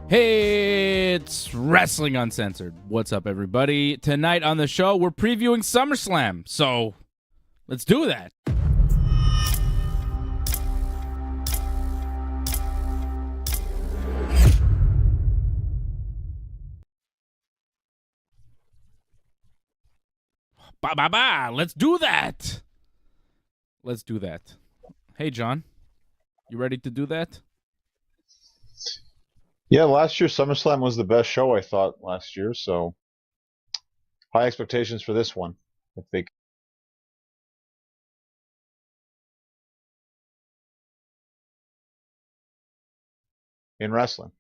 Hey, it's Wrestling Uncensored. What's up, everybody? Tonight on the show, we're previewing SummerSlam, so let's do that. Ba-ba-ba, let's do that. Let's do that. Hey, John, you ready to do that? Yeah, last year's SummerSlam was the best show, I thought, last year, so high expectations for this one. If they in wrestling.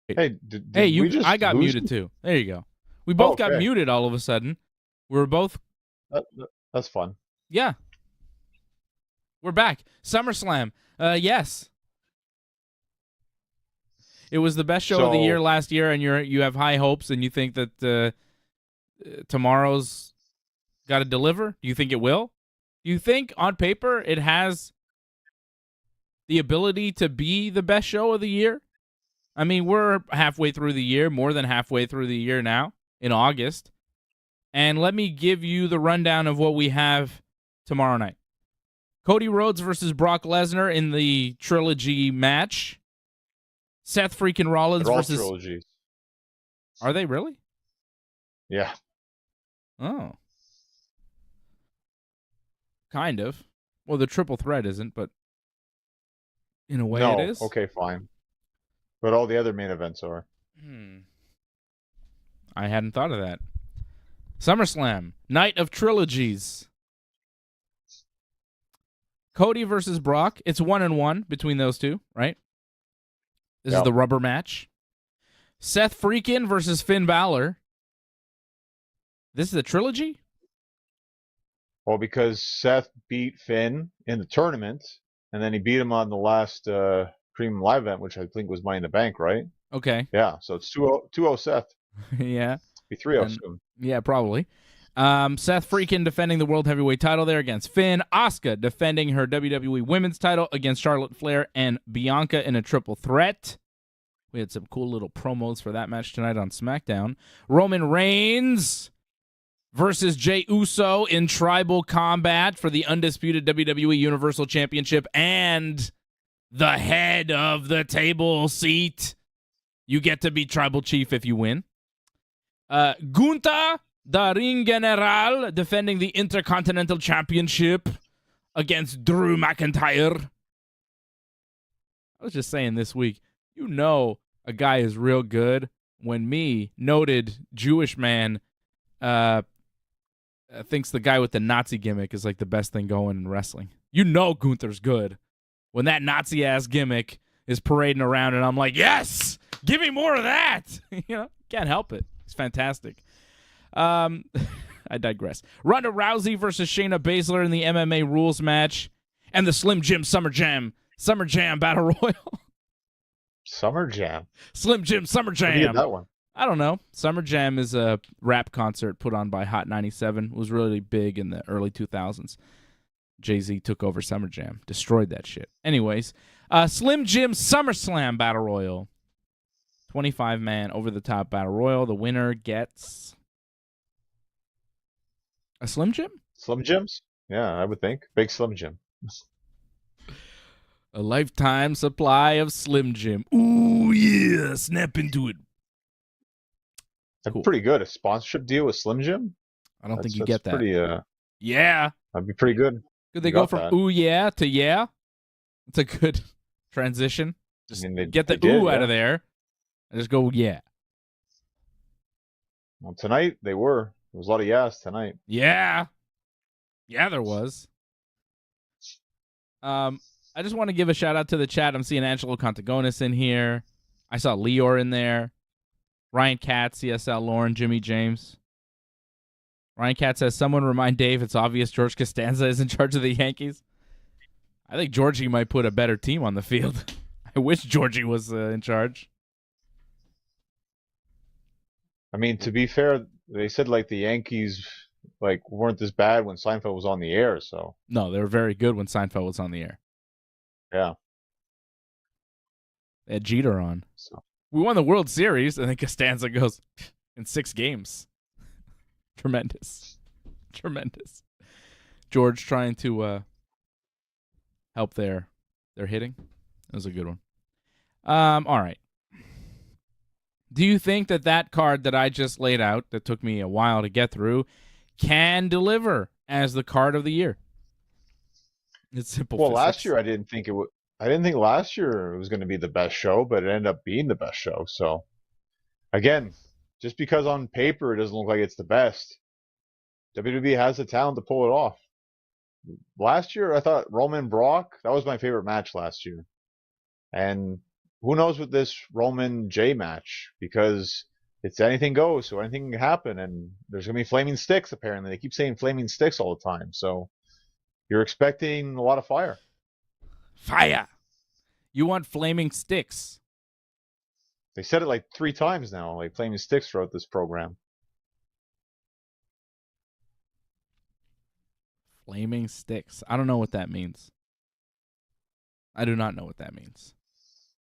Hey, I got muted too. There you go. We both got muted all of a sudden. We were both... That's fun. Yeah. We're back. SummerSlam. Yes. It was the best show of the year last year, and you have high hopes, and you think that tomorrow's got to deliver? Do you think it will? Do you think, on paper, it has the ability to be the best show of the year? I mean, we're halfway through the year, more than halfway through the year now, in August. And let me give you the rundown of what we have tomorrow night. Cody Rhodes versus Brock Lesnar in the trilogy match. Seth freaking Rollins versus... trilogies. Are they really? Yeah. Oh. Kind of. Well, the triple threat isn't, but in a way it is. Okay, fine. But all the other main events are. I hadn't thought of that. SummerSlam, Night of Trilogies. Cody versus Brock. It's 1-1 between those two, right? This is the rubber match. Seth Freakin versus Finn Balor. This is a trilogy? Well, because Seth beat Finn in the tournament, and then he beat him on the last Premium Live event, which I think was Money in the Bank, right? Okay. Yeah, so it's 2-0 Seth. Yeah. Be 3-0 soon. Yeah, probably. Seth Freakin defending the World Heavyweight title there against Finn. Asuka defending her WWE Women's title against Charlotte Flair and Bianca in a triple threat. We had some cool little promos for that match tonight on SmackDown. Roman Reigns versus Jey Uso in tribal combat for the undisputed WWE Universal Championship and the head of the table seat. You get to be tribal chief if you win. Gunther, the Ring General, defending the Intercontinental Championship against Drew McIntyre. I was just saying this week, you know a guy is real good when me, noted Jewish man, thinks the guy with the Nazi gimmick is like the best thing going in wrestling. You know Gunther's good when that Nazi-ass gimmick is parading around and I'm like, yes, give me more of that. Can't help it. It's fantastic. I digress. Ronda Rousey versus Shayna Baszler in the MMA rules match and the Slim Jim Summer Jam Battle Royal. Summer Jam? Slim Jim Summer Jam. How did you get that one? I don't know. Summer Jam is a rap concert put on by Hot 97. It was really big in the early 2000s. Jay-Z took over Summer Jam. Destroyed that shit. Anyways, Slim Jim SummerSlam Battle Royal. 25-man over-the-top Battle Royal. The winner gets... a Slim Jim? Slim Jims? Yeah, I would think. Big Slim Jim. A lifetime supply of Slim Jim. Ooh, yeah. Snap into it. That's pretty good. A sponsorship deal with Slim Jim? I don't think you get that. Pretty, yeah. That'd be pretty good. Could they go from ooh, yeah to yeah? It's a good transition. Just get the ooh out of there and just go yeah. Well, tonight they were. There was a lot of yes tonight. Yeah. Yeah, there was. I just want to give a shout out to the chat. I'm seeing Angelo Contagonis in here. I saw Leor in there. Ryan Katz, CSL Lauren, Jimmy James. Ryan Katz says, someone remind Dave it's obvious George Costanza is in charge of the Yankees. I think Georgie might put a better team on the field. I wish Georgie was in charge. I mean, to be fair, they said like the Yankees weren't this bad when Seinfeld was on the air. So no, they were very good when Seinfeld was on the air. Yeah. They had Jeter on. So We won the World Series, and then Costanza goes, in 6 games. Tremendous. George trying to help their hitting. That was a good one. All right. Do you think that card that I just laid out, that took me a while to get through, can deliver as the card of the year? It's simple. Well, physics. last year I didn't think it would. I didn't think last year it was going to be the best show, but it ended up being the best show. So, again, just because on paper it doesn't look like it's the best, WWE has the talent to pull it off. Last year, I thought Roman Brock, that was my favorite match last year. And who knows with this Roman J match, because it's anything goes, so anything can happen. And there's going to be flaming sticks, apparently. They keep saying flaming sticks all the time. So you're expecting a lot of fire. Fire! You want flaming sticks. They said it like 3 times now, like flaming sticks throughout this program. Flaming sticks. I don't know what that means. I do not know what that means.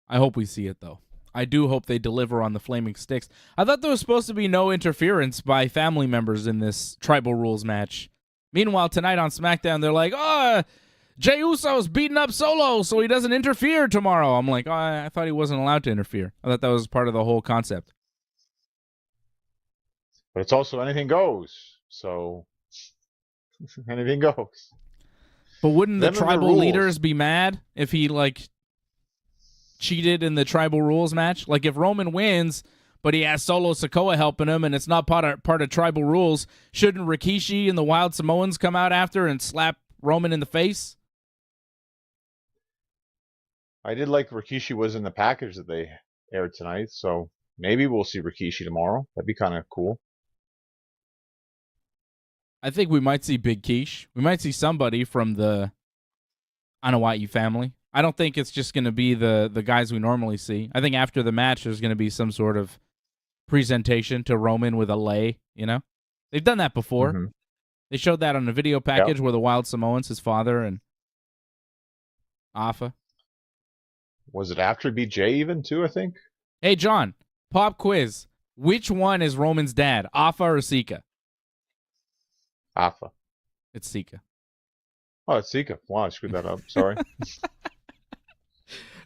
I hope we see it, though. I do hope they deliver on the flaming sticks. I thought there was supposed to be no interference by family members in this Tribal Rules match. Meanwhile, tonight on SmackDown, they're like, Jey Uso's beating up Solo, so he doesn't interfere tomorrow. I'm like, I thought he wasn't allowed to interfere. I thought that was part of the whole concept. But it's also anything goes. So anything goes. But wouldn't the tribal leaders be mad if he, cheated in the Tribal Rules match? Like, if Roman wins, but he has Solo Sikoa helping him, and it's not part of Tribal Rules, shouldn't Rikishi and the Wild Samoans come out after and slap Roman in the face? I did like Rikishi was in the package that they aired tonight, so maybe we'll see Rikishi tomorrow. That'd be kind of cool. I think we might see Big Quiche. We might see somebody from the Anoa'i family. I don't think it's just going to be the guys we normally see. I think after the match, there's going to be some sort of presentation to Roman with a lei, They've done that before. Mm-hmm. They showed that on a video package where the Wild Samoans, his father, and Afa. Was it after BJ even, too, I think? Hey, John, pop quiz. Which one is Roman's dad, Afa or Sika? Afa. It's Sika. Oh, it's Sika. Wow, I screwed that up. Sorry.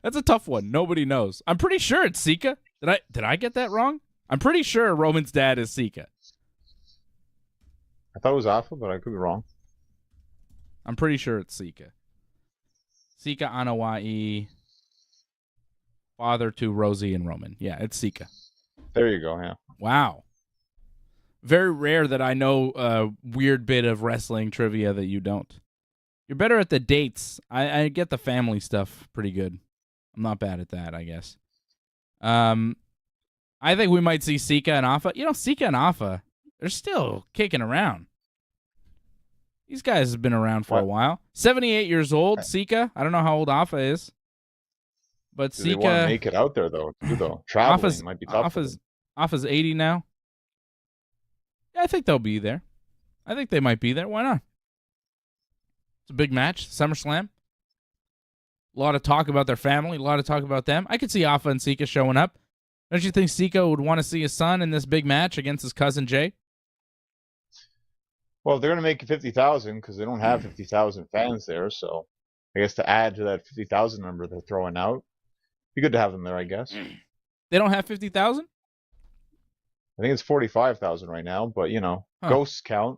That's a tough one. Nobody knows. I'm pretty sure it's Sika. Did I get that wrong? I'm pretty sure Roman's dad is Sika. I thought it was Afa, but I could be wrong. I'm pretty sure it's Sika. Sika Anoa'i, father to Rosie and Roman. Yeah, it's Sika. There you go, yeah. Wow. Very rare that I know a weird bit of wrestling trivia that you don't. You're better at the dates. I get the family stuff pretty good. I'm not bad at that, I guess. I think we might see Sika and Afa. Sika and Afa, they're still kicking around. These guys have been around for a while. 78 years old, Sika. I don't know how old Afa is. But Sika... They want to make it out there, though. Traveling might be tough. Afa's 80 now. Yeah, I think they'll be there. I think they might be there. Why not? It's a big match. SummerSlam. A lot of talk about their family. A lot of talk about them. I could see Afa and Sika showing up. Don't you think Sika would want to see his son in this big match against his cousin Jay? Well, they're going to make it 50,000 because they don't have 50,000 fans there. So I guess to add to that 50,000 number they're throwing out, be good to have them there, I guess. They don't have 50,000? I think it's 45,000 right now, but, ghosts count.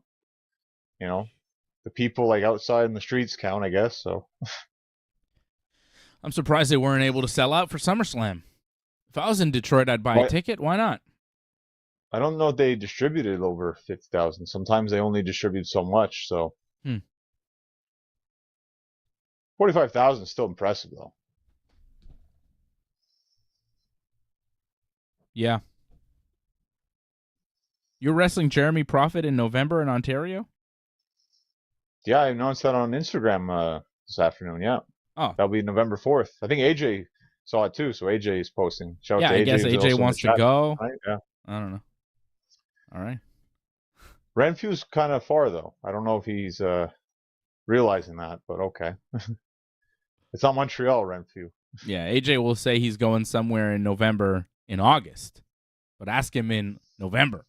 The people outside in the streets count, I guess. So I'm surprised they weren't able to sell out for SummerSlam. If I was in Detroit, I'd buy a ticket. Why not? I don't know if they distributed over 50,000. Sometimes they only distribute so much. So 45,000 is still impressive, though. Yeah. You're wrestling Jeremy Prophet in November in Ontario? Yeah, I announced that on Instagram this afternoon, yeah. Oh. That'll be November 4th. I think AJ saw it too, so AJ is posting. Shout out to AJ. I guess AJ wants to go. Right? Yeah. I don't know. All right. Renfu's kind of far, though. I don't know if he's realizing that, but okay. It's not Montreal, Renfu. Yeah, AJ will say he's going somewhere in November, in August. But ask him in November.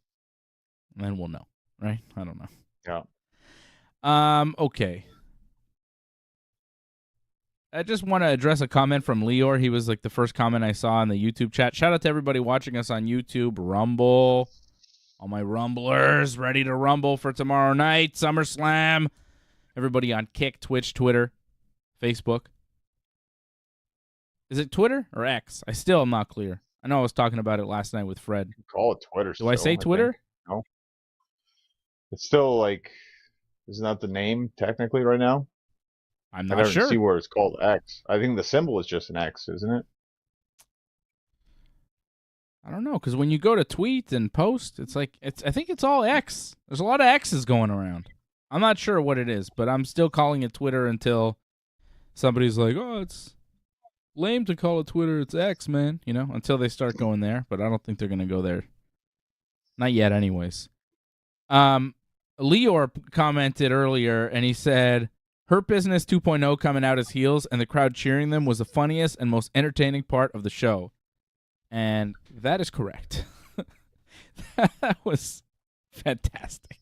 And then we'll know, right? I don't know. Yeah. Okay. I just want to address a comment from Leor. He was like the first comment I saw in the YouTube chat. Shout out to everybody watching us on YouTube. Rumble. All my Rumblers ready to rumble for tomorrow night. SummerSlam. Everybody on Kick, Twitch, Twitter, Facebook. Is it Twitter or X? I still am not clear. I know I was talking about it last night with Fred. Call it Twitter. Do I say Twitter? No. It's still like, isn't that the name technically right now? I'm not sure. I see where it's called X. I think the symbol is just an X, isn't it? I don't know, because when you go to tweet and post, it's like I think it's all X. There's a lot of X's going around. I'm not sure what it is, but I'm still calling it Twitter until somebody's like, "Oh, it's lame to call it Twitter. It's X, man." You know, until they start going there. But I don't think they're gonna go there. Not yet, anyways. Leor commented earlier, and he said, "Hurt Business 2.0 coming out as heels, and the crowd cheering them was the funniest and most entertaining part of the show." And that is correct. That was fantastic.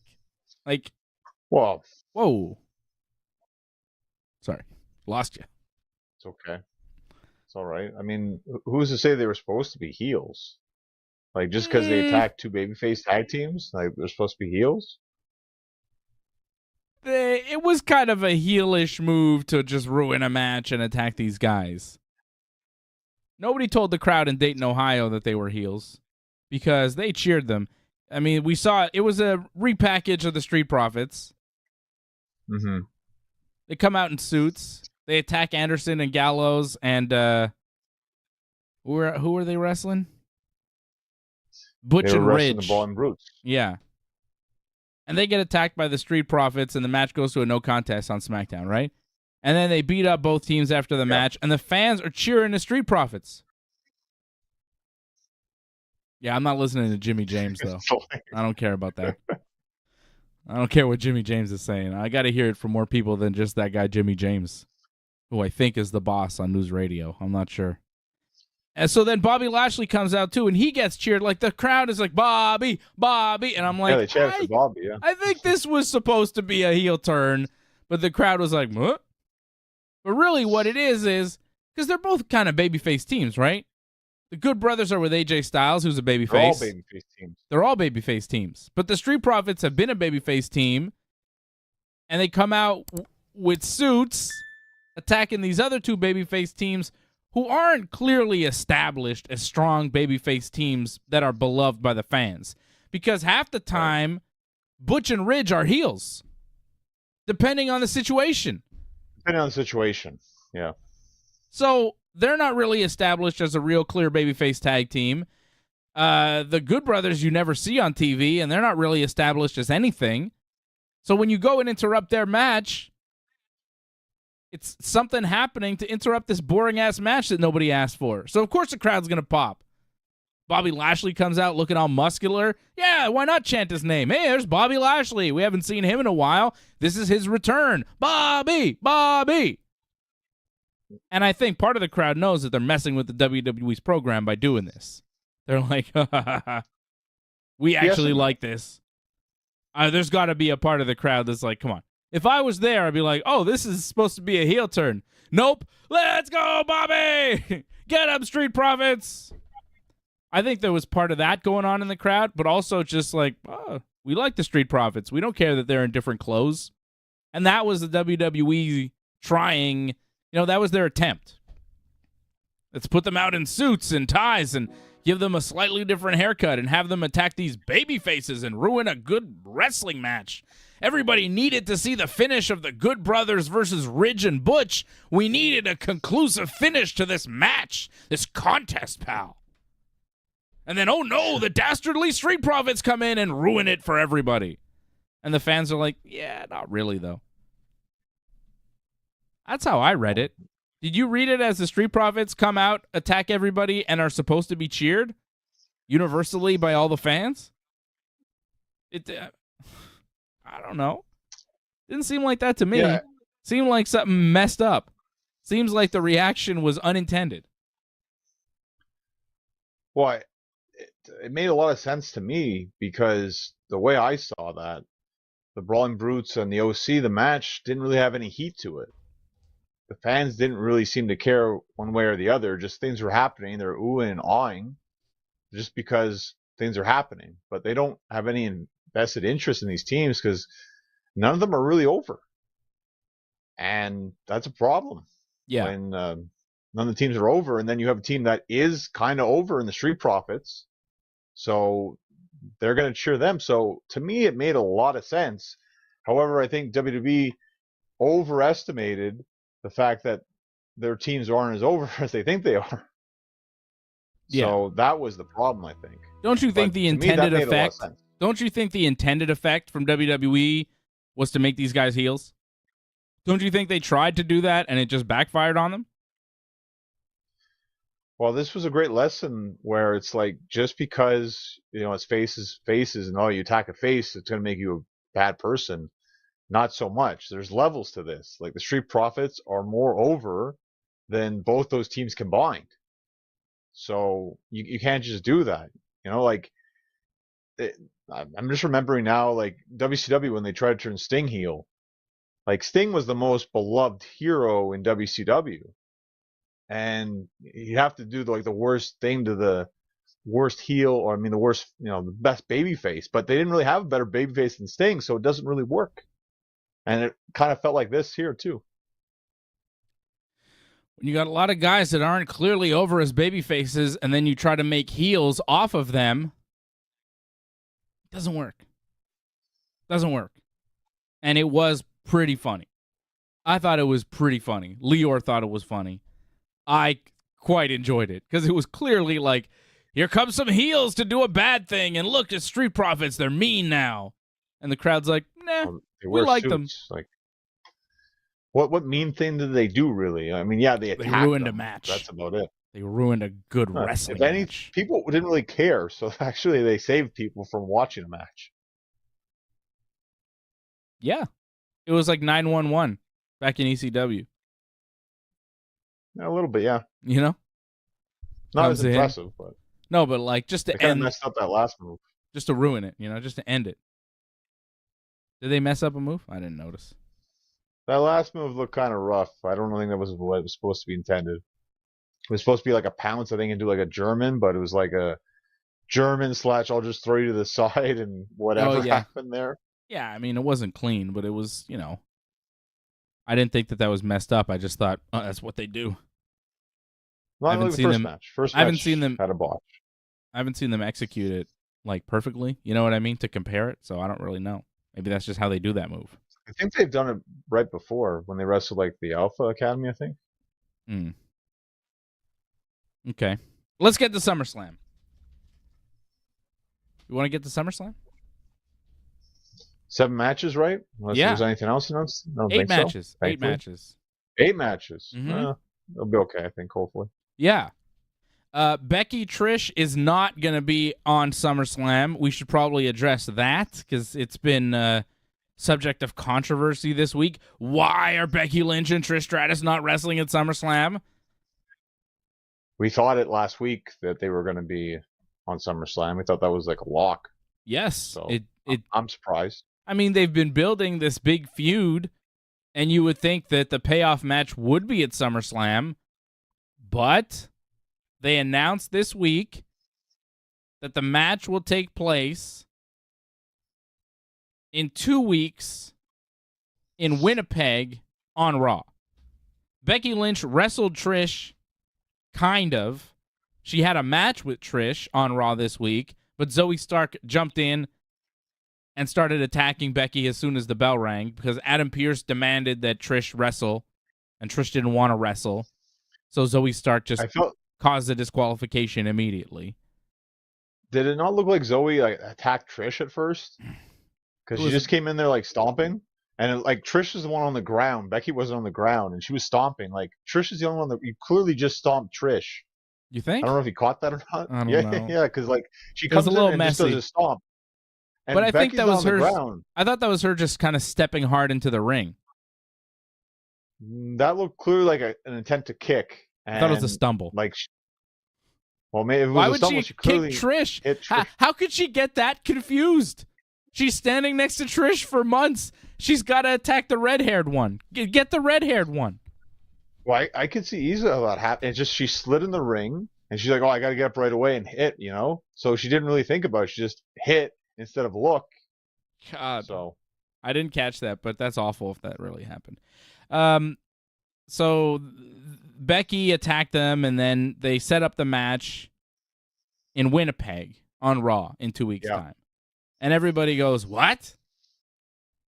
Like, well, whoa. Sorry, lost you. It's okay. It's all right. I mean, who's to say they were supposed to be heels? Like, just because they attacked two babyface tag teams, like they're supposed to be heels? It was kind of a heelish move to just ruin a match and attack these guys. Nobody told the crowd in Dayton, Ohio that they were heels because they cheered them. I mean, we saw it was a repackage of the Street Profits. Mm-hmm. They come out in suits. They attack Anderson and Gallows and who were they wrestling? Butch and Ridge. The Ball and Brutes. Yeah. And they get attacked by the Street Profits, and the match goes to a no contest on SmackDown, right? And then they beat up both teams after the match, and the fans are cheering the Street Profits. Yeah, I'm not listening to Jimmy James, though. I don't care about that. I don't care what Jimmy James is saying. I got to hear it from more people than just that guy, Jimmy James, who I think is the boss on News Radio. I'm not sure. And so then Bobby Lashley comes out, too, and he gets cheered. Like, the crowd is like, Bobby, Bobby. And I'm like, they cheered for Bobby, yeah. I think this was supposed to be a heel turn, but the crowd was like, what? But really what it is because they're both kind of babyface teams, right? The Good Brothers are with AJ Styles, who's a babyface. They're all babyface teams. They're all babyface teams. But the Street Profits have been a babyface team, and they come out with suits attacking these other two babyface teams who aren't clearly established as strong babyface teams that are beloved by the fans. Because half the time, Butch and Ridge are heels, depending on the situation. Depending on the situation, yeah. So they're not really established as a real clear babyface tag team. The Good Brothers you never see on TV, and they're not really established as anything. So when you go and interrupt their match, it's something happening to interrupt this boring-ass match that nobody asked for. So, of course, the crowd's going to pop. Bobby Lashley comes out looking all muscular. Yeah, why not chant his name? Hey, there's Bobby Lashley. We haven't seen him in a while. This is his return. Bobby, Bobby. And I think part of the crowd knows that they're messing with the WWE's program by doing this. They're like, we actually like this. There's got to be a part of the crowd that's like, come on. If I was there, I'd be like, oh, this is supposed to be a heel turn. Nope. Let's go, Bobby. Get up, Street Profits. I think there was part of that going on in the crowd, but also just like, oh, we like the Street Profits. We don't care that they're in different clothes. And that was the WWE trying, that was their attempt. Let's put them out in suits and ties and give them a slightly different haircut and have them attack these baby faces and ruin a good wrestling match. Everybody needed to see the finish of the Good Brothers versus Ridge and Butch. We needed a conclusive finish to this match, this contest, pal. And then, oh no, the dastardly Street Profits come in and ruin it for everybody. And the fans are like, yeah, not really, though. That's how I read it. Did you read it as the Street Profits come out, attack everybody, and are supposed to be cheered universally by all the fans? I don't know. Didn't seem like that to me. Yeah. Seemed like something messed up. Seems like the reaction was unintended. Well, it made a lot of sense to me because the way I saw that, the Brawling Brutes and the OC, the match didn't really have any heat to it. The fans didn't really seem to care one way or the other. Just things were happening. They're oohing and awing just because things are happening. But they don't have any invested interest in these teams because none of them are really over. And that's a problem. Yeah. When none of the teams are over, and then you have a team that is kind of over in the Street Profits. So they're going to cheer them. So to me, it made a lot of sense. However, I think WWE overestimated the fact that their teams aren't as over as they think they are. Yeah. So that was the problem, I think. Don't you think the intended effect? Don't you think the intended effect from WWE was to make these guys heels? Don't you think they tried to do that and it just backfired on them? Well, this was a great lesson where it's like just because, it's faces and you attack a face, it's going to make you a bad person. Not so much. There's levels to this. Like the Street Profits are more over than both those teams combined. So you can't just do that. I'm just remembering now, like WCW when they tried to turn Sting heel. Like Sting was the most beloved hero in WCW. And you have to do the worst thing to the worst heel, or the worst, the best babyface. But they didn't really have a better babyface than Sting, so it doesn't really work. And it kind of felt like this here, too. When you got a lot of guys that aren't clearly over as babyfaces, and then you try to make heels off of them, it doesn't work. Doesn't work. And it was pretty funny. I thought it was pretty funny. Lior thought it was funny. I quite enjoyed it, because it was clearly like, here comes some heels to do a bad thing, and look at Street Profits, they're mean now. And the crowd's like, nah. We like them. Like, what mean thing did they do, really? They ruined a match. That's about it. They ruined a good wrestling match. People didn't really care, so actually they saved people from watching a match. Yeah. It was like 911 back in ECW. A little bit, yeah. Not as impressive, but... No, but like just to end... They kind of messed up that last move. Just to ruin it, just to end it. Did they mess up a move? I didn't notice. That last move looked kind of rough. I don't think that was what it was supposed to be intended. It was supposed to be like a pounce, I think, and do like a German, but it was like a German / I'll just throw you to the side and whatever happened there. Yeah, it wasn't clean, but it was, I didn't think that was messed up. I just thought, oh, that's what they do. Well, I haven't seen them. First match had a botch. I haven't seen them execute it like perfectly. You know what I mean? To compare it, so I don't really know. Maybe that's just how they do that move. I think they've done it right before when they wrestled like the Alpha Academy, I think. Okay. Let's get to SummerSlam. You want to get to SummerSlam? 7 matches, right? Unless there's anything else announced? I don't 8 think matches. So. 8 matches. 8 matches. Mm-hmm. They'll be okay, I think, hopefully. Yeah. Becky Trish is not going to be on SummerSlam. We should probably address that because it's been subject of controversy this week. Why are Becky Lynch and Trish Stratus not wrestling at SummerSlam? We thought it last week that they were going to be on SummerSlam. We thought that was like a lock. Yes. So I'm surprised. They've been building this big feud, and you would think that the payoff match would be at SummerSlam, but they announced this week that the match will take place in 2 weeks in Winnipeg on Raw. Becky Lynch wrestled Trish, kind of. She had a match with Trish on Raw this week, but Zoe Stark jumped in and started attacking Becky as soon as the bell rang because Adam Pearce demanded that Trish wrestle, and Trish didn't want to wrestle. So Zoe Stark just caused a disqualification immediately. Did it not look like Zoe attacked Trish at first? Because she just came in there stomping, and Trish is the one on the ground. Becky wasn't on the ground, and she was stomping. Trish is the only one that you clearly just stomped Trish. You think? I don't know if you caught that or not. I don't know. Yeah, because she comes in and just does a stomp. And but I Becky's think that was her. Ground. I thought that was her just kind of stepping hard into the ring. That looked clearly like an intent to kick. I thought it was a stumble. Well, maybe if it was Why a would stumble, she she kick clearly Trish? hit Trish. How could she get that confused? She's standing next to Trish for months. She's got to attack the red-haired one. Get the red-haired one. Well, I could see easily how that happened. It's just she slid in the ring, and she's like, "Oh, I got to get up right away and hit," So she didn't really think about it. She just hit instead of look. God. So I didn't catch that, but that's awful if that really happened. So Becky attacked them, and then they set up the match in Winnipeg on Raw in 2 weeks' time. And everybody goes, what?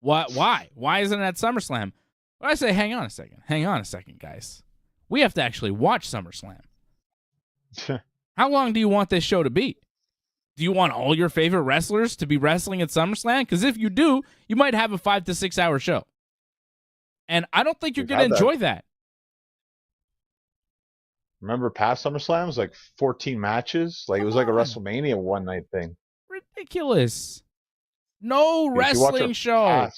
What? Why? Why isn't it at SummerSlam? Well, I say, hang on a second, guys. We have to actually watch SummerSlam. How long do you want this show to be? Do you want all your favorite wrestlers to be wrestling at SummerSlam? Because if you do, you might have a 5 to 6 hour show. And I don't think you're going to enjoy that. Remember past SummerSlams, like 14 matches? It was like a WrestleMania one night thing. Ridiculous. No wrestling show.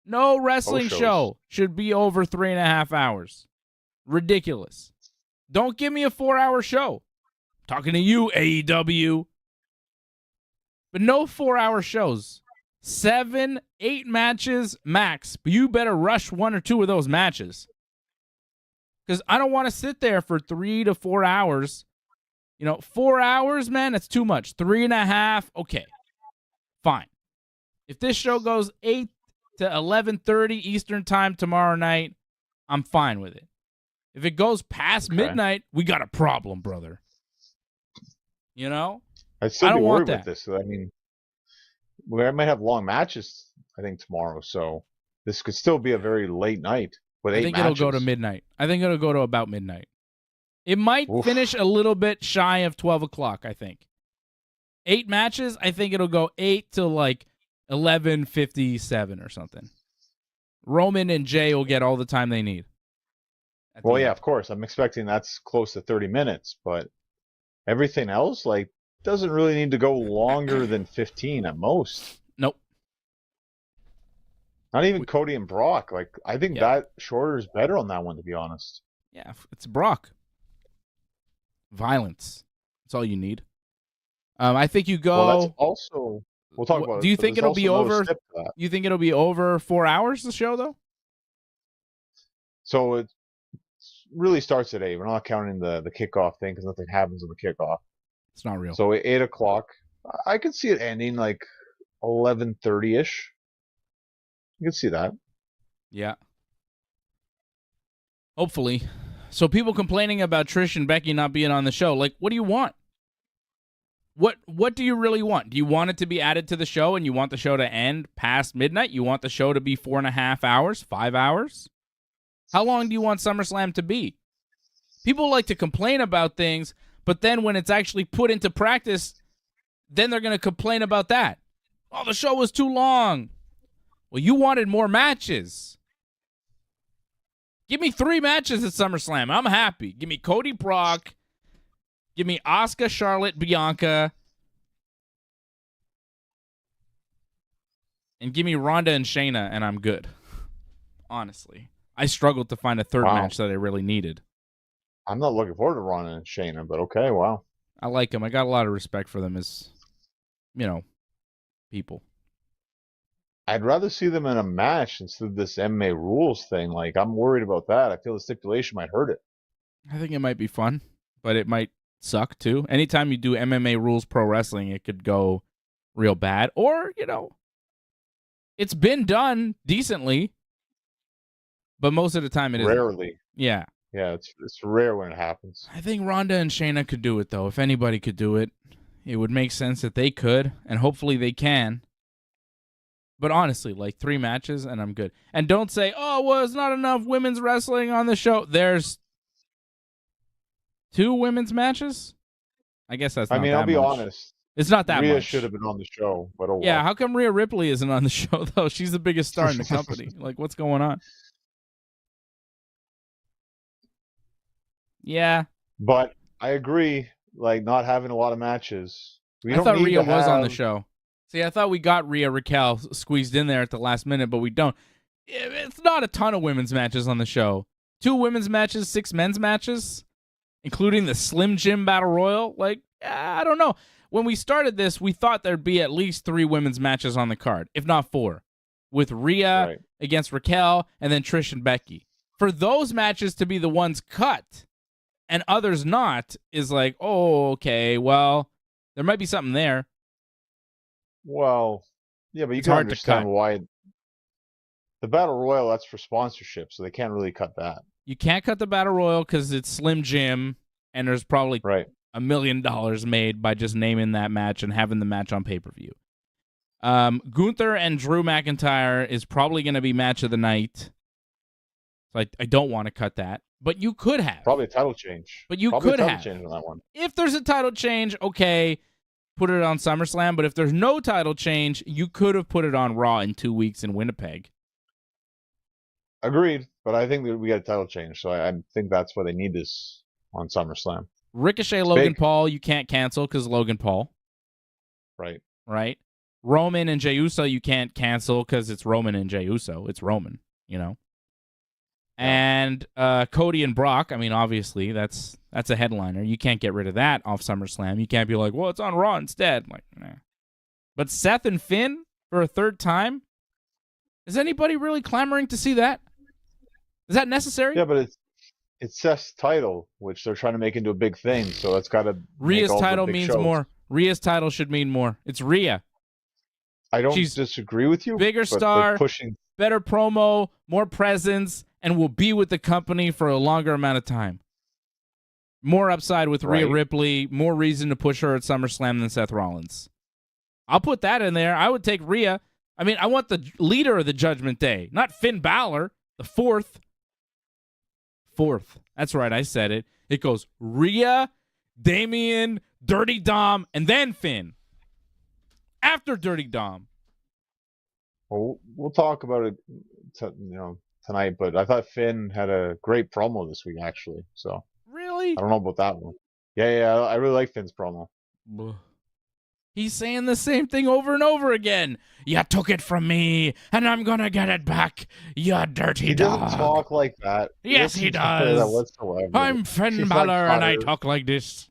No wrestling show should be over 3.5 hours. Ridiculous. Don't give me a 4-hour show. I'm talking to you, AEW. But no 4-hour shows. 7, 8 matches max. But you better rush 1 or 2 of those matches. Because I don't want to sit there for 3 to 4 hours. 4 hours, man, that's too much. 3.5, okay. Fine. If this show goes 8 to 11:30 Eastern time tomorrow night, I'm fine with it. If it goes past midnight, we got a problem, brother. I'd still be worried with this. I mean, we might have long matches, I think, tomorrow. So this could still be a very late night with 8 matches. I think it'll go to midnight. I think it'll go to about midnight. It might finish a little bit shy of 12 o'clock, I think. 8 matches, I think it'll go 8 to 11:57 or something. Roman and Jay will get all the time they need. Well, yeah, of course. I'm expecting that's close to 30 minutes, but everything else, doesn't really need to go longer than 15 at most. Nope. Not even Cody and Brock. I think that shorter is better on that one, to be honest. Yeah, it's Brock. Violence. That's all you need. I think you go. Well, that's also. We'll talk about it. Do you think it'll be over? You think it'll be over 4 hours, the show, though? So it really starts at 8. We're not counting the kickoff thing because nothing happens on the kickoff. It's not real. So at 8 o'clock, I could see it ending 11:30-ish. You could see that. Yeah. Hopefully. So people complaining about Trish and Becky not being on the show, what do you want? What do you really want? Do you want it to be added to the show and you want the show to end past midnight? You want the show to be 4.5 hours, 5 hours? How long do you want SummerSlam to be? People like to complain about things, but then when it's actually put into practice, then they're going to complain about that. Oh, the show was too long. Well, you wanted more matches. Give me 3 matches at SummerSlam. I'm happy. Give me Cody Brock. Give me Asuka, Charlotte, Bianca. And give me Ronda and Shayna, and I'm good. Honestly. I struggled to find a third match that I really needed. I'm not looking forward to Ronda and Shayna, but okay, wow. I like them. I got a lot of respect for them as, people. I'd rather see them in a match instead of this MMA rules thing. I'm worried about that. I feel the stipulation might hurt it. I think it might be fun, but it might suck too. Anytime you do MMA rules pro wrestling, it could go real bad. Or, it's been done decently, but most of the time it isn't. Rarely. Yeah. Yeah, it's rare when it happens. I think Ronda and Shayna could do it, though. If anybody could do it, it would make sense that they could, and hopefully they can. But honestly, 3 matches, and I'm good. And don't say, it's not enough women's wrestling on the show. There's 2 women's matches? I guess that's not that much. I'll be honest. It's not that much. Rhea should have been on the show, but oh well. Yeah, how come Rhea Ripley isn't on the show, though? She's the biggest star in the company. What's going on? Yeah. But I agree, not having a lot of matches. I thought Rhea was on the show. See, I thought we got Rhea Raquel squeezed in there at the last minute, but we don't. it's not a ton of women's matches on the show. 2 women's matches, 6 men's matches, including the Slim Jim Battle Royal. Like, I don't know. When we started this, we thought there'd be at least 3 women's matches on the card, if not 4, with Rhea against Raquel and then Trish and Becky. For those matches to be the ones cut and others not is like, oh, okay, well, there might be something there. Well, yeah, but you can understand why. The Battle Royal, that's for sponsorship, so they can't really cut that. You can't cut the Battle Royal because it's Slim Jim, and there's probably $1 million made by just naming that match and having the match on pay-per-view. Gunther and Drew McIntyre is probably going to be match of the night. So I don't want to cut that. But you could have. Probably a title change. But you could have. Change on that one. If there's a title change, okay, put it on SummerSlam. But if there's no title change, you could have put it on Raw in 2 weeks in Winnipeg. Agreed. But I think that we got a title change. So I think that's why they need this on SummerSlam. Ricochet, Logan Paul, you can't cancel because Logan Paul. Right. Roman and Jey Uso, you can't cancel because it's Roman and Jey Uso. It's Roman, you know. And Cody and Brock, I mean, obviously, that's a headliner. You can't get rid of that off SummerSlam. You can't be like, well, it's on Raw instead. Like, nah. But Seth and Finn for a third time? Is anybody really clamoring to see that? Is that necessary? Yeah, but it's Seth's title, which they're trying to make into a big thing, so that's got to. Rhea's title means more. Rhea's title should mean more. It's Rhea. I don't disagree with you. Bigger star, better promo, more presence, and will be with the company for a longer amount of time. More upside with Rhea Ripley, more reason to push her at SummerSlam than Seth Rollins. I'll put that in there. I would take Rhea. I mean, I want the leader of the Judgment Day, not Finn Balor, the fourth. That's right, I said it. It goes Rhea, Damian, Dirty Dom, and then Finn. After Dirty Dom. Well, we'll talk about it tonight, but I thought Finn had a great promo this week, actually. So really? I don't know about that one. Yeah, I really like Finn's promo. He's saying the same thing over and over again. You took it from me, and I'm going to get it back, you dirty dog. He doesn't talk like that. Yes, he does. I'm Finn Balor, and I talk like this.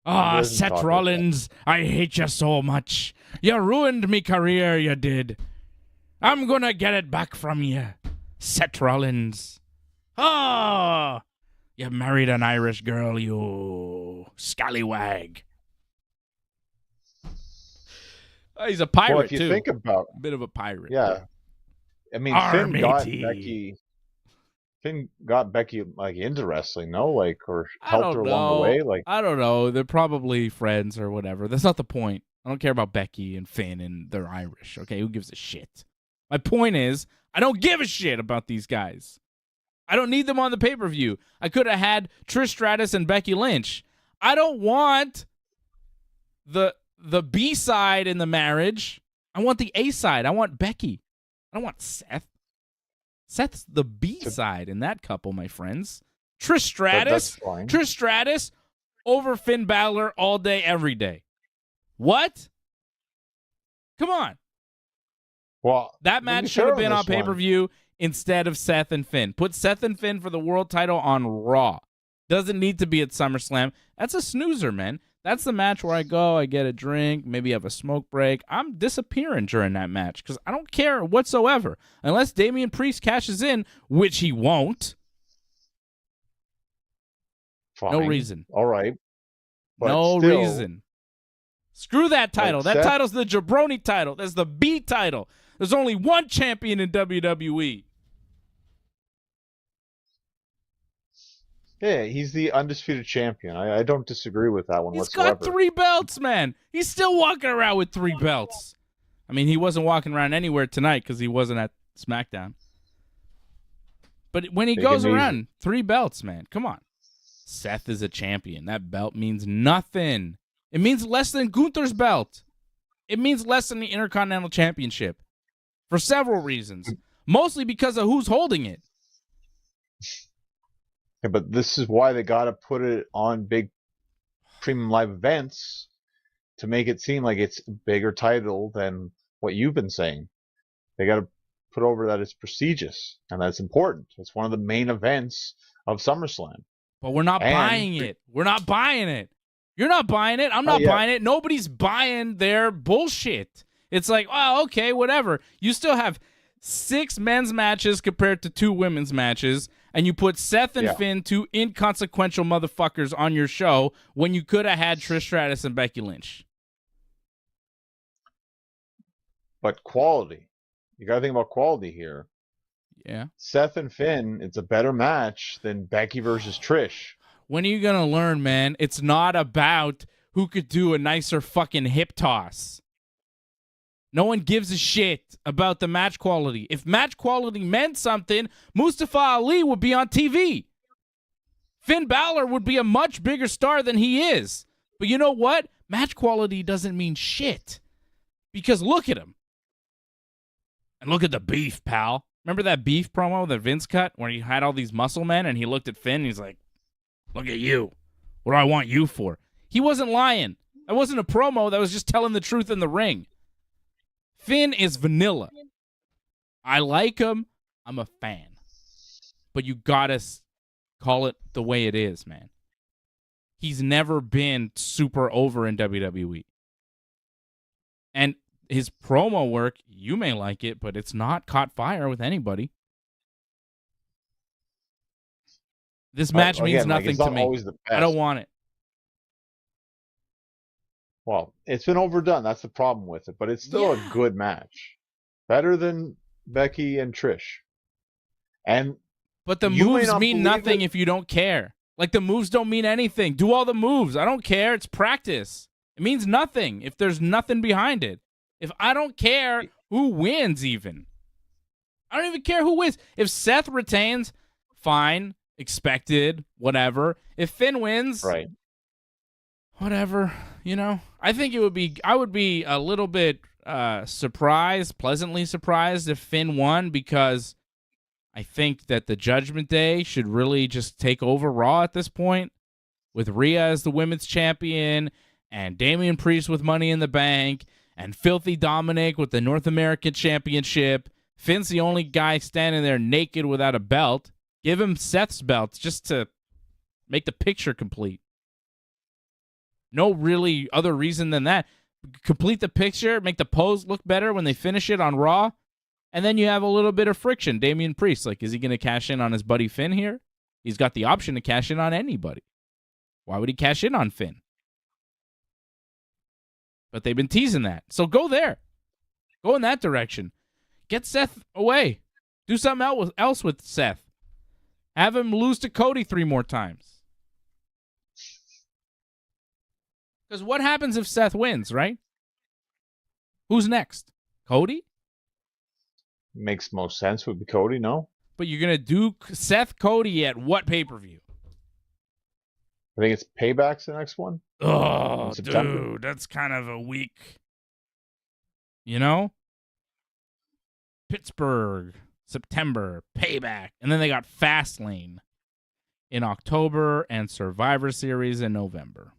Ah, Seth Rollins, I hate you so much. You ruined me career, you did. I'm going to get it back from you, Seth Rollins. Ah, you married an Irish girl, you scallywag. He's a pirate, well, if you too. Think about a bit of a pirate. Yeah. I mean, Finn got Becky like into wrestling, no? Like, or helped her along the way? Like, I don't know. They're probably friends or whatever. That's not the point. I don't care about Becky and Finn and they're Irish. Okay, who gives a shit? My point is, I don't give a shit about these guys. I don't need them on the pay-per-view. I could have had Trish Stratus and Becky Lynch. I don't want the B-side in the marriage. I want the A-side. I want Becky. I don't want Seth. Seth's the B-side in that couple, my friends. Trish Stratus over Finn Balor all day, every day. What? Come on. Well, that match should have been on pay-per-view instead of Seth and Finn. Put Seth and Finn for the world title on Raw. Doesn't need to be at SummerSlam. That's a snoozer, man. That's the match where I go, I get a drink, maybe have a smoke break. I'm disappearing during that match because I don't care whatsoever. Unless Damian Priest cashes in, which he won't. Fine. No reason. All right. But no reason. Screw that title. That title's the jabroni title. That's the B title. There's only one champion in WWE. Yeah, he's the undisputed champion. I don't disagree with that one whatsoever. He's got 3 belts, man. He's still walking around with 3 belts. I mean, he wasn't walking around anywhere tonight because he wasn't at SmackDown. But when he goes around, 3 belts, man. Come on. Seth is a champion. That belt means nothing. It means less than Gunther's belt. It means less than the Intercontinental Championship. For several reasons. Mostly because of who's holding it. Yeah, but this is why they got to put it on big premium live events to make it seem like it's a bigger title than what you've been saying. They got to put over that it's prestigious and that's important. It's one of the main events of SummerSlam. But we're not buying it. We're not buying it. You're not buying it. I'm not buying it. Nobody's buying their bullshit. It's like, oh, okay, whatever. You still have 6 men's matches compared to 2 women's matches, and you put Seth and Finn, 2 inconsequential motherfuckers, on your show when you could have had Trish Stratus and Becky Lynch. But quality. You got to think about quality here. Yeah. Seth and Finn, it's a better match than Becky versus Trish. When are you going to learn, man? It's not about who could do a nicer fucking hip toss. No one gives a shit about the match quality. If match quality meant something, Mustafa Ali would be on TV. Finn Balor would be a much bigger star than he is. But you know what? Match quality doesn't mean shit. Because look at him. And look at the beef, pal. Remember that beef promo that Vince cut where he had all these muscle men and he looked at Finn and he's like, look at you. What do I want you for? He wasn't lying. That wasn't a promo. That was just telling the truth in the ring. Finn is vanilla. I like him. I'm a fan. But you gotta call it the way it is, man. He's never been super over in WWE. And his promo work, you may like it, but it's not caught fire with anybody. This match means nothing to me. I don't want it. Well, it's been overdone. That's the problem with it. But it's still a good match. Better than Becky and Trish. But the moves mean nothing if you don't care. Like, the moves don't mean anything. Do all the moves. I don't care. It's practice. It means nothing if there's nothing behind it. If I don't care who wins even. I don't even care who wins. If Seth retains, fine, expected, whatever. If Finn wins, right, whatever, you know. I think I would be a little bit pleasantly surprised if Finn won, because I think that the Judgment Day should really just take over Raw at this point, with Rhea as the women's champion and Damian Priest with Money in the Bank and Filthy Dominic with the North American Championship. Finn's the only guy standing there naked without a belt. Give him Seth's belt just to make the picture complete. No really other reason than that. Complete the picture, make the pose look better when they finish it on Raw, and then you have a little bit of friction. Damian Priest, like, is he going to cash in on his buddy Finn here? He's got the option to cash in on anybody. Why would he cash in on Finn? But they've been teasing that. So go there. Go in that direction. Get Seth away. Do something else with Seth. Have him lose to Cody 3 more times. Because what happens if Seth wins, right? Who's next? Cody? Makes most sense. Would be Cody, no? But you're going to do Seth Cody at what pay-per-view? I think it's Payback's the next one. Oh, dude, that's kind of a weak, you know? Pittsburgh, September, Payback. And then they got Fastlane in October and Survivor Series in November.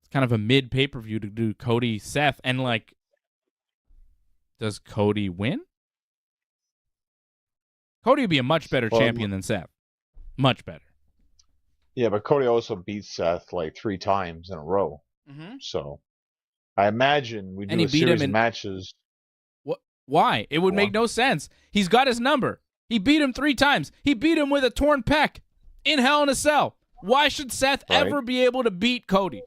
It's kind of a mid pay-per-view to do Cody, Seth, and like, does Cody win? Cody would be a much better champion than Seth. Much better. Yeah, but Cody also beat Seth like 3 times in a row. Mm-hmm. So I imagine we do a series of matches. What? Why? It would make no sense. He's got his number. He beat him 3 times. He beat him with a torn pec in Hell in a Cell. Why should Seth ever be able to beat Cody?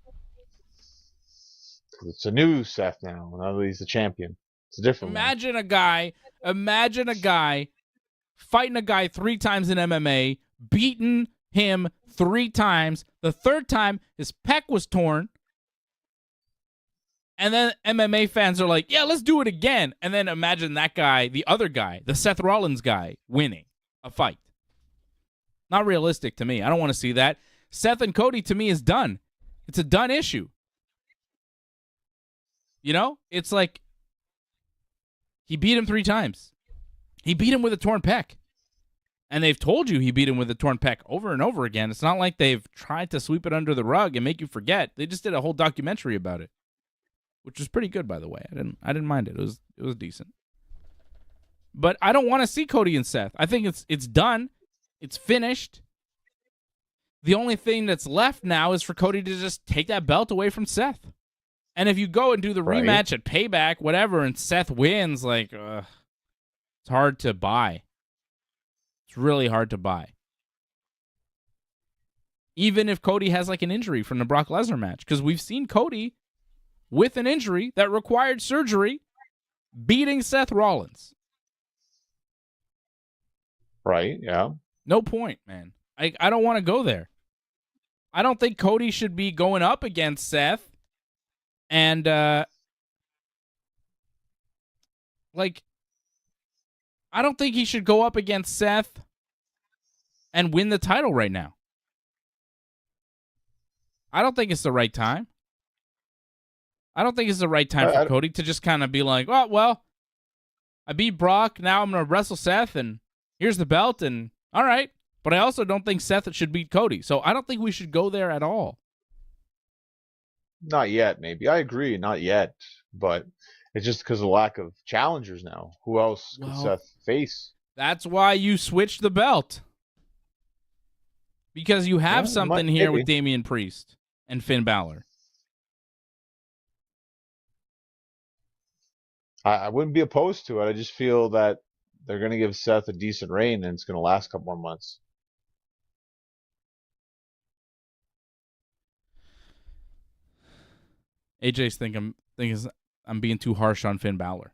It's a new Seth now. Now that he's the champion. It's a different Imagine a guy fighting a guy 3 times in MMA, beating him 3 times. The 3rd time, his pec was torn. And then MMA fans are like, yeah, let's do it again. And then imagine that guy, the other guy, the Seth Rollins guy, winning a fight. Not realistic to me. I don't want to see that. Seth and Cody, to me, is done. It's a done issue. You know? It's like, he beat him 3 times. He beat him with a torn pec. And they've told you he beat him with a torn pec over and over again. It's not like they've tried to sweep it under the rug and make you forget. They just did a whole documentary about it. which was pretty good, by the way. I didn't mind it. It was decent. But I don't want to see Cody and Seth. I think it's done. It's finished. The only thing that's left now is for Cody to just take that belt away from Seth. And if you go and do the rematch at Payback, whatever, and Seth wins, like, it's hard to buy. It's really hard to buy. Even if Cody has like an injury from the Brock Lesnar match. Because we've seen Cody with an injury that required surgery beating Seth Rollins. Right, yeah. No point, man. I don't want to go there. I don't think Cody should be going up against Seth. And, I don't think he should go up against Seth and win the title right now. I don't think it's the right time. I don't think it's the right time for Cody to just kind of be like, oh, well, I beat Brock. Now I'm going to wrestle Seth, and here's the belt, and all right. But I also don't think Seth should beat Cody. So I don't think we should go there at all. Not yet, maybe. I agree, not yet. But it's just because of the lack of challengers now. Who else could Seth face? That's why you switched the belt. Because you have something here with Damian Priest and Finn Balor. I wouldn't be opposed to it. I just feel that they're going to give Seth a decent reign, and it's going to last a couple more months. AJ's thinking I'm being too harsh on Finn Balor.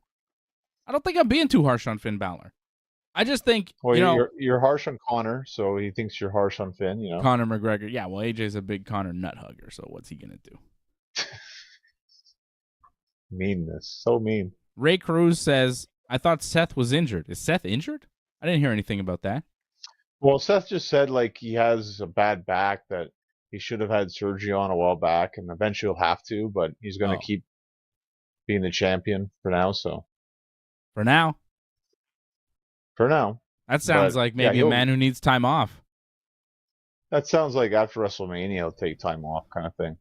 I don't think I'm being too harsh on Finn Balor. I just think, you're harsh on Connor, so he thinks you're harsh on Finn, Conor McGregor. Yeah, well, AJ's a big Connor nut hugger, so what's he going to do? Meanness. So mean. Ray Cruz says, I thought Seth was injured. Is Seth injured? I didn't hear anything about that. Well, Seth just said, he has a bad back that he should have had surgery on a while back, and eventually he'll have to, but he's going to keep being the champion for now, so. For now? For now. That sounds like maybe a man who needs time off. That sounds like after WrestleMania he'll take time off kind of thing.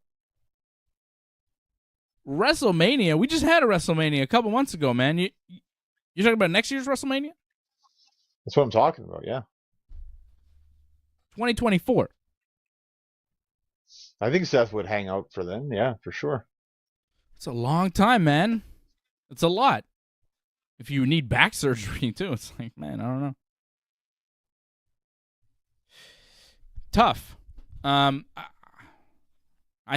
WrestleMania? We just had a WrestleMania a couple months ago, man. You talking about next year's WrestleMania? That's what I'm talking about, yeah. 2024. I think Seth would hang out for then, yeah, for sure. It's a long time, man. It's a lot. If you need back surgery, too, it's like, man, I don't know. Tough. I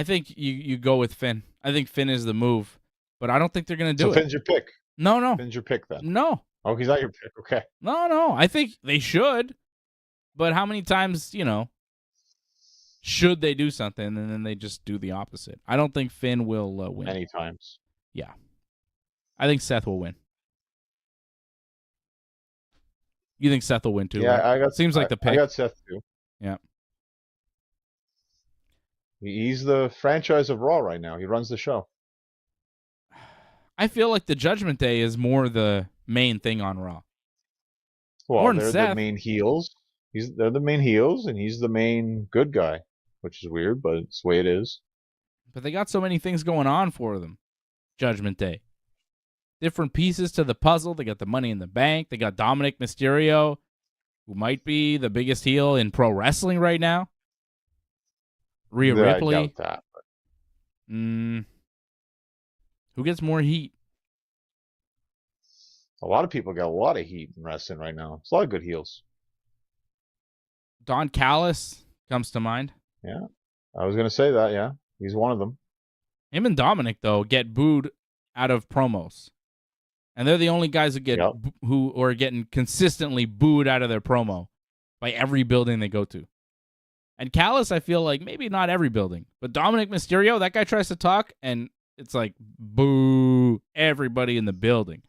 think you go with Finn. I think Finn is the move, but I don't think they're going to do it. So Finn's your pick? No. Finn's your pick, then? No. Oh, he's not your pick. Okay. No. I think they should, but how many times, should they do something and then they just do the opposite? I don't think Finn will win. Many times. Yeah. I think Seth will win. You think Seth will win too? Yeah, right? Seems like the pick. I got Seth too. Yeah. He's the franchise of Raw right now. He runs the show. I feel like the Judgment Day is more the main thing on Raw. Well, they're the main heels. They're the main heels, and he's the main good guy, which is weird, but it's the way it is. But they got so many things going on for them. Judgment Day. Different pieces to the puzzle. They got the Money in the Bank. They got Dominic Mysterio, who might be the biggest heel in pro wrestling right now. Rhea Ripley. I doubt that. But... Who gets more heat? A lot of people got a lot of heat in wrestling right now. It's a lot of good heels. Don Callis comes to mind. Yeah, I was going to say that, yeah. He's one of them. Him and Dominic, though, get booed out of promos. And they're the only guys who are getting consistently booed out of their promo by every building they go to. And Callis, I feel like maybe not every building, but Dominic Mysterio, that guy tries to talk, and it's like, boo, everybody in the building.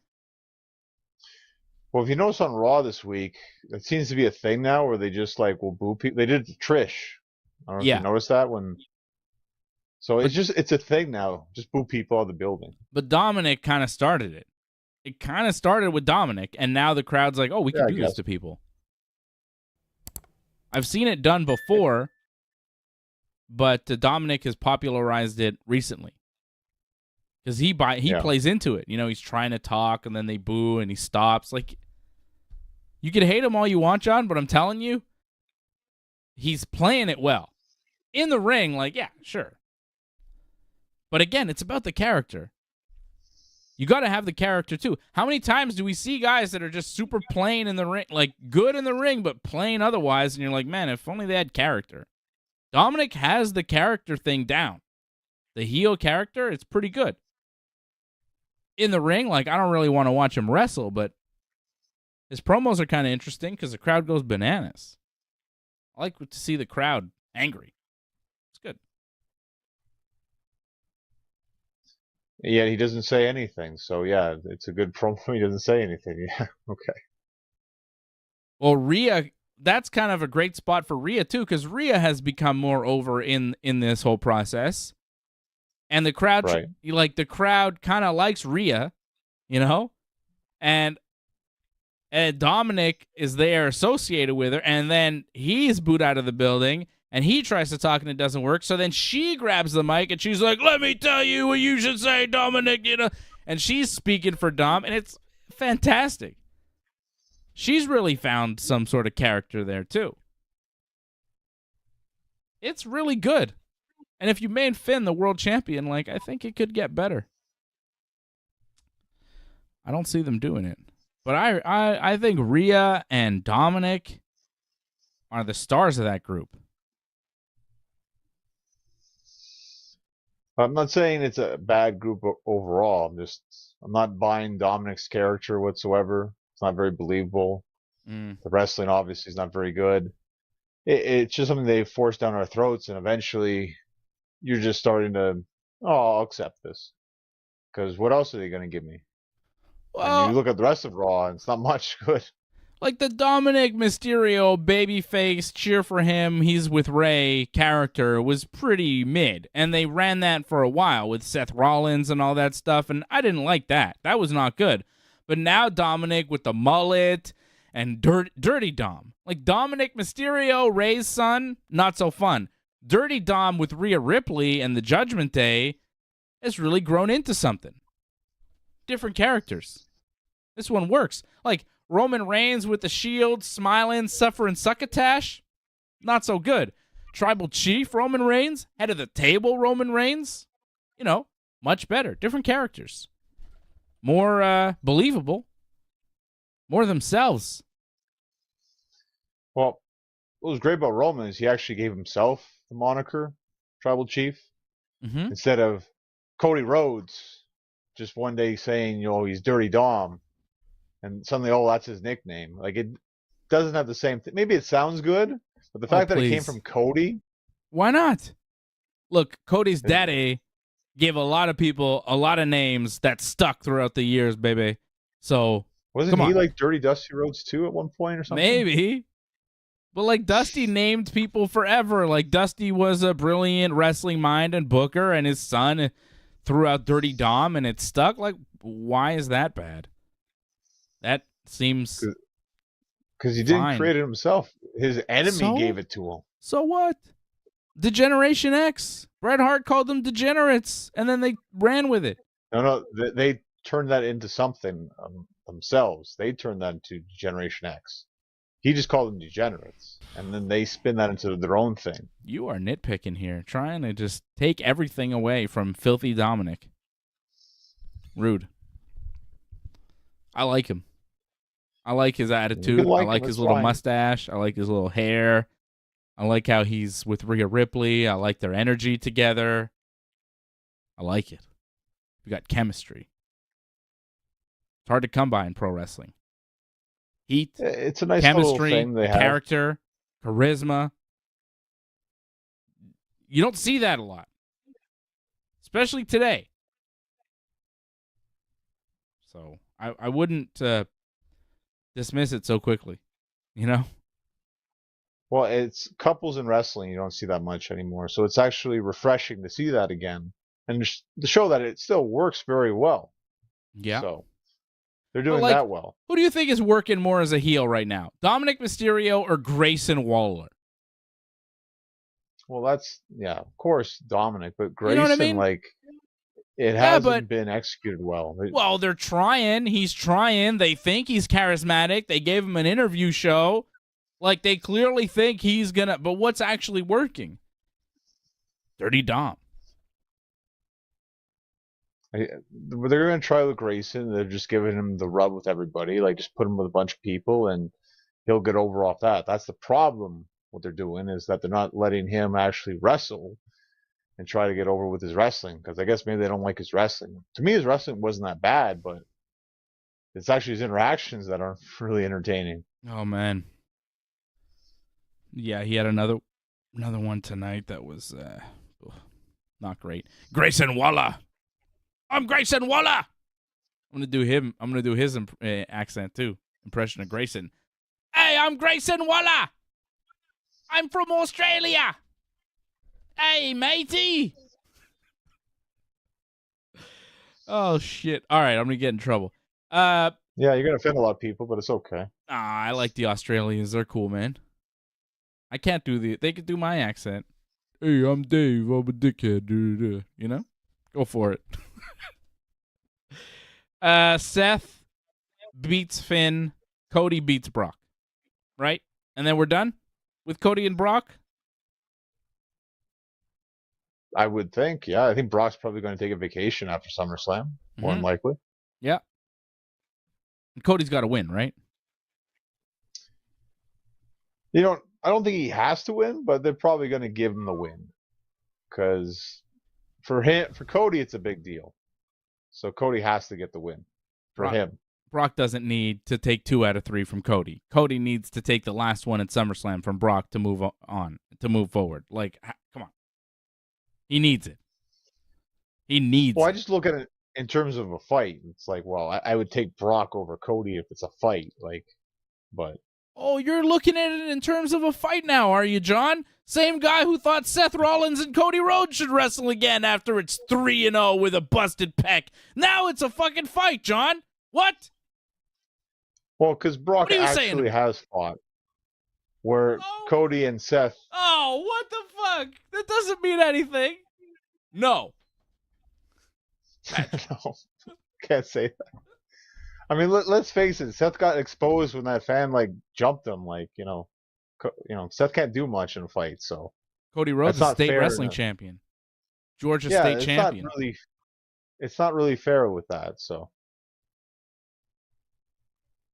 Well, if you notice on Raw this week, it seems to be a thing now where they just will boo people. They did it to Trish. I don't know if you noticed that when. So it's a thing now. Just boo people out of the building. But Dominic kind of started it. It kind of started with Dominic, and now the crowd's like, oh, we can do this to people. I've seen it done before, but Dominic has popularized it recently. because he plays into it. You know, he's trying to talk and then they boo and he stops. Like, you can hate him all you want, John, but I'm telling you, he's playing it well. In the ring, like, yeah, sure. But again, it's about the character. You got to have the character, too. How many times do we see guys that are just super plain in the ring, like good in the ring, but plain otherwise, and you're like, man, if only they had character. Dominic has the character thing down. The heel character, it's pretty good. In the ring, like, I don't really want to watch him wrestle, but his promos are kind of interesting because the crowd goes bananas. I like to see the crowd angry. It's good. Yeah, he doesn't say anything. So, yeah, it's a good promo. He doesn't say anything. Yeah, okay. Well, Rhea, that's kind of a great spot for Rhea, too, because Rhea has become more over in this whole process. And the crowd, right. The crowd kind of likes Rhea, you know? And Dominic is there associated with her, and then he's booed out of the building. And he tries to talk and it doesn't work. So then she grabs the mic and she's like, let me tell you what you should say, Dominic, you know. And she's speaking for Dom, and it's fantastic. She's really found some sort of character there, too. It's really good. And if you made Finn the world champion, like, I think it could get better. I don't see them doing it. But I think Rhea and Dominic are the stars of that group. I'm not saying it's a bad group overall. I'm not buying Dominic's character whatsoever. It's not very believable. The wrestling obviously is not very good. It's just something they force down our throats, and eventually you're just starting to, I'll accept this. Because what else are they going to give me? Well, and you look at the rest of Raw, and it's not much good. Like the Dominic Mysterio babyface cheer for him, he's with Ray character was pretty mid. And they ran that for a while with Seth Rollins and all that stuff, and I didn't like that. That was not good. But now Dominic with the mullet and Dirty Dom. Like Dominic Mysterio, Ray's son, not so fun. Dirty Dom with Rhea Ripley and the Judgment Day has really grown into something. Different characters. This one works. Like Roman Reigns with the Shield, smiling, suffering succotash, not so good. Tribal Chief Roman Reigns, head of the table Roman Reigns, much better. Different characters. More believable. More themselves. Well, what was great about Roman is he actually gave himself the moniker Tribal Chief instead of Cody Rhodes just one day saying, he's Dirty Dom. And suddenly, that's his nickname. Like, it doesn't have the same thing. Maybe it sounds good, but the fact that it came from Cody. Why not? Look, Cody's daddy gave a lot of people a lot of names that stuck throughout the years, baby. So, wasn't he like Dirty Dusty Rhodes too at one point or something? Maybe. But like Dusty named people forever. Like Dusty was a brilliant wrestling mind and booker, and his son threw out Dirty Dom, and it stuck. Like, why is that bad? That seems because he didn't create it himself. His enemy gave it to him. So what? Degeneration X. Bret Hart called them degenerates, and then they ran with it. No, they turned that into something themselves. They turned that into Generation X. He just called them degenerates, and then they spin that into their own thing. You are nitpicking here, trying to just take everything away from Filthy Dominic. Rude. I like him. I like his attitude. I like his little mustache. I like his little hair. I like how he's with Rhea Ripley. I like their energy together. I like it. We got chemistry. It's hard to come by in pro wrestling. Heat. It's a nice chemistry, little thing they have. Character, charisma. You don't see that a lot, especially today. So I wouldn't dismiss it so quickly, Well, it's couples in wrestling. You don't see that much anymore. So it's actually refreshing to see that again and to show that it still works very well. Yeah. So they're doing that well. Who do you think is working more as a heel right now? Dominic Mysterio or Grayson Waller? Well, of course, Dominic. But Grayson, you know what I mean? it hasn't been executed well. Well, they're trying. He's trying. They think he's charismatic. They gave him an interview show. Like, they clearly think he's going to... But what's actually working? Dirty Dom. They're going to try with Grayson. They're just giving him the rub with everybody. Like, just put him with a bunch of people, and he'll get over off that. That's the problem. What they're doing is that they're not letting him actually wrestle and try to get over with his wrestling, because I guess maybe they don't like his wrestling. To me, his wrestling wasn't that bad, but it's actually his interactions that aren't really entertaining. Oh, man. Yeah, he had another one tonight that was not great. Grayson Waller. I'm Grayson Waller. I'm gonna do him. I'm gonna do his accent too. Impression of Grayson. Hey, I'm Grayson Waller. I'm from Australia. Hey, matey. Oh shit! All right, I'm gonna get in trouble. Yeah, you're gonna offend a lot of people, but it's okay. I like the Australians. They're cool, man. I can't do they could do my accent. Hey, I'm Dave. I'm a dickhead. You know? Go for it. Seth beats Finn. Cody beats Brock. Right? And then we're done with Cody and Brock? I would think, yeah. I think Brock's probably going to take a vacation after SummerSlam, more than likely. Yeah. And Cody's got to win, right? I don't think he has to win, but they're probably going to give him the win, because for Cody, it's a big deal. So Cody has to get the win for him. Brock doesn't need to take 2 out of 3 from Cody. Cody needs to take the last one at SummerSlam from Brock to move on, to move forward. Like, come on. He needs it. I just look at it in terms of a fight. It's like, well, I would take Brock over Cody if it's a fight. But. Oh, you're looking at it in terms of a fight now, are you, John? Same guy who thought Seth Rollins and Cody Rhodes should wrestle again after it's 3-0 with a busted pec. Now it's a fucking fight, John. What? Well, because Brock actually has fought. Where Cody and Seth... Oh, what the fuck? That doesn't mean anything. No. No. Can't say that. I mean, let's face it. Seth got exposed when that fan jumped him. Seth can't do much in a fight. So Cody Rhodes is state wrestling champion, Georgia state champion. It's not really fair with that. So,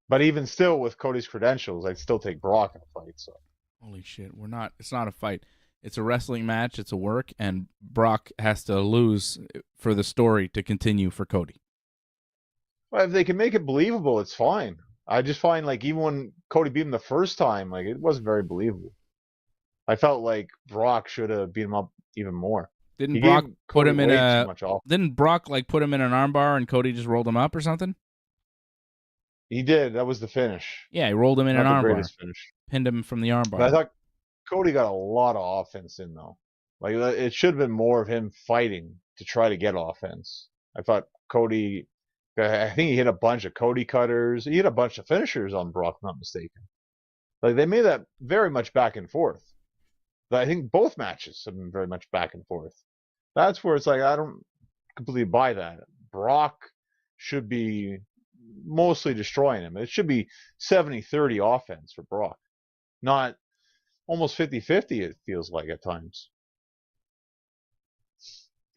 but even still, with Cody's credentials, I'd still take Brock in a fight. So, holy shit, it's not a fight. It's a wrestling match. It's a work, and Brock has to lose for the story to continue for Cody. Well, if they can make it believable, it's fine. I just find even when Cody beat him the first time, it wasn't very believable. I felt like Brock should have beat him up even more. Didn't Brock put him in an armbar and Cody just rolled him up or something? He did. That was the finish. Yeah, he rolled him in an armbar. Finish. Pinned him from the armbar. But I thought Cody got a lot of offense in, though. It should have been more of him fighting to try to get offense. I thought Cody... I think he hit a bunch of Cody cutters. He hit a bunch of finishers on Brock, if I'm not mistaken. They made that very much back and forth. But I think both matches have been very much back and forth. That's where it's I don't completely buy that. Brock should be mostly destroying him. It should be 70-30 offense for Brock. Not almost 50-50, it feels like at times.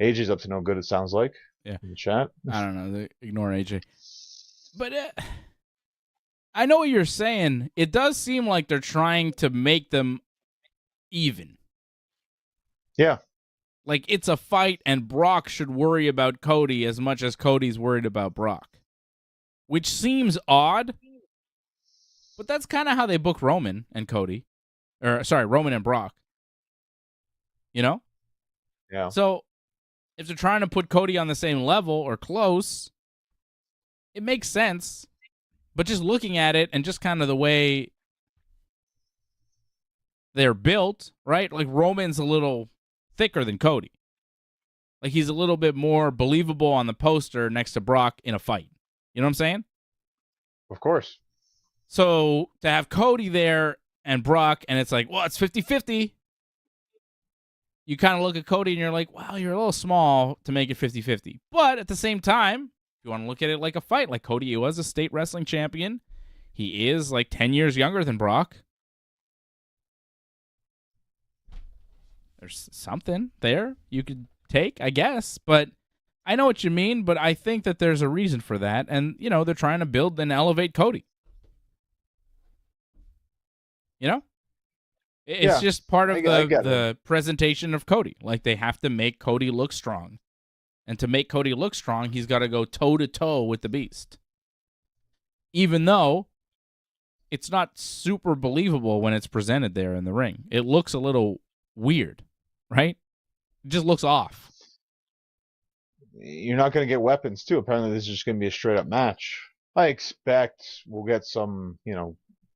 AJ's up to no good, it sounds like. Yeah. In the chat. I don't know. They ignore AJ. But I know what you're saying. It does seem like they're trying to make them even. Yeah. It's a fight, and Brock should worry about Cody as much as Cody's worried about Brock. Which seems odd. But that's kind of how they book Roman and Cody. Roman and Brock. You know? Yeah. So... if they're trying to put Cody on the same level or close, it makes sense. But just looking at it and just kind of the way they're built, right? Roman's a little thicker than Cody. He's a little bit more believable on the poster next to Brock in a fight. You know what I'm saying? Of course. So to have Cody there and Brock, and it's it's 50-50. you kind of look at Cody and you're like, wow, you're a little small to make it 50-50. But at the same time, if you want to look at it like a fight, like Cody was a state wrestling champion. He is like 10 years younger than Brock. There's something there you could take, I guess. But I know what you mean, but I think that there's a reason for that. And, they're trying to build and elevate Cody. It's just part of the presentation of Cody. Like, they have to make Cody look strong. And to make Cody look strong, he's got to go toe-to-toe with the Beast. Even though it's not super believable when it's presented there in the ring. It looks a little weird, right? It just looks off. You're not going to get weapons, too. Apparently, this is just going to be a straight-up match. I expect we'll get some,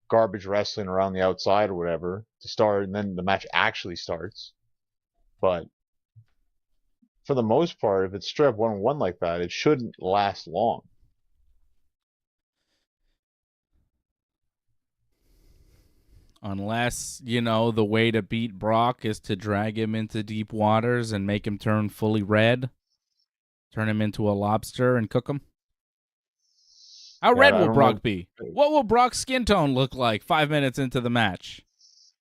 garbage wrestling around the outside or whatever to start, and then the match actually starts. But for the most part, if it's straight up one-on-one like that, it shouldn't last long. Unless, the way to beat Brock is to drag him into deep waters and make him turn fully red. Turn him into a lobster and cook him. How red will Brock be? What will Brock's skin tone look like 5 minutes into the match?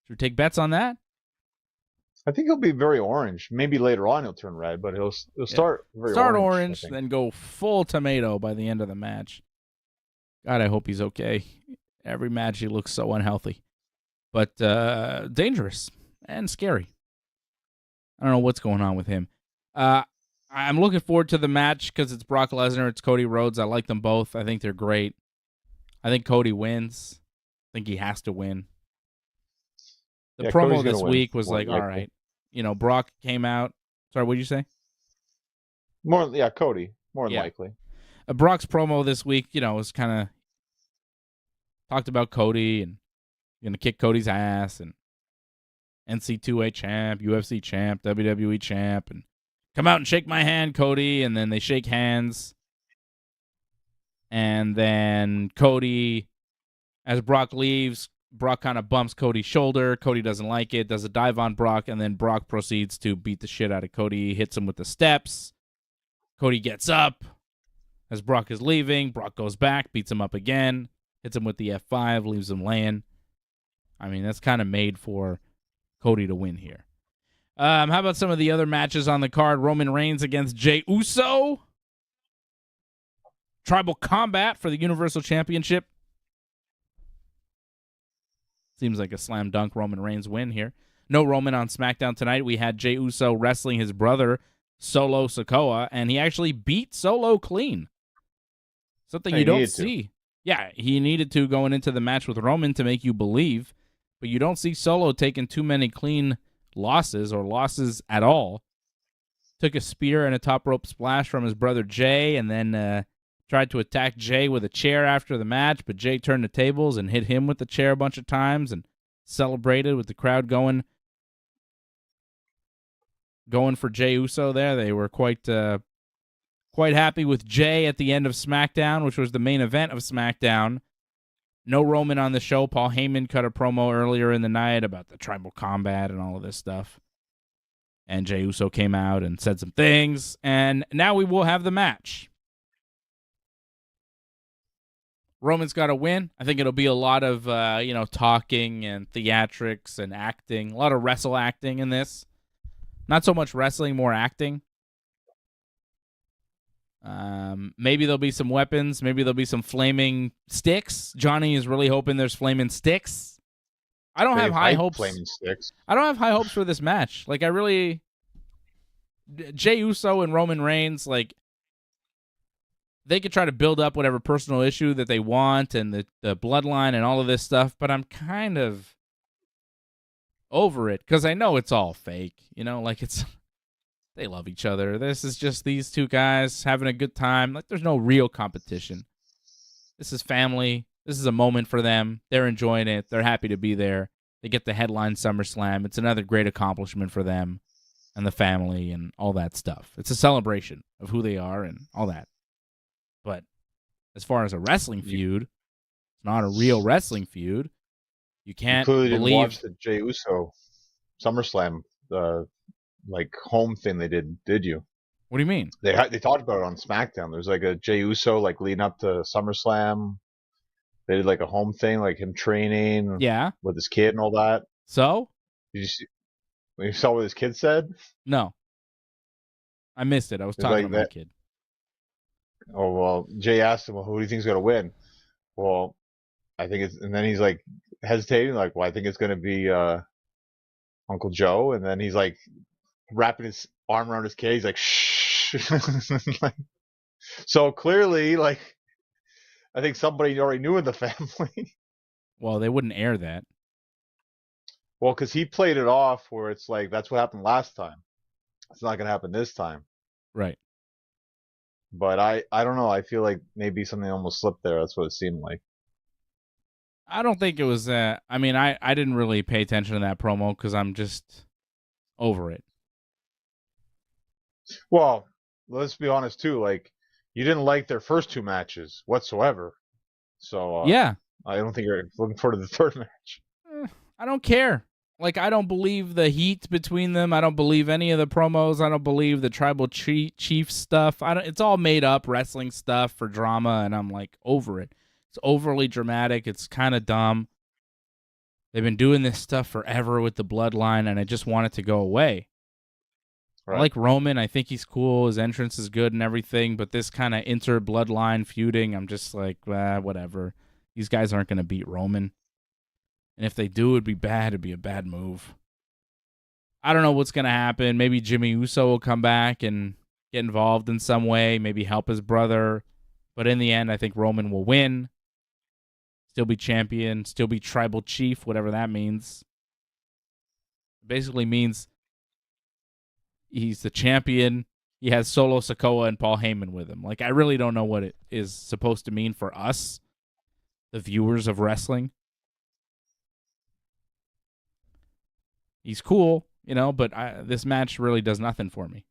Should we take bets on that? I think he'll be very orange. Maybe later on he'll turn red, but he'll start very orange, then go full tomato by the end of the match. God, I hope he's okay. Every match he looks so unhealthy. But dangerous and scary. I don't know what's going on with him. I'm looking forward to the match because it's Brock Lesnar, it's Cody Rhodes. I like them both. I think they're great. I think Cody wins. I think he has to win. The promo this week was like, all right. Brock came out. Sorry, what did you say? Cody. More than likely. Brock's promo this week, was kind of talked about Cody and going to kick Cody's ass and NC2A champ, UFC champ, WWE champ, and come out and shake my hand, Cody. And then they shake hands. And then Cody, as Brock leaves, Brock kind of bumps Cody's shoulder. Cody doesn't like it, does a dive on Brock, and then Brock proceeds to beat the shit out of Cody, hits him with the steps. Cody gets up. As Brock is leaving, Brock goes back, beats him up again, hits him with the F5, leaves him laying. I mean, that's kind of made for Cody to win here. How about some of the other matches on the card? Roman Reigns against Jey Uso. Tribal Combat for the Universal Championship. Seems like a slam dunk Roman Reigns win here. No Roman on SmackDown tonight. We had Jey Uso wrestling his brother, Solo Sikoa, and he actually beat Solo clean. Something you don't see. Yeah, he needed to going into the match with Roman to make you believe, but you don't see Solo taking too many clean losses or losses at all. Took a spear and a top rope splash from his brother Jay, and then tried to attack Jay with a chair after the match, but Jay turned the tables and hit him with the chair a bunch of times and celebrated with the crowd going for Jey Uso there. They were quite happy with Jay at the end of SmackDown, which was the main event of SmackDown. No Roman on the show. Paul Heyman cut a promo earlier in the night about the tribal combat and all of this stuff. And Jey Uso came out and said some things, and now we will have the match. Roman's got to win. I think it'll be a lot of, talking and theatrics and acting. A lot of wrestle acting in this. Not so much wrestling, more acting. Maybe there'll be some weapons. Maybe there'll be some flaming sticks. Johnny is really hoping there's flaming sticks. I don't have high hopes. Flaming sticks. I don't have high hopes for this match. Like, Jey Uso and Roman Reigns, like, they could try to build up whatever personal issue that they want and the bloodline and all of this stuff, but I'm kind of over it because I know it's all fake. They love each other. This is just these two guys having a good time. Like, there's no real competition. This is family. This is a moment for them. They're enjoying it. They're happy to be there. They get the headline SummerSlam. It's another great accomplishment for them and the family and all that stuff. It's a celebration of who they are and all that. But as far as a wrestling feud, it's not a real wrestling feud. You can't believe. Watch the Jey Uso SummerSlam like home thing they did you? What do you mean? They talked about it on SmackDown. There's like a Jey Uso like leading up to SummerSlam. They did like a home thing, like him training Yeah. with his kid and all that. So? Did you saw what his kid said? No. I missed it. I was It's talking like to my kid. Oh, well, Jay asked him, well, who do you think's going to win? Well, I think it's, and then he's like hesitating, like, well, I think it's going to be Uncle Joe. And then he's like wrapping his arm around his kid. He's like, shh. So clearly, like, I think somebody already knew in the family. Well, they wouldn't air that. Well, because he played it off where it's like, that's what happened last time. It's not going to happen this time. Right. But I don't know. I feel like maybe something almost slipped there. That's what it seemed like. I don't think it was I mean, I didn't really pay attention to that promo because I'm just over it. Well, let's be honest too. Like, you didn't like their first two matches whatsoever. So yeah, I don't think you're looking forward to the third match. I don't care. Like, I don't believe the heat between them. I don't believe any of the promos. I don't believe the tribal chief stuff. It's all made up wrestling stuff for drama, and I'm like over it. It's overly dramatic. It's kind of dumb. They've been doing this stuff forever with the bloodline, and I just want it to go away. Right. I like Roman. I think he's cool. His entrance is good and everything, but this kind of inter-bloodline feuding, I'm just like, whatever. These guys aren't going to beat Roman. And if they do, it'd be bad. It'd be a bad move. I don't know what's going to happen. Maybe Jimmy Uso will come back and get involved in some way, maybe help his brother. But in the end, I think Roman will win. Still be champion, still be tribal chief, whatever that means. Basically means he's the champion. He has Solo Sikoa and Paul Heyman with him. Like, I really don't know what it is supposed to mean for us, the viewers of wrestling. He's cool, but this match really does nothing for me.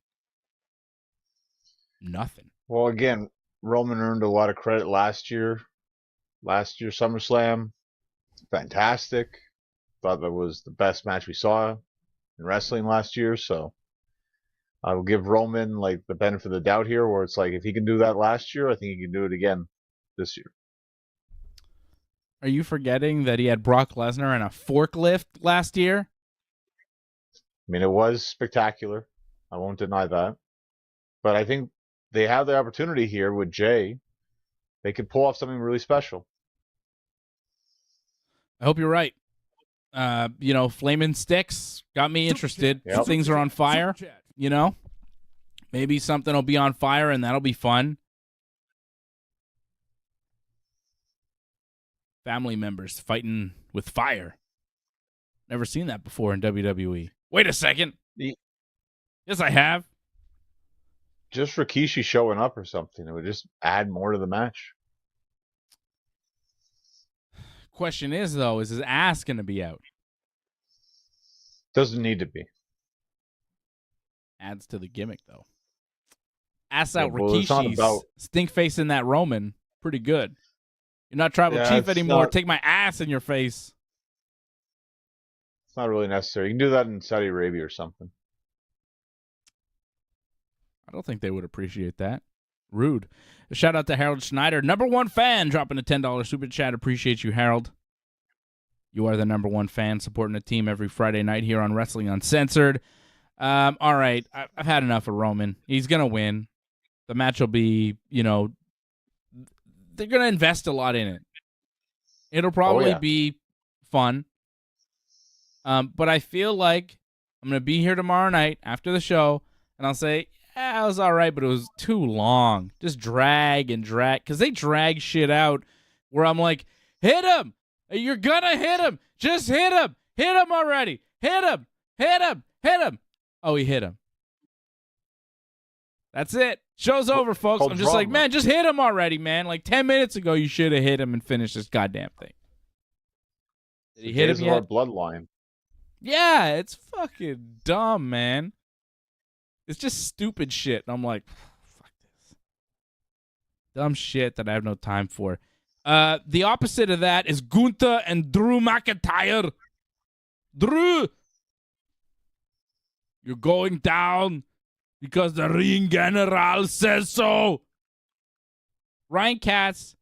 Nothing. Well, again, Roman earned a lot of credit last year. Last year, SummerSlam, fantastic. Thought that was the best match we saw in wrestling last year. So I will give Roman like the benefit of the doubt here, where it's like if he can do that last year, I think he can do it again this year. Are you forgetting that he had Brock Lesnar in a forklift last year? I mean, it was spectacular. I won't deny that. But I think they have the opportunity here with Jay. They could pull off something really special. I hope you're right. Flaming Sticks got me interested. Yep. Things are on fire, Maybe something will be on fire, and that'll be fun. Family members fighting with fire. Never seen that before in WWE. Wait a second. Yes, I have. Just Rikishi showing up or something. It would just add more to the match. Question is, though, is his ass going to be out? Doesn't need to be. Adds to the gimmick, though. Ass out Rikishi, stink face in that Roman. Pretty good. You're not tribal chief anymore. Take my ass in your face. It's not really necessary. You can do that in Saudi Arabia or something. I don't think they would appreciate that. Rude. A shout out to Harold Schneider, #1 fan, dropping a $10 super chat. Appreciate you, Harold. You are the #1 fan, supporting the team every Friday night here on Wrestling Uncensored. All right, I've had enough of Roman. He's going to win. The match will be, they're going to invest a lot in it. It'll probably be fun. But I feel like I'm going to be here tomorrow night after the show, and I'll say, it was all right, but it was too long. Just drag and drag. Because they drag shit out where I'm like, hit him. You're going to hit him. Just hit him. Hit him already. Hit him. Hit him. Hit him. Oh, he hit him. That's it. Show's over, folks. I'm just like, man, just hit him already, man. Like 10 minutes ago, you should have hit him and finished this goddamn thing. Did he hit him yet? Our bloodline. Yeah, it's fucking dumb, man. It's just stupid shit. And I'm like, fuck this. Dumb shit that I have no time for. The opposite of that is Gunther and Drew McIntyre. Drew! You're going down because the ring general says so. Ryan Katz,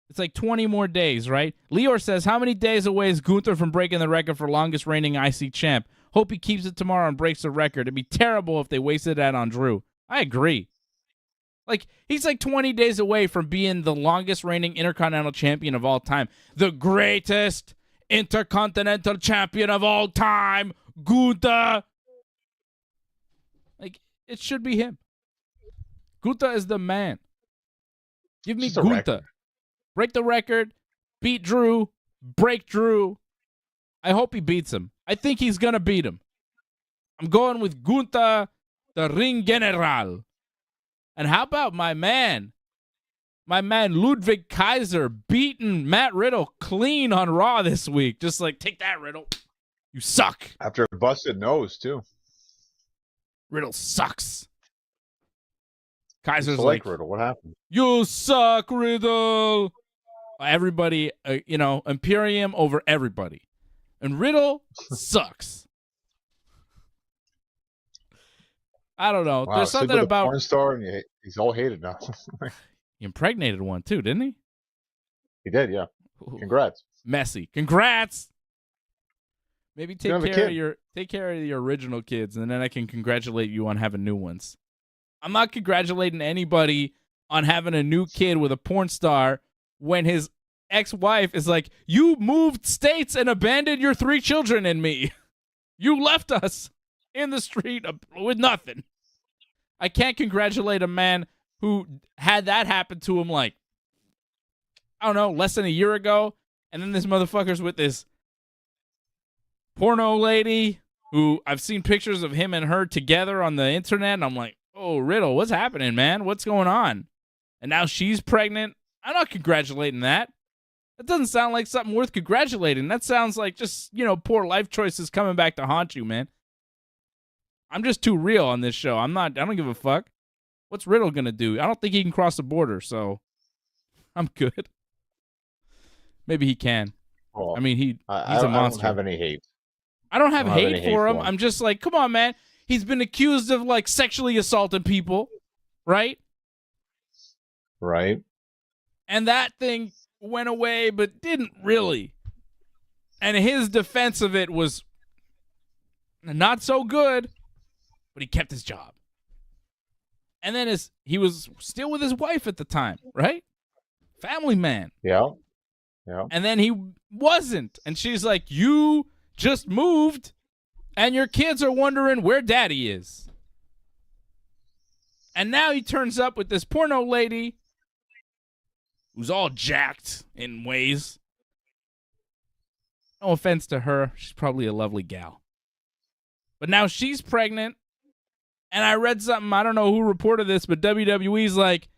it's like 20 more days, right? Lior says, how many days away is Gunther from breaking the record for longest reigning IC champ? Hope he keeps it tomorrow and breaks the record. It'd be terrible if they wasted that on Drew. I agree. Like, he's like 20 days away from being the longest reigning Intercontinental champion of all time. The greatest Intercontinental champion of all time, Gunther. Like, it should be him. Gunther is the man. Give me Gunther. Break the record, beat Drew, break Drew. I hope he beats him. I think he's going to beat him. I'm going with Gunther, the ring general. And how about my man Ludwig Kaiser beating Matt Riddle clean on Raw this week? Just like, take that, Riddle. You suck. After a busted nose, too. Riddle sucks. Kaiser's like Riddle. What happened? You suck, Riddle. Everybody, Imperium over everybody. And Riddle sucks. I don't know. Wow, there's something about porn star, and he's all hated now. He impregnated one too, didn't he? He did, yeah. Congrats. Messy. Congrats. Maybe take care of your original kids, and then I can congratulate you on having new ones. I'm not congratulating anybody on having a new kid with a porn star when his ex-wife is like, you moved states and abandoned your 3 children and me. You left us in the street with nothing. I can't congratulate a man who had that happen to him like, I don't know, less than a year ago, and then this motherfucker's with this porno lady who I've seen pictures of him and her together on the internet, and I'm like, oh, Riddle, what's happening, man? What's going on? And now she's pregnant. I'm not congratulating that. That doesn't sound like something worth congratulating. That sounds like just, poor life choices coming back to haunt you, man. I'm just too real on this show. I don't give a fuck. What's Riddle going to do? I don't think he can cross the border, so I'm good. Maybe he can. Well, I mean, he's a monster. I don't have any hate. I don't have hate for him. I'm just like, come on, man. He's been accused of, like, sexually assaulting people, right? Right. And that thing went away, but didn't really. And his defense of it was not so good, but he kept his job. And then he was still with his wife at the time, right? Family man. Yeah. Yeah. And then he wasn't. And she's like, you just moved, and your kids are wondering where daddy is. And now he turns up with this porno lady who's all jacked in ways. No offense to her. She's probably a lovely gal. But now she's pregnant. And I read something, I don't know who reported this, but WWE's like,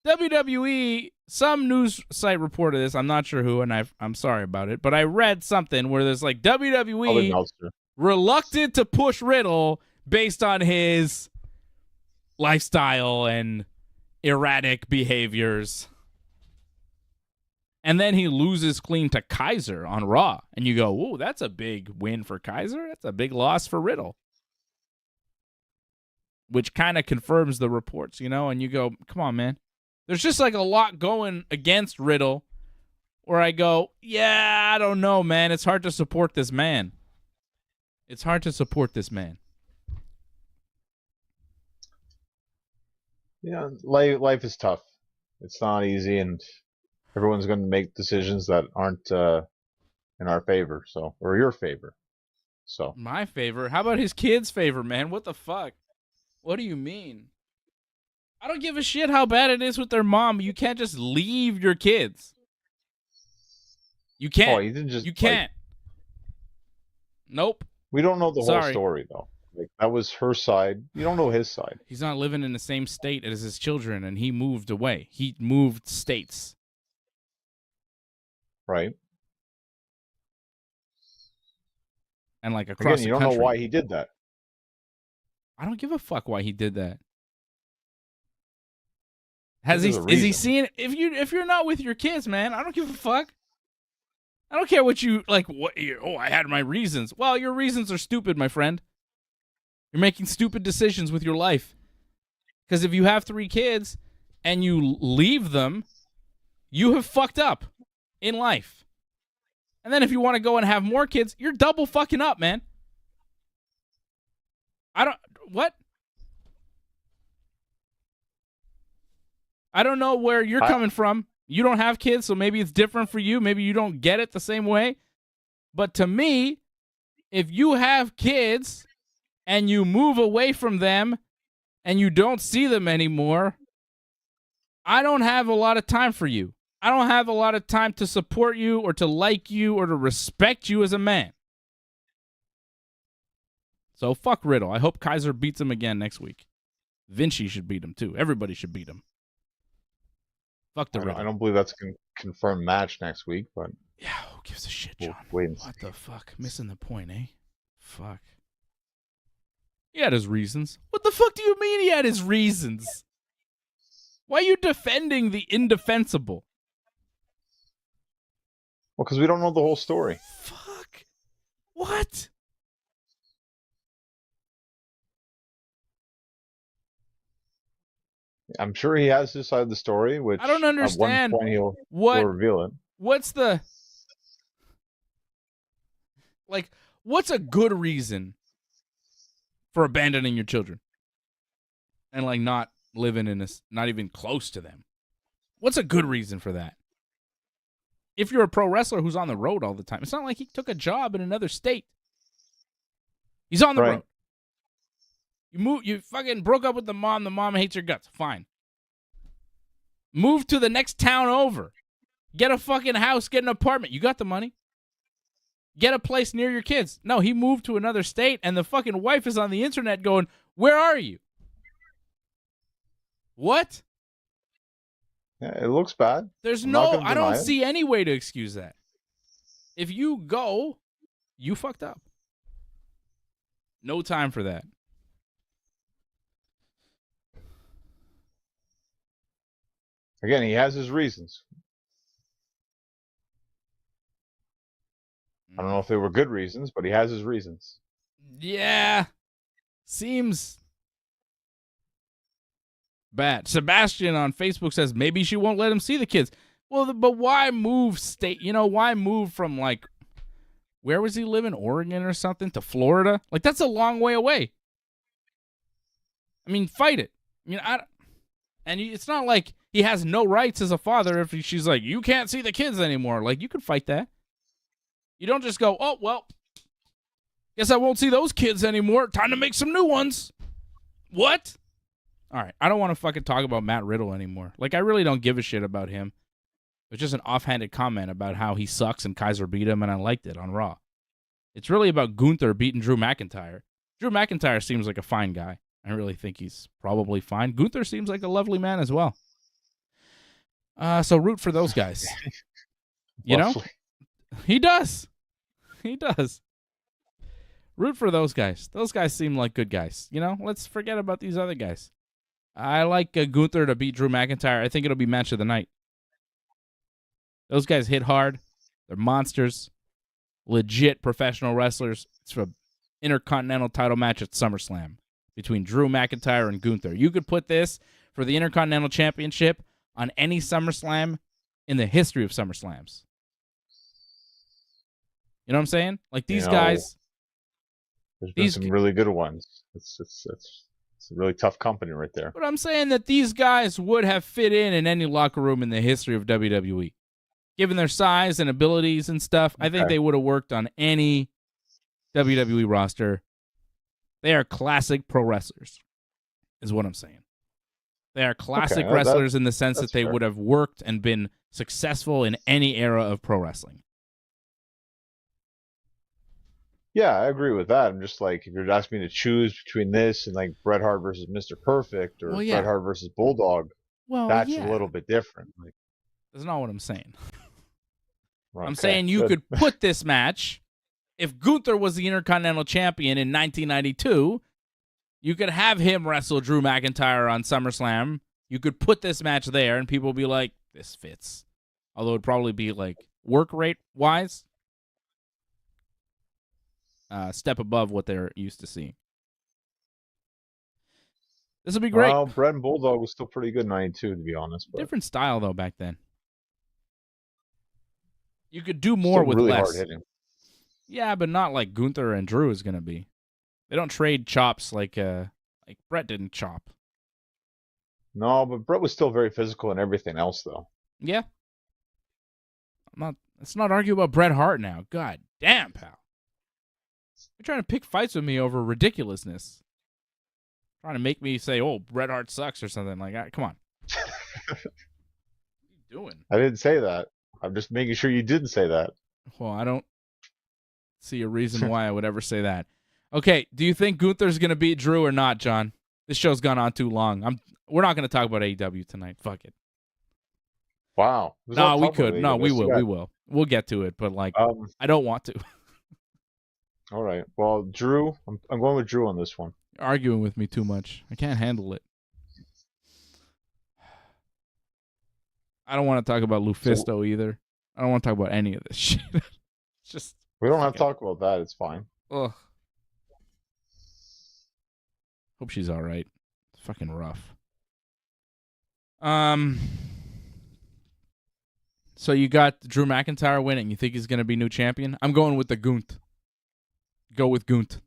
WWE, some news site reported this, I'm not sure who, and I'm sorry about it, but I read something where there's like WWE reluctant to push Riddle based on his lifestyle and erratic behaviors. And then he loses clean to Kaiser on Raw. And you go, whoa, that's a big win for Kaiser. That's a big loss for Riddle. Which kind of confirms the reports, and you go, come on, man. There's just like a lot going against Riddle where I go, yeah, I don't know, man. It's hard to support this man. It's hard to support this man. Yeah, life is tough. It's not easy, and everyone's going to make decisions that aren't in our favor, or your favor. So my favor? How about his kids' favor, man? What the fuck? What do you mean? I don't give a shit how bad it is with their mom. You can't just leave your kids. You can't. Oh, you didn't just. You can't. Nope. We don't know the whole story, though. Like, that was her side. You don't know his side. He's not living in the same state as his children, and he moved away. He moved states. Right. And like across Again, you don't know why he did that. I don't give a fuck why he did that. Is he seeing if you're not with your kids, man? I don't give a fuck. I don't care what you, like, what, I had my reasons. Well, your reasons are stupid, my friend. You're making stupid decisions with your life. Because if you have 3 kids and you leave them, you have fucked up in life. And then if you want to go and have more kids, you're double fucking up, man. What? I don't know where you're coming from. You don't have kids, so maybe it's different for you. Maybe you don't get it the same way. But to me, if you have kids and you move away from them and you don't see them anymore, I don't have a lot of time for you. I don't have a lot of time to support you or to like you or to respect you as a man. So fuck Riddle. I hope Kaiser beats him again next week. Vinci should beat him too. Everybody should beat him. Fuck the Riddle. I don't believe that's a confirmed match next week, but yeah, who gives a shit, John? What the fuck? Missing the point, eh? Fuck. He had his reasons. What the fuck do you mean he had his reasons? Why are you defending the indefensible? Well, because we don't know the whole story. Fuck. What? I'm sure he has his side of the story, which I don't understand. At one point he'll reveal it. What's a good reason for abandoning your children and like not living in this, not even close to them? What's a good reason for that? If you're a pro wrestler who's on the road all the time, it's not like he took a job in another state. He's on the road. You fucking broke up with the mom hates your guts. Fine. Move to the next town over. Get a fucking house, get an apartment. You got the money. Get a place near your kids. No, he moved to another state, and the fucking wife is on the internet going, where are you? What? Yeah, it looks bad. I don't see any way to excuse that. If you go, you fucked up. No time for that. Again, he has his reasons. I don't know if they were good reasons, but he has his reasons. Yeah. Seems bad. Sebastian on Facebook says maybe she won't let him see the kids. Well, but why move state? Why move from, like, where was he living? Oregon or something to Florida? Like, that's a long way away. I mean, fight it. It's not like he has no rights as a father if she's like, you can't see the kids anymore. Like, you could fight that. You don't just go, oh, well, guess I won't see those kids anymore. Time to make some new ones. What? All right, I don't want to fucking talk about Matt Riddle anymore. Like, I really don't give a shit about him. It was just an offhanded comment about how he sucks and Kaiser beat him, and I liked it on Raw. It's really about Gunther beating Drew McIntyre. Drew McIntyre seems like a fine guy. I really think he's probably fine. Gunther seems like a lovely man as well. So root for those guys. You know? He does. He does. Root for those guys. Those guys seem like good guys. Let's forget about these other guys. I like Gunther to beat Drew McIntyre. I think it'll be match of the night. Those guys hit hard. They're monsters. Legit professional wrestlers. It's for Intercontinental title match at SummerSlam between Drew McIntyre and Gunther. You could put this for the Intercontinental Championship on any SummerSlam in the history of SummerSlams. You know what I'm saying? Like, these guys. There's been some really good ones. It's a really tough company right there. But I'm saying that these guys would have fit in any locker room in the history of WWE. Given their size and abilities and stuff, I think they would have worked on any WWE roster. They are classic pro wrestlers, is what I'm saying. They are classic wrestlers in the sense that they would have worked and been successful in any era of pro wrestling. Yeah, I agree with that. I'm just like, if you're asking me to choose between this and like Bret Hart versus Mr. Perfect or Bret Hart versus Bulldog, that's a little bit different. Like, that's not what I'm saying. Okay, I'm saying you could put this match, if Gunther was the Intercontinental Champion in 1992, you could have him wrestle Drew McIntyre on SummerSlam. You could put this match there, and people would be like, this fits. Although it'd probably be like work rate wise, step above what they're used to seeing. This will be great. Well, Brett and Bulldog was still pretty good in 92, to be honest. But different style, though, back then. You could do more with really less. Hard hitting. Yeah, but not like Gunther and Drew is going to be. They don't trade chops like Brett didn't chop. No, but Brett was still very physical and everything else, though. Yeah. Let's not argue about Bret Hart now. God damn, pal. You're trying to pick fights with me over ridiculousness. Trying to make me say, oh, Bret Hart sucks or something like that. Come on. What are you doing? I didn't say that. I'm just making sure you didn't say that. Well, I don't see a reason why I would ever say that. Okay, do you think Gunther's going to beat Drew or not, John? This show's gone on too long. We're not going to talk about AEW tonight. Fuck it. Wow. No, we could. No, we will. We will. We'll get to it, but I don't want to. All right. Well, Drew, I'm going with Drew on this one. You're arguing with me too much. I can't handle it. I don't want to talk about Lufisto either. I don't want to talk about any of this shit. It's just we don't have to talk about that. It's fine. Ugh. Hope she's all right. It's fucking rough. So you got Drew McIntyre winning. You think he's going to be new champion? I'm going with the Gunt. Go with Gunt.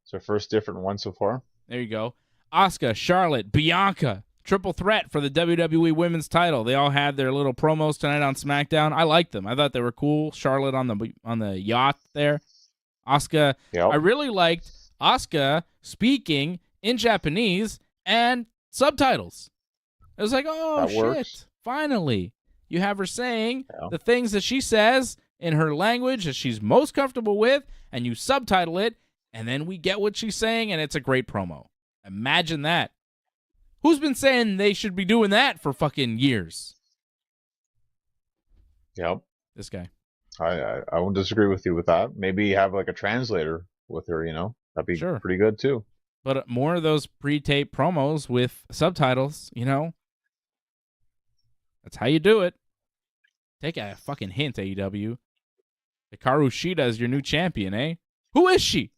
It's our first different one so far. There you go. Asuka, Charlotte, Bianca. Triple threat for the WWE Women's title. They all had their little promos tonight on SmackDown. I liked them. I thought they were cool. Charlotte on the yacht there. Asuka. Yep. I really liked Asuka speaking in Japanese and subtitles. It was like, oh, that shit. Works. Finally. You have her saying the things that she says in her language that she's most comfortable with, and you subtitle it, and then we get what she's saying, and it's a great promo. Imagine that. Who's been saying they should be doing that for fucking years? Yep. This guy. I won't disagree with you with that. Maybe have like a translator with her, That'd be pretty good too. But more of those pre-tape promos with subtitles, That's how you do it. Take a fucking hint, AEW. Hikaru Shida is your new champion, eh? Who is she?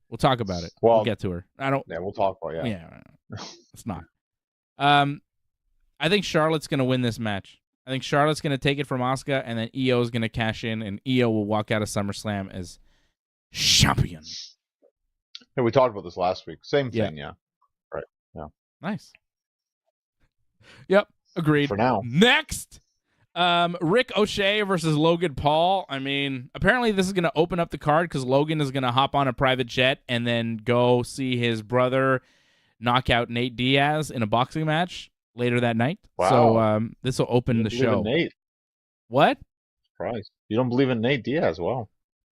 We'll talk about it. We'll get to her. Yeah, we'll talk about it. Yeah, it's not. I think Charlotte's going to win this match. I think Charlotte's going to take it from Asuka, and then Io is going to cash in, and Io will walk out of SummerSlam as champion. Yeah, we talked about this last week. Same thing, yeah. Right, yeah. Nice. Yep, agreed. For now. Next, Rick O'Shea versus Logan Paul. I mean, apparently this is going to open up the card because Logan is going to hop on a private jet and then go see his brother knock out Nate Diaz in a boxing match later that night. Wow. So this will open the show. Nate. What? Surprise. You don't believe in Nate Diaz? Wow.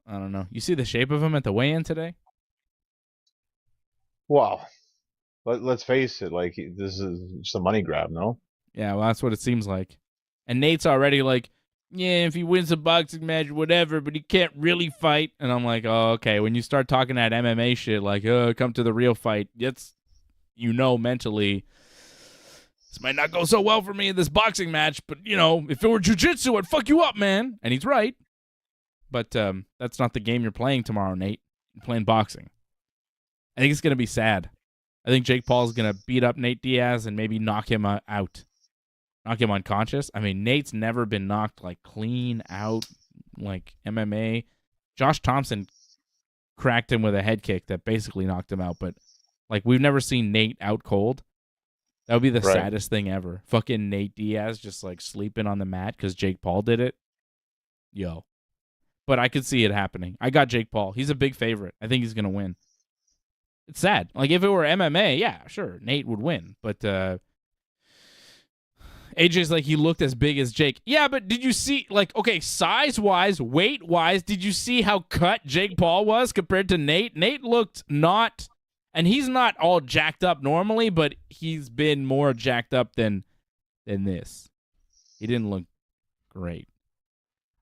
I don't know. You see the shape of him at the weigh-in today? Wow. Let's face it. Like, this is just a money grab, no? Yeah, well, that's what it seems like. And Nate's already like, yeah, if he wins a boxing match, whatever, but he can't really fight. And I'm like, oh, okay. When you start talking that MMA shit, like, come to the real fight, it's, mentally, this might not go so well for me in this boxing match, but, if it were jiu-jitsu, I'd fuck you up, man. And he's right. But that's not the game you're playing tomorrow, Nate. You're playing boxing. I think it's going to be sad. I think Jake Paul's going to beat up Nate Diaz and maybe knock him out. Knock him unconscious. I mean, Nate's never been knocked, clean out, MMA. Josh Thompson cracked him with a head kick that basically knocked him out, but, we've never seen Nate out cold. That would be the saddest thing ever. Fucking Nate Diaz just, sleeping on the mat because Jake Paul did it. Yo. But I could see it happening. I got Jake Paul. He's a big favorite. I think he's going to win. It's sad. If it were MMA, yeah, sure, Nate would win. But AJ's he looked as big as Jake. Yeah, but did you see, okay, size-wise, weight-wise, did you see how cut Jake Paul was compared to Nate? Nate looked not, and he's not all jacked up normally, but he's been more jacked up than this. He didn't look great.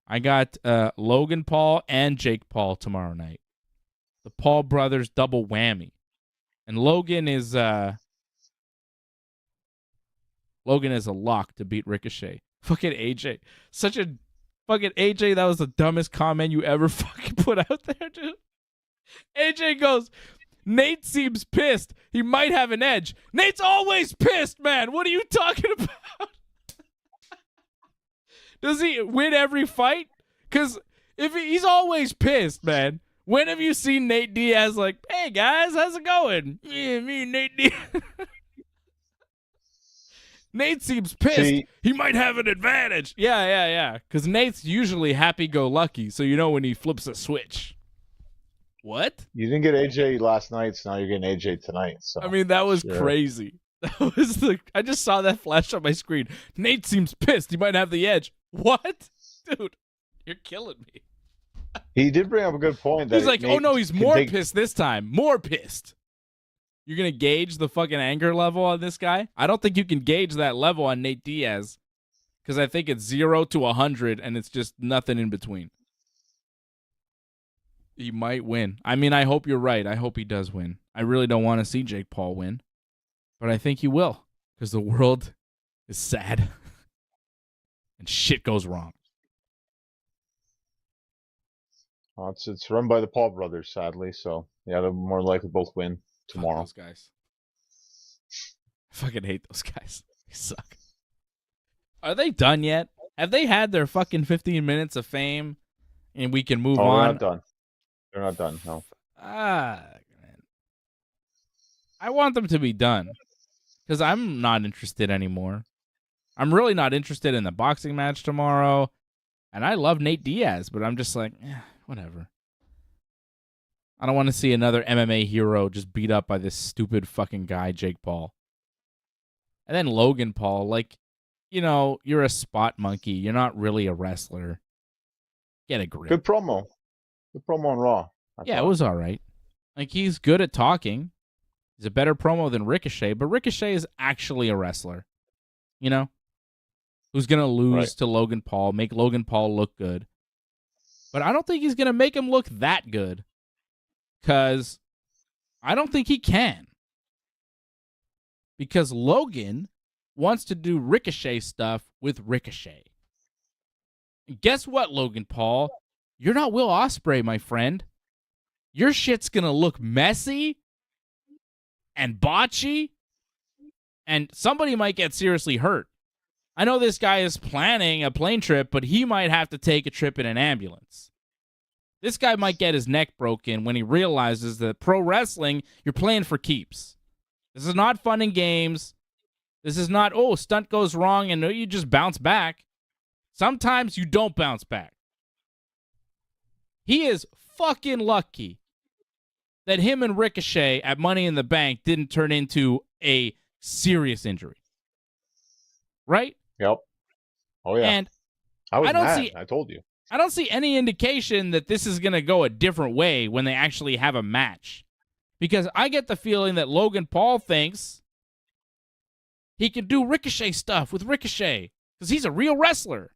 I got Logan Paul and Jake Paul tomorrow night. The Paul brothers double whammy. And Logan is Logan is a lock to beat Ricochet. Fucking AJ. Such a fucking AJ, that was the dumbest comment you ever fucking put out there, dude. AJ goes, Nate seems pissed. He might have an edge. Nate's always pissed, man. What are you talking about? Does he win every fight? Because if he's always pissed, man. When have you seen Nate Diaz like, hey, guys, how's it going? Yeah, me and Nate Diaz. Nate seems pissed. See, he might have an advantage. Yeah. Because Nate's usually happy-go-lucky, so you know when he flips a switch. What? you didn't get AJ last night, so now you're getting AJ tonight. So I mean, that was crazy. That was I just saw that flash on my screen. Nate seems pissed. He might have the edge. What? Dude, you're killing me. He did bring up a good point. That He's like, oh no, he's more pissed this time. More pissed. You're going to gauge the fucking anger level on this guy? I don't think you can gauge that level on Nate Diaz because I think it's 0 to 100 and it's just nothing in between. He might win. I mean, I hope you're right. I hope he does win. I really don't want to see Jake Paul win, but I think he will because the world is sad and shit goes wrong. It's run by the Paul brothers, sadly. So yeah, they'll more likely both win tomorrow. Fuck those guys. I fucking hate those guys. They suck. Are they done yet? Have they had their fucking 15 minutes of fame and we can move on? They're not done. They're not done, no. Man. I want them to be done because I'm not interested anymore. I'm really not interested in the boxing match tomorrow. And I love Nate Diaz, but I'm just like, whatever. I don't want to see another MMA hero just beat up by this stupid fucking guy, Jake Paul. And then Logan Paul, like, you're a spot monkey. You're not really a wrestler. Get a grip. Good promo. Good promo on Raw. It was all right. Like, he's good at talking. He's a better promo than Ricochet, but Ricochet is actually a wrestler. Who's going to lose to Logan Paul, make Logan Paul look good. But I don't think he's going to make him look that good because I don't think he can. Because Logan wants to do Ricochet stuff with Ricochet. And guess what, Logan Paul? You're not Will Ospreay, my friend. Your shit's going to look messy and botchy, and somebody might get seriously hurt. I know this guy is planning a plane trip, but he might have to take a trip in an ambulance. This guy might get his neck broken when he realizes that pro wrestling, you're playing for keeps. This is not fun and games. This is not, stunt goes wrong and you just bounce back. Sometimes you don't bounce back. He is fucking lucky that him and Ricochet at Money in the Bank didn't turn into a serious injury. Right? Yep. Oh, yeah. And I told you. I don't see any indication that this is going to go a different way when they actually have a match. Because I get the feeling that Logan Paul thinks he can do Ricochet stuff with Ricochet because he's a real wrestler.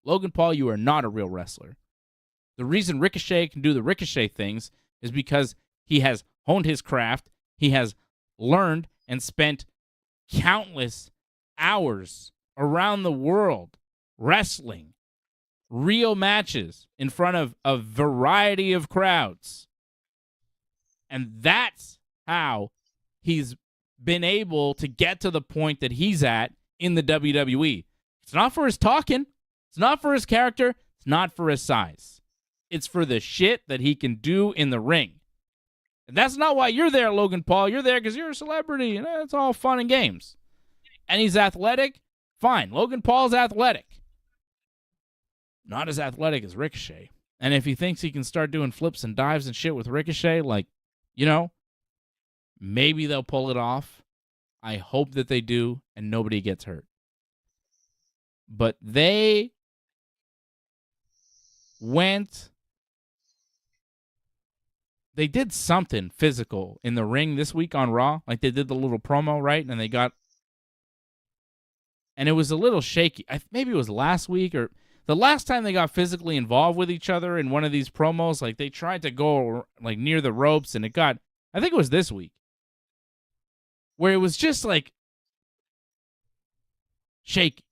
Logan Paul, you are not a real wrestler. The reason Ricochet can do the Ricochet things is because he has honed his craft. He has learned and spent countless hours around the world wrestling real matches in front of a variety of crowds. And that's how he's been able to get to the point that he's at in the WWE. It's not for his talking. It's not for his character. It's not for his size. It's for the shit that he can do in the ring. And that's not why you're there, Logan Paul. You're there because you're a celebrity, and it's all fun and games. And he's athletic? Fine. Logan Paul's athletic. Not as athletic as Ricochet. And if he thinks he can start doing flips and dives and shit with Ricochet, like, maybe they'll pull it off. I hope that they do, and nobody gets hurt. But they did something physical in the ring this week on Raw. Like, they did the little promo, right? And and it was a little shaky. Maybe it was last week or the last time they got physically involved with each other in one of these promos. Like, they tried to go like near the ropes, and I think it was this week, where it was just like shaky.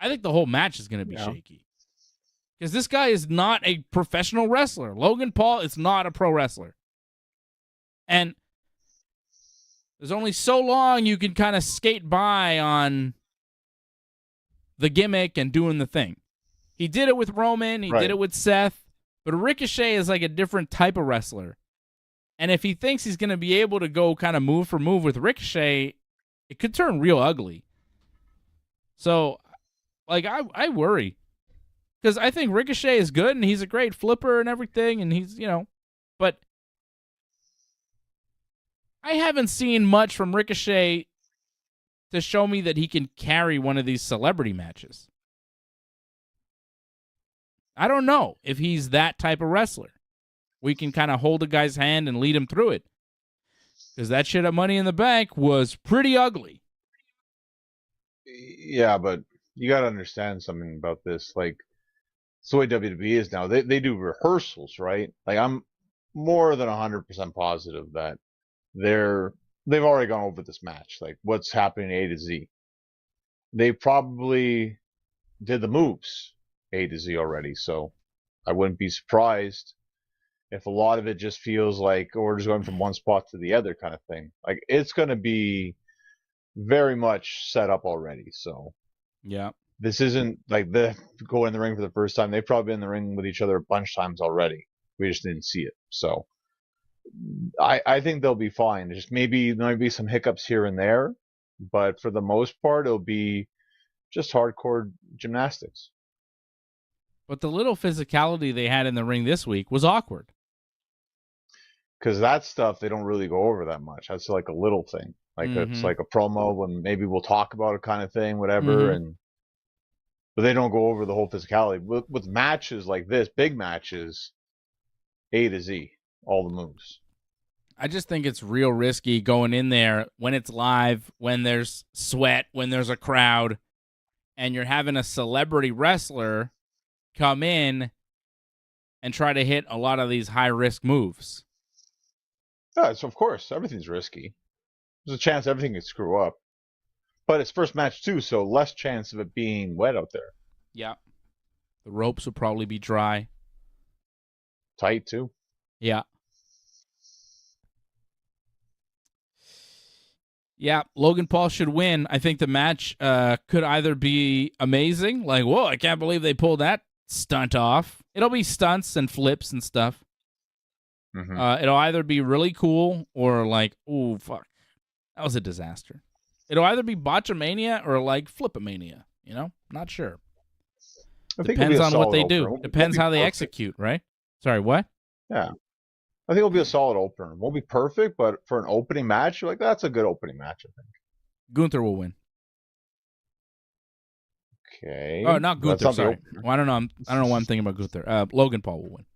I think the whole match is going to be shaky. Because this guy is not a professional wrestler. Logan Paul is not a pro wrestler. And there's only so long you can kind of skate by on the gimmick and doing the thing. He did it with Roman. He did it with Seth. But Ricochet is like a different type of wrestler. And if he thinks he's going to be able to go kind of move for move with Ricochet, it could turn real ugly. So, like, I worry. Because I think Ricochet is good, and he's a great flipper and everything, and he's, but I haven't seen much from Ricochet to show me that he can carry one of these celebrity matches. I don't know if he's that type of wrestler. We can kind of hold a guy's hand and lead him through it. Because that shit at Money in the Bank was pretty ugly. Yeah, but you got to understand something about this. Like, it's the way WWE is now. They do rehearsals, right? Like, I'm more than 100% positive that they've already gone over this match, like what's happening A to Z. They probably did the moves A to Z already, so I wouldn't be surprised if a lot of it just feels like we're just going from one spot to the other kind of thing. Like, it's going to be very much set up already, so yeah. This isn't like they go in the ring for the first time. They've probably been in the ring with each other a bunch of times already. We just didn't see it. So I think they'll be fine. Just maybe there might be some hiccups here and there, but for the most part, it'll be just hardcore gymnastics. But the little physicality they had in the ring this week was awkward. Because that stuff, they don't really go over that much. That's like a little thing. Like, it's like a promo when maybe we'll talk about it kind of thing, whatever, but they don't go over the whole physicality. With matches like this, big matches, A to Z, all the moves. I just think it's real risky going in there when it's live, when there's sweat, when there's a crowd, and you're having a celebrity wrestler come in and try to hit a lot of these high-risk moves. Yeah, so of course, everything's risky. There's a chance everything could screw up. But it's first match too, so less chance of it being wet out there. Yeah. The ropes will probably be dry. Tight too. Yeah. Yeah, Logan Paul should win. I think the match could either be amazing, like, whoa, I can't believe they pulled that stunt off. It'll be stunts and flips and stuff. It'll either be really cool or like, ooh, fuck, that was a disaster. It'll either be botchamania or like flipomania, Not sure. Depends on what they do. Depends how they execute, right? Sorry, what? Yeah. I think it'll be a solid opener. It won't be perfect, but for an opening match, you're like, that's a good opening match, I think. Gunther will win. Okay. Oh, not Gunther, sorry. Well, I don't know. I don't know why I'm thinking about Gunther. Logan Paul will win.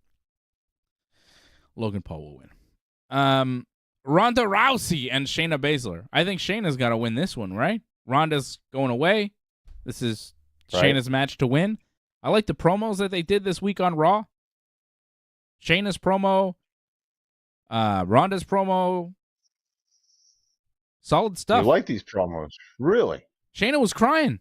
Logan Paul will win. Ronda Rousey and Shayna Baszler. I think Shayna's got to win this one, right? Ronda's going away. This is Shayna's match to win. I like the promos that they did this week on Raw. Shayna's promo, Ronda's promo. Solid stuff. You like these promos, really? Shayna was crying.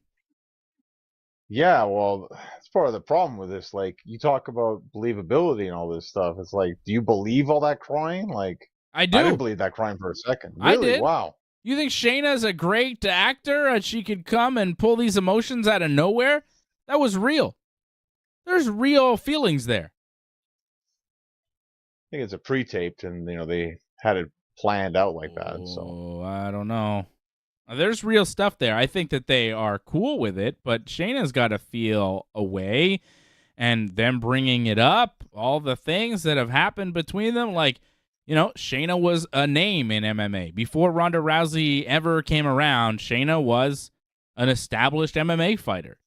Yeah, well, that's part of the problem with this. Like, you talk about believability and all this stuff. It's like, do you believe all that crying? Like, I do. I didn't believe that crying for a second. Really? I did. Wow. You think Shayna's a great actor and she could come and pull these emotions out of nowhere? That was real. There's real feelings there. I think it's a pre-taped, and they had it planned out like that. So I don't know. There's real stuff there. I think that they are cool with it, but Shayna's got to feel away, and them bringing it up, all the things that have happened between them, like, Shayna was a name in MMA. Before Ronda Rousey ever came around, Shayna was an established MMA fighter.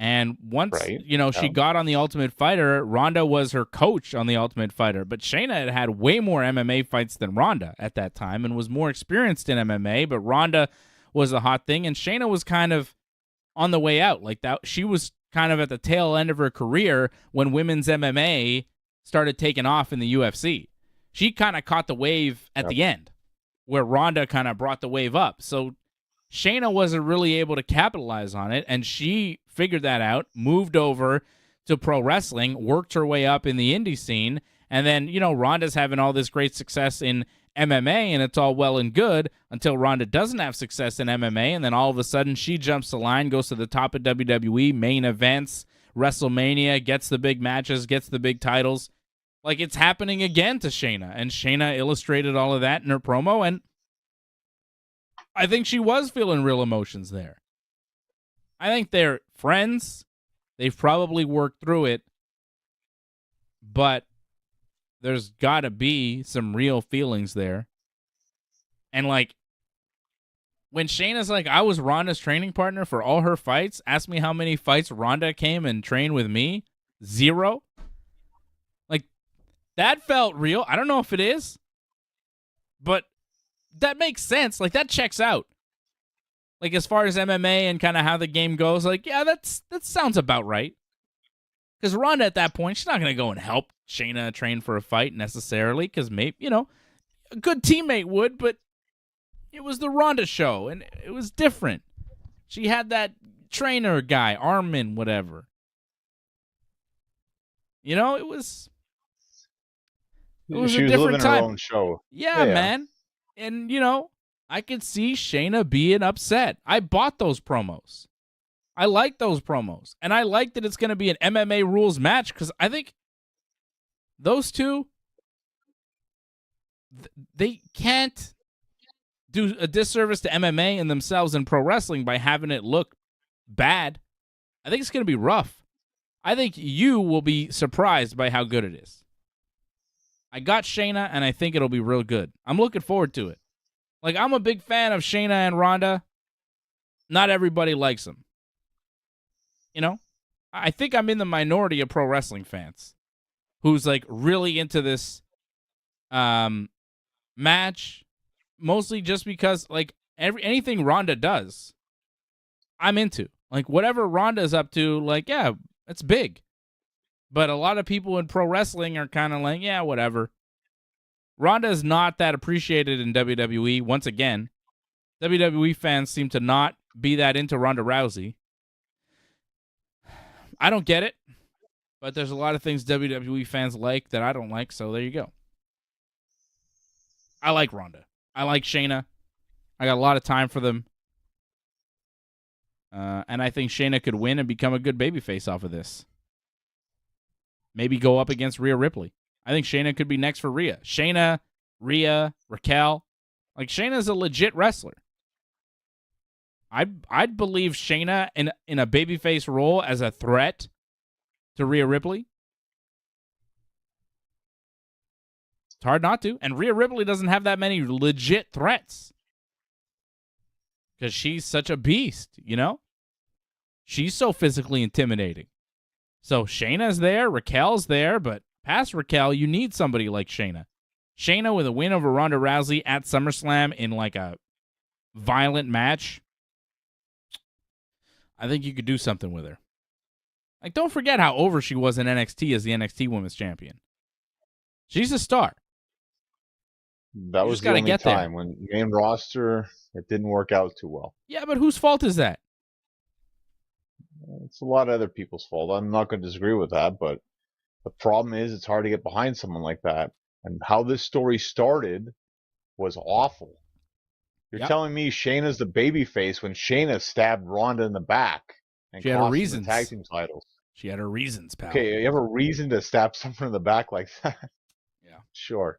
And once, she got on The Ultimate Fighter, Ronda was her coach on The Ultimate Fighter. But Shayna had way more MMA fights than Ronda at that time and was more experienced in MMA. But Ronda was a hot thing, and Shayna was kind of on the way out. Like that, she was kind of at the tail end of her career when women's MMA started taking off in the UFC. She kind of caught the wave at the end, where Ronda kind of brought the wave up. So Shayna wasn't really able to capitalize on it, and she figured that out, moved over to pro wrestling, worked her way up in the indie scene, and then, Ronda's having all this great success in MMA, and it's all well and good until Ronda doesn't have success in MMA, and then all of a sudden she jumps the line, goes to the top of WWE, main events, WrestleMania, gets the big matches, gets the big titles. Like, it's happening again to Shayna, and Shayna illustrated all of that in her promo, and I think she was feeling real emotions there. I think they're friends. They've probably worked through it, but there's got to be some real feelings there. And, like, when Shayna's like, I was Ronda's training partner for all her fights, ask me how many fights Ronda came and trained with me. 0. Like, that felt real. I don't know if it is, but that makes sense. Like, that checks out. Like, as far as MMA and kind of how the game goes, like, yeah, that sounds about right. Because Ronda at that point, she's not going to go and help Shayna train for a fight necessarily, because maybe, a good teammate would, but it was the Ronda show, and it was different. She had that trainer guy, Armin, whatever. It was She a was different living time. her own show. Yeah, man. And, I could see Shayna being upset. I bought those promos. I like those promos. And I like that it's going to be an MMA rules match, because I think those two, they can't do a disservice to MMA and themselves in pro wrestling by having it look bad. I think it's going to be rough. I think you will be surprised by how good it is. I got Shayna, and I think it'll be real good. I'm looking forward to it. Like, I'm a big fan of Shayna and Ronda. Not everybody likes them. I think I'm in the minority of pro wrestling fans who's, like, really into this match, mostly just because, like, anything Ronda does, I'm into. Like, whatever Ronda's up to, like, yeah, it's big. But a lot of people in pro wrestling are kind of like, yeah, whatever. Ronda is not that appreciated in WWE. Once again, WWE fans seem to not be that into Ronda Rousey. I don't get it, but there's a lot of things WWE fans like that I don't like, so there you go. I like Ronda. I like Shayna. I got a lot of time for them. And I think Shayna could win and become a good babyface off of this. Maybe go up against Rhea Ripley. I think Shayna could be next for Rhea. Shayna, Rhea, Raquel. Like, Shayna's a legit wrestler. I'd believe Shayna in a babyface role as a threat to Rhea Ripley. It's hard not to. And Rhea Ripley doesn't have that many legit threats, because she's such a beast, She's so physically intimidating. So Shayna's there, Raquel's there, but past Raquel, you need somebody like Shayna. Shayna with a win over Ronda Rousey at SummerSlam in, like, a violent match. I think you could do something with her. Like, don't forget how over she was in NXT as the NXT Women's Champion. She's a star. That was the only time when main roster, it didn't work out too well. Yeah, but whose fault is that? It's a lot of other people's fault. I'm not going to disagree with that, but the problem is it's hard to get behind someone like that. And how this story started was awful. You're telling me Shayna's the babyface when Shayna stabbed Ronda in the back and she had her reasons. The tag team titles. She had her reasons, pal. Okay, you have a reason to stab someone in the back like that. Yeah. Sure.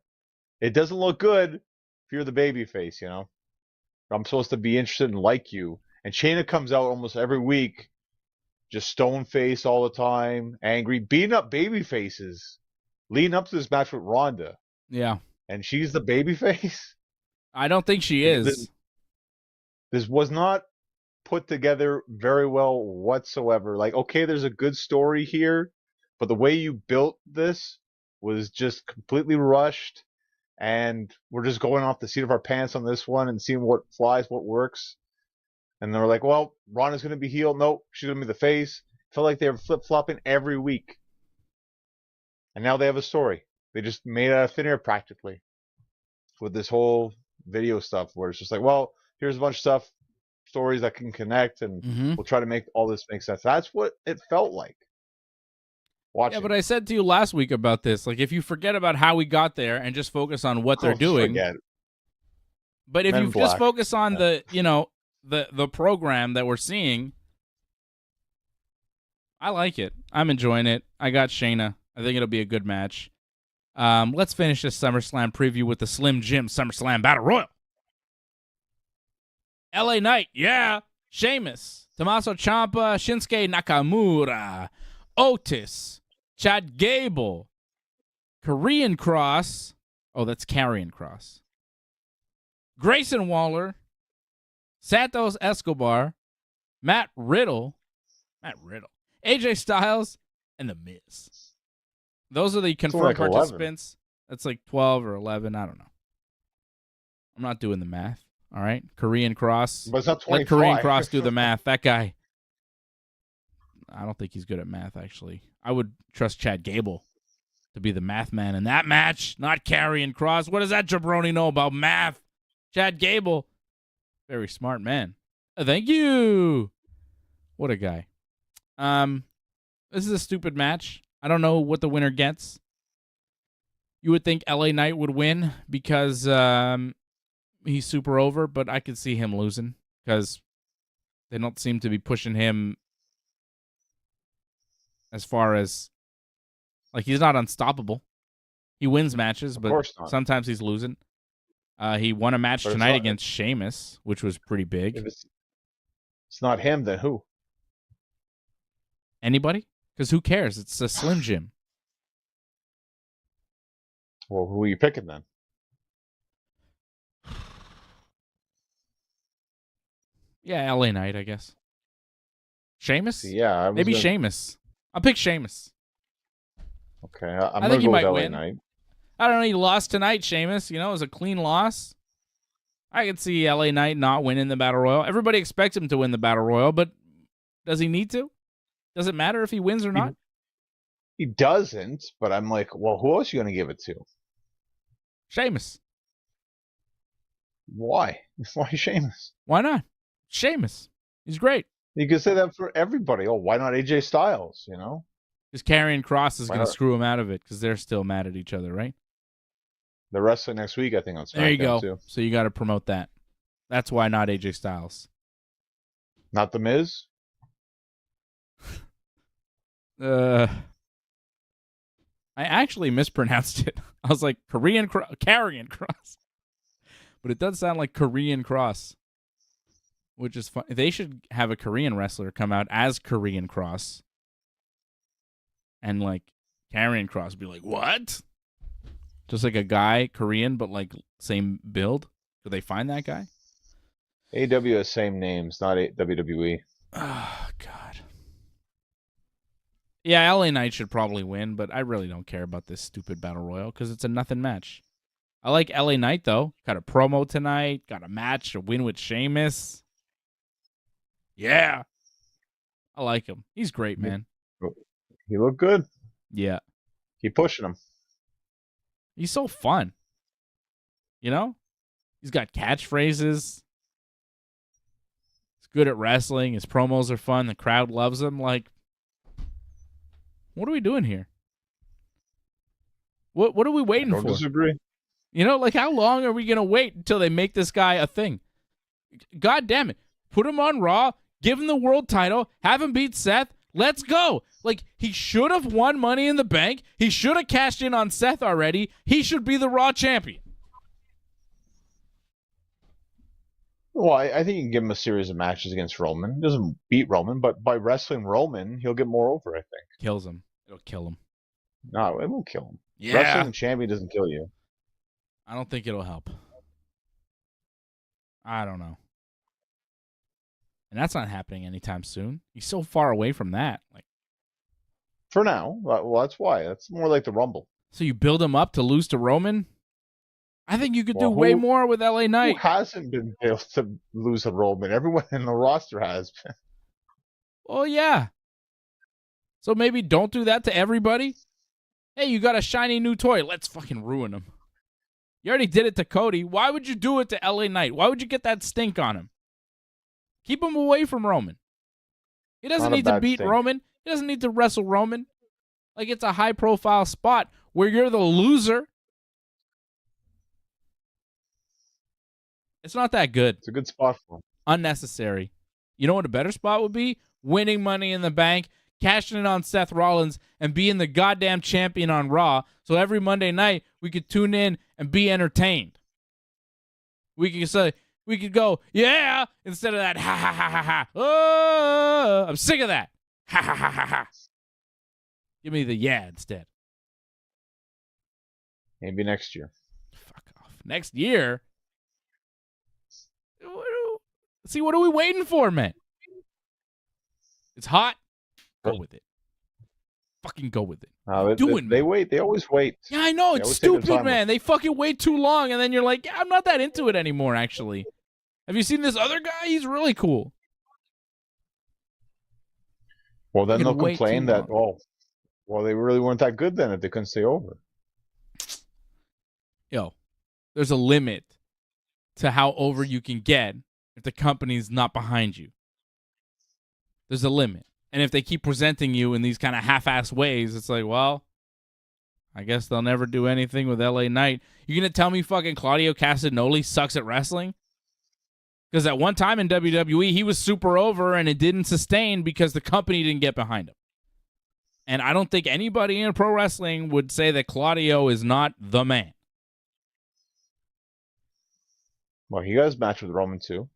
It doesn't look good if you're the babyface, I'm supposed to be interested and like you. And Shayna comes out almost every week, just stone face all the time, angry, beating up baby faces, leading up to this match with Ronda. Yeah. And she's the babyface? I don't think she is. This was not put together very well whatsoever. Like, okay, there's a good story here, but the way you built this was just completely rushed, and we're just going off the seat of our pants on this one and seeing what flies, what works. And they're like, well, Ronda's going to be heel. Nope, she's going to be the face. Felt like they were flip-flopping every week. And now they have a story. They just made it out of thin air practically with this whole video stuff where it's just like, well, here's a bunch of stuff. stories that can connect, and Mm-hmm. we'll try to make all this make sense. That's what it felt like. Watching. Yeah, but I said to you last week about this. Like, if you forget about how we got there and just focus on what they're doing. Forget. But if you just focus on the program that we're seeing, I like it. I'm enjoying it. I got Shayna. I think it'll be a good match. Let's finish this SummerSlam preview with the Slim Jim SummerSlam Battle Royal. LA Knight, yeah. Sheamus, Tommaso Ciampa, Shinsuke Nakamura, Otis, Chad Gable, Korean Cross. Oh, that's Karrion Cross. Grayson Waller, Santos Escobar, Matt Riddle, AJ Styles, and The Miz. Those are the confirmed participants. 11. That's like 12 or 11. I don't know. I'm not doing the math. All right. Korean Cross. But it's not 25. Let Korean Cross do the math. That guy, I don't think he's good at math, actually. I would trust Chad Gable to be the math man in that match, not Karrion Cross. What does that jabroni know about math? Chad Gable. Very smart man. Thank you. What a guy. This is a stupid match. I don't know what the winner gets. You would think LA Knight would win because he's super over, but I could see him losing because they don't seem to be pushing him as far as, like, he's not unstoppable. He wins matches, but sometimes he's losing. He won a match tonight against Sheamus, which was pretty big. If it's not him, then who? Anybody? Because who cares? It's a Slim Jim. Well, who are you picking then? Yeah, LA Knight, I guess. Sheamus? Yeah. Maybe Sheamus. I'll pick Sheamus. Okay. I'm I think he might LA win. Knight. I don't know. He lost tonight, Sheamus. You know, it was a clean loss. I could see LA Knight not winning the Battle Royal. Everybody expects him to win the Battle Royal, but does he need to? Does it matter if he wins or not? He doesn't, but I'm like, well, who else are you going to give it to? Sheamus. Why? Why Sheamus? Why not? Sheamus. He's great. You could say that for everybody. Oh, why not AJ Styles, you know? Because Karrion Cross is going to screw him out of it because they're still mad at each other, right? They're wrestling next week, I think, on SmackDown. There you go. Too. So you got to promote that. That's why not AJ Styles. Not The Miz? I actually mispronounced it. I was like Karrion Cross. But it does sound like Korean Cross, which is fun. They should have a Korean wrestler come out as Korean Cross. And like Karrion Cross be like, what? Just like a guy, Korean, but like same build. Could they find that guy? AEW has same names, not WWE. Oh, God. Yeah, LA Knight should probably win, but I really don't care about this stupid Battle Royal because it's a nothing match. I like LA Knight, though. Got a promo tonight. Got a match, a win with Sheamus. Yeah. I like him. He's great, man. He looked good. Yeah. Keep pushing him. He's so fun. You know? He's got catchphrases. He's good at wrestling. His promos are fun. The crowd loves him. Like, what are we doing here? What are we waiting for? Don't disagree. You know, like, how long are we going to wait until they make this guy a thing? God damn it. Put him on Raw. Give him the world title. Have him beat Seth. Let's go. Like, he should have won Money in the Bank. He should have cashed in on Seth already. He should be the Raw champion. Well, I think you can give him a series of matches against Roman. He doesn't beat Roman, but by wrestling Roman, he'll get more over, I think. Kills him. It'll kill him. No, it won't kill him. Yeah. Wrestling the champion doesn't kill you. I don't think it'll help. I don't know. And that's not happening anytime soon. He's so far away from that. Like, for now. Well, that's why. That's more like the Rumble. So you build him up to lose to Roman? I think you could do way more with LA Knight. Who hasn't been built to lose to Roman? Everyone in the roster has been. Oh, yeah. So maybe don't do that to everybody? Hey, you got a shiny new toy. Let's fucking ruin him. You already did it to Cody. Why would you do it to LA Knight? Why would you get that stink on him? Keep him away from Roman. He doesn't need to beat Roman. He doesn't need to wrestle Roman. Like, it's a high-profile spot where you're the loser. It's not that good. It's a good spot for him. Unnecessary. You know what a better spot would be? Winning Money in the Bank, cashing it on Seth Rollins, and being the goddamn champion on Raw. So every Monday night, we could tune in and be entertained. We could go, yeah, instead of that, ha, ha, ha, ha, ha. Oh, I'm sick of that. Ha, ha, ha, ha, ha. Give me the yeah instead. Maybe next year. Fuck off. Next year? See, what are we waiting for, man? It's hot. Go with it. Fucking go with it. They wait. They always wait. Yeah, I know. It's stupid, man. They fucking wait too long, and then you're like, yeah, I'm not that into it anymore, actually. Have you seen this other guy? He's really cool. Well, then they'll complain that, well, they really weren't that good then if they couldn't stay over. Yo, there's a limit to how over you can get if the company's not behind you. There's a limit. And if they keep presenting you in these kind of half-ass ways, it's like, well, I guess they'll never do anything with LA Knight. You going to tell me fucking Claudio Castagnoli sucks at wrestling? Because at one time in WWE, he was super over and it didn't sustain because the company didn't get behind him. And I don't think anybody in pro wrestling would say that Claudio is not the man. Well, he got his match with Roman too.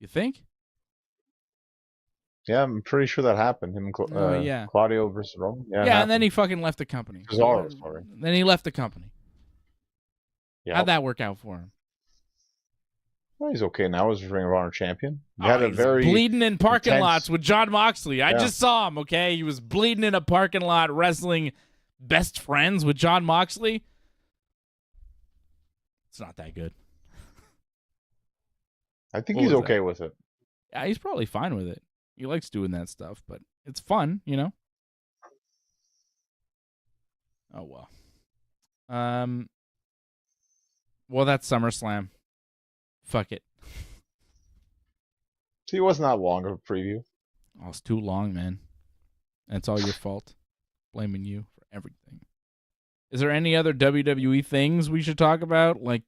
You think? Yeah, I'm pretty sure that happened. Him and Claudio versus Roman. Yeah, and then he fucking left the company. Cesaro, sorry. Then he left the company. Yep. How'd that work out for him? Well, he's okay now as Ring of Honor champion. He had a very bleeding in parking lots with Jon Moxley. I just saw him, okay? He was bleeding in a parking lot wrestling best friends with Jon Moxley. It's not that good. I think he's okay with it. Yeah, he's probably fine with it. He likes doing that stuff, but it's fun, you know? Oh, well. Well, that's SummerSlam. Fuck it. See, it wasn't that long of a preview. Oh, it's too long, man. And it's all your fault. Blaming you for everything. Is there any other WWE things we should talk about? Like,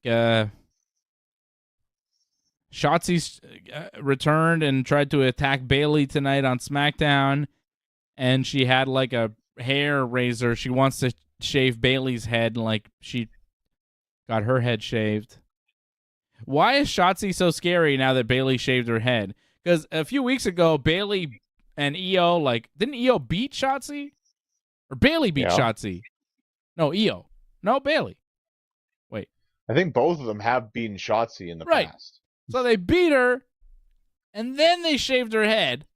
Shotzi returned and tried to attack Bayley tonight on SmackDown, and she had like a hair razor. She wants to shave Bayley's head, like she got her head shaved. Why is Shotzi so scary now that Bayley shaved her head? Because a few weeks ago, Bayley and Io, didn't Io beat Shotzi? Or Bayley beat Shotzi? No, Io. No, Bayley. Wait. I think both of them have beaten Shotzi in the past. So they beat her, and then they shaved her head,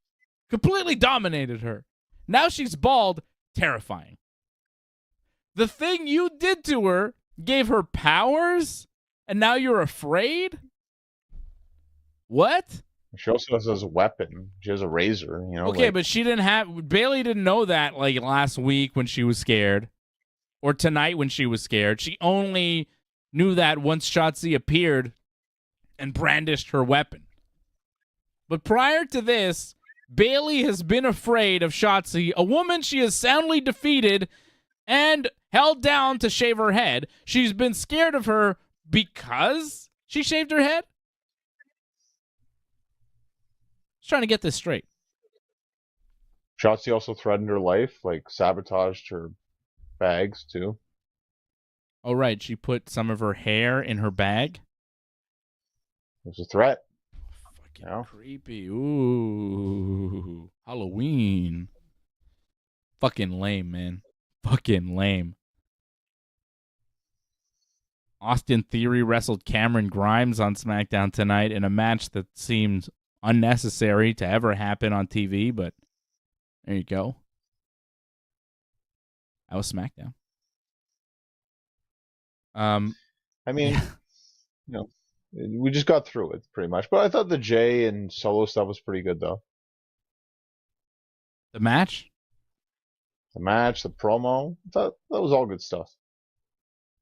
completely dominated her. Now she's bald, terrifying. The thing you did to her gave her powers, and now you're afraid? What? She also has a weapon. She has a razor, you know. Okay, but Bayley didn't know that like last week when she was scared, or tonight when she was scared. She only knew that once Shotzi appeared and brandished her weapon. But prior to this, Bayley has been afraid of Shotzi, a woman she has soundly defeated and held down to shave her head. She's been scared of her because she shaved her head? Just trying to get this straight. Shotzi also threatened her life, like sabotaged her bags too. Oh, right. She put some of her hair in her bag? It was a threat. Fucking creepy. Ooh. Halloween. Fucking lame, man. Fucking lame. Austin Theory wrestled Cameron Grimes on SmackDown tonight in a match that seemed unnecessary to ever happen on TV, but there you go. That was SmackDown. I mean, we just got through it pretty much. But I thought the Jay and Solo stuff was pretty good, though. The match? The match, the promo, that was all good stuff.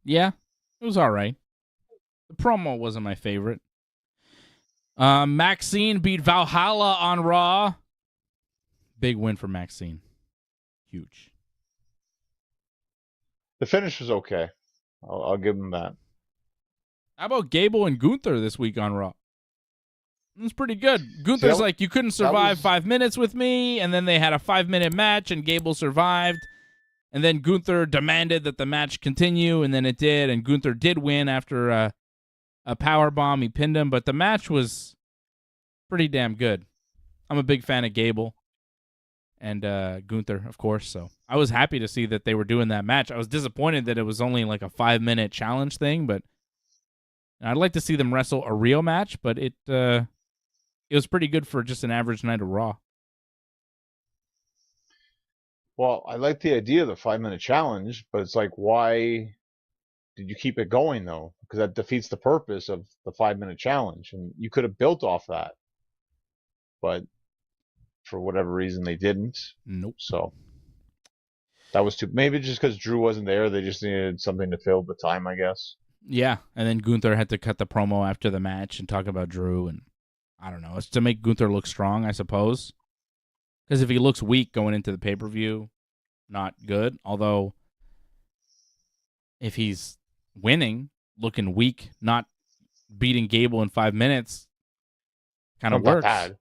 Yeah, it was all right. The promo wasn't my favorite. Maxine beat Valhalla on Raw. Big win for Maxine. Huge. The finish was okay. I'll give him that. How about Gable and Gunther this week on Raw? It was pretty good. Gunther's like, you couldn't survive 5 minutes with me, and then they had a 5-minute match, and Gable survived. And then Gunther demanded that the match continue, and then it did, and Gunther did win after a powerbomb. He pinned him, but the match was pretty damn good. I'm a big fan of Gable and Gunther, of course, so I was happy to see that they were doing that match. I was disappointed that it was only like a 5-minute challenge thing, but I'd like to see them wrestle a real match, but it was pretty good for just an average night of Raw. Well, I like the idea of the 5-minute challenge, but it's like, why did you keep it going, though? Because that defeats the purpose of the 5-minute challenge, and you could have built off that. But for whatever reason, they didn't. Nope. So that was maybe just because Drew wasn't there, they just needed something to fill the time, I guess. Yeah, and then Gunther had to cut the promo after the match and talk about Drew, and I don't know. It's to make Gunther look strong, I suppose. Because if he looks weak going into the pay-per-view, not good. Although, if he's winning, looking weak, not beating Gable in 5 minutes, kind of works. Bad.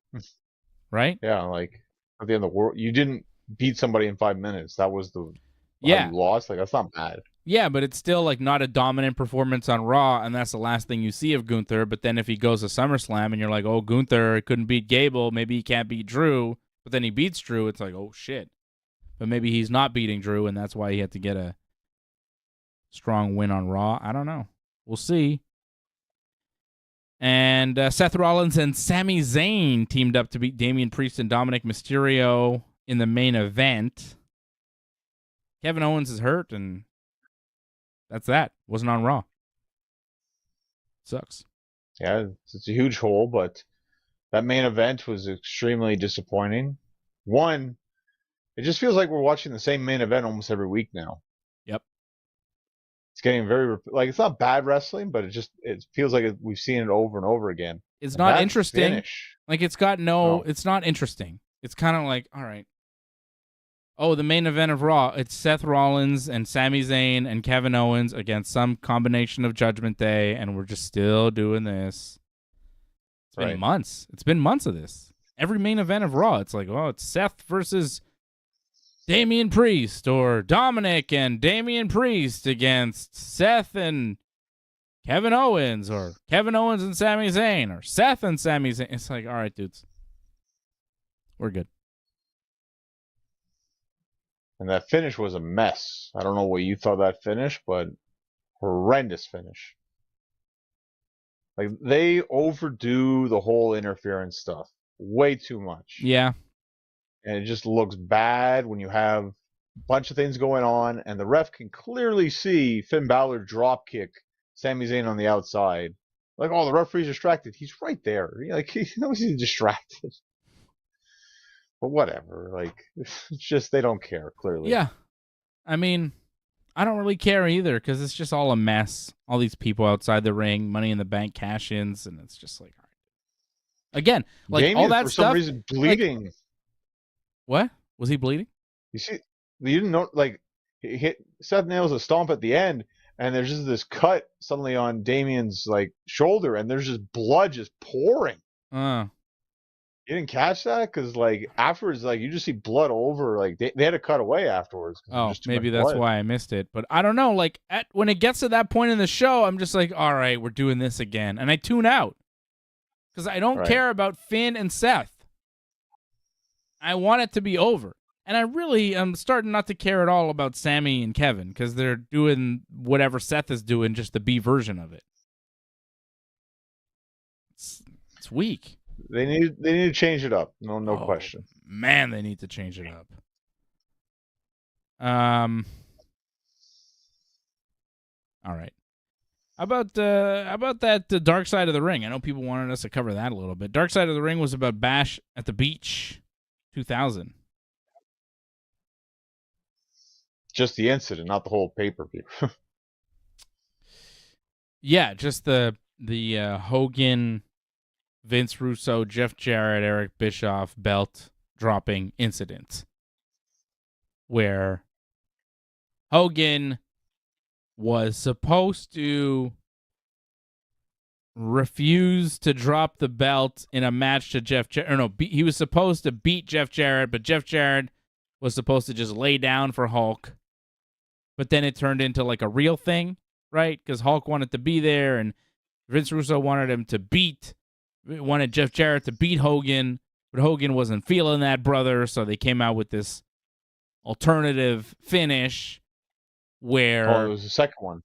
Right? Yeah, like, at the end of the world, you didn't beat somebody in 5 minutes. That was the you lost. Like, that's not bad. Yeah, but it's still like not a dominant performance on Raw, and that's the last thing you see of Gunther. But then if he goes to SummerSlam and you're like, oh, Gunther couldn't beat Gable, maybe he can't beat Drew, but then he beats Drew, it's like, oh, shit. But maybe he's not beating Drew, and that's why he had to get a strong win on Raw. I don't know. We'll see. And Seth Rollins and Sami Zayn teamed up to beat Damian Priest and Dominic Mysterio in the main event. Kevin Owens is hurt, and that's that. Wasn't on Raw. Sucks. Yeah, it's a huge hole, but that main event was extremely disappointing. One, it just feels like we're watching the same main event almost every week now. Yep. It's getting very, like, it's not bad wrestling, but it feels like we've seen it over and over again. It's not interesting. Like, it's not interesting. It's kind of like, all right. Oh, the main event of Raw, it's Seth Rollins and Sami Zayn and Kevin Owens against some combination of Judgment Day, and we're just still doing this. It's been months. It's been months of this. Every main event of Raw, it's like, oh, it's Seth versus Damian Priest, or Dominic and Damian Priest against Seth and Kevin Owens, or Kevin Owens and Sami Zayn, or Seth and Sami Zayn. It's like, all right, dudes. We're good. And that finish was a mess. I don't know what you thought that finish, but horrendous finish. Like, they overdo the whole interference stuff way too much. Yeah. And it just looks bad when you have a bunch of things going on, and the ref can clearly see Finn Balor drop kick Sami Zayn on the outside. Like, oh, the referee's distracted. He's right there. Like, he knows he's distracted. But whatever, like, it's just they don't care, clearly. Yeah. I mean, I don't really care either, because it's just all a mess. All these people outside the ring, Money in the Bank cash-ins, and it's just like, all right. Again, like, Damian, all that for stuff. some reason, bleeding. Like, what? Was he bleeding? You see, you didn't know, like, he hit Seth nails a stomp at the end, and there's just this cut suddenly on Damian's, like, shoulder, and there's just blood just pouring. You didn't catch that? Because, like, afterwards, like, you just see blood over. Like, they had to cut away afterwards. Oh, maybe that's why I missed it. But I don't know. Like, when it gets to that point in the show, I'm just like, all right, we're doing this again. And I tune out. Because I don't care about Finn and Seth. I want it to be over. And I really am starting not to care at all about Sami and Kevin, because they're doing whatever Seth is doing, just the B version of it. It's weak. They need to change it up. No question. Man, they need to change it up. All right. How about that Dark Side of the Ring? I know people wanted us to cover that a little bit. Dark Side of the Ring was about Bash at the Beach 2000. Just the incident, not the whole pay-per-view. Yeah, just the Hogan, Vince Russo, Jeff Jarrett, Eric Bischoff belt dropping incident where Hogan was supposed to refuse to drop the belt in a match to Jeff Jarrett. Or no, he was supposed to beat Jeff Jarrett, but Jeff Jarrett was supposed to just lay down for Hulk. But then it turned into like a real thing, right? Because Hulk wanted to be there, and Vince Russo wanted Jeff Jarrett to beat Hogan, but Hogan wasn't feeling that, brother, so they came out with this alternative finish where... Oh, it was the second one.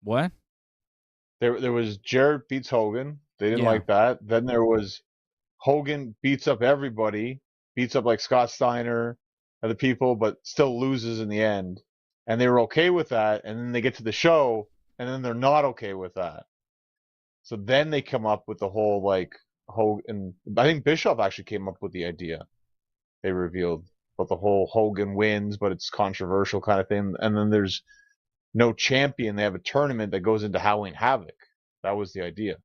What? There was Jarrett beats Hogan. They didn't like that. Then there was Hogan beats up everybody, beats up like Scott Steiner, other people, but still loses in the end. And they were okay with that. And then they get to the show, and then they're not okay with that. So then they come up with the whole like Hogan. I think Bischoff actually came up with the idea. They revealed about the whole Hogan wins, but it's controversial kind of thing. And then there's no champion. They have a tournament that goes into Halloween Havoc. That was the idea.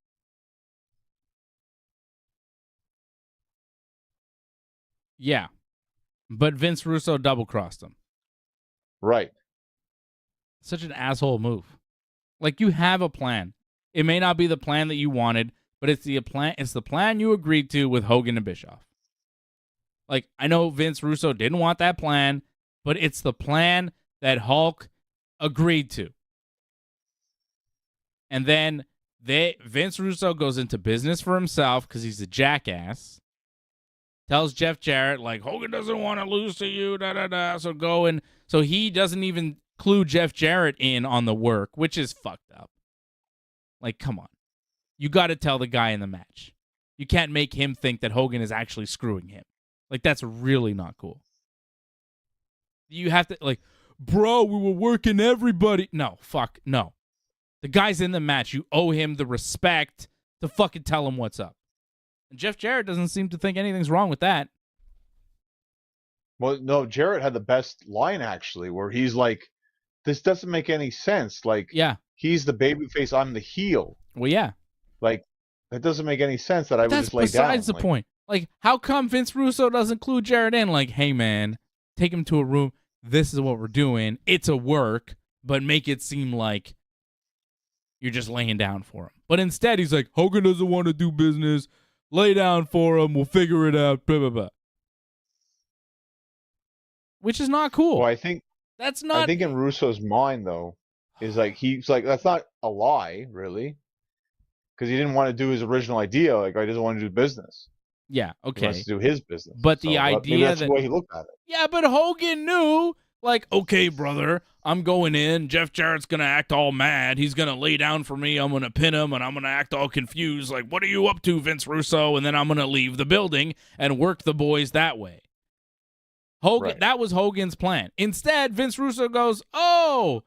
Yeah. But Vince Russo double-crossed him. Right. Such an asshole move. Like, you have a plan. It may not be the plan that you wanted, but it's the plan you agreed to with Hogan and Bischoff. Like, I know Vince Russo didn't want that plan, but it's the plan that Hulk agreed to. And then Vince Russo goes into business for himself because he's a jackass. Tells Jeff Jarrett, like, Hogan doesn't want to lose to you, da-da-da, so go. And so he doesn't even clue Jeff Jarrett in on the work, which is fucked up. Like, come on. You got to tell the guy in the match. You can't make him think that Hogan is actually screwing him. Like, that's really not cool. You have to, like, bro, we were working everybody. No, fuck, no. The guy's in the match. You owe him the respect to fucking tell him what's up. And Jeff Jarrett doesn't seem to think anything's wrong with that. Well, no, Jarrett had the best line, actually, where he's like, this doesn't make any sense. Like, yeah, he's the babyface, I'm the heel. Well, yeah. Like, that doesn't make any sense that I would just lay down. That's besides the point. Like, how come Vince Russo doesn't clue Jarrett in? Like, hey, man, take him to a room. This is what we're doing. It's a work, but make it seem like you're just laying down for him. But instead, he's like, Hogan doesn't want to do business. Lay down for him. We'll figure it out. Blah, blah, blah. Which is not cool. Well, I think in Russo's mind, though, is like, he's like, that's not a lie, really. Because he didn't want to do his original idea. Like, he doesn't want to do business. Yeah, okay. He wants to do his business. But the idea maybe that's the way he looked at it. Yeah, but Hogan knew, like, okay, brother, I'm going in. Jeff Jarrett's going to act all mad. He's going to lay down for me. I'm going to pin him, and I'm going to act all confused. Like, what are you up to, Vince Russo? And then I'm going to leave the building and work the boys that way. Hogan, That was Hogan's plan. Instead, Vince Russo goes, oh,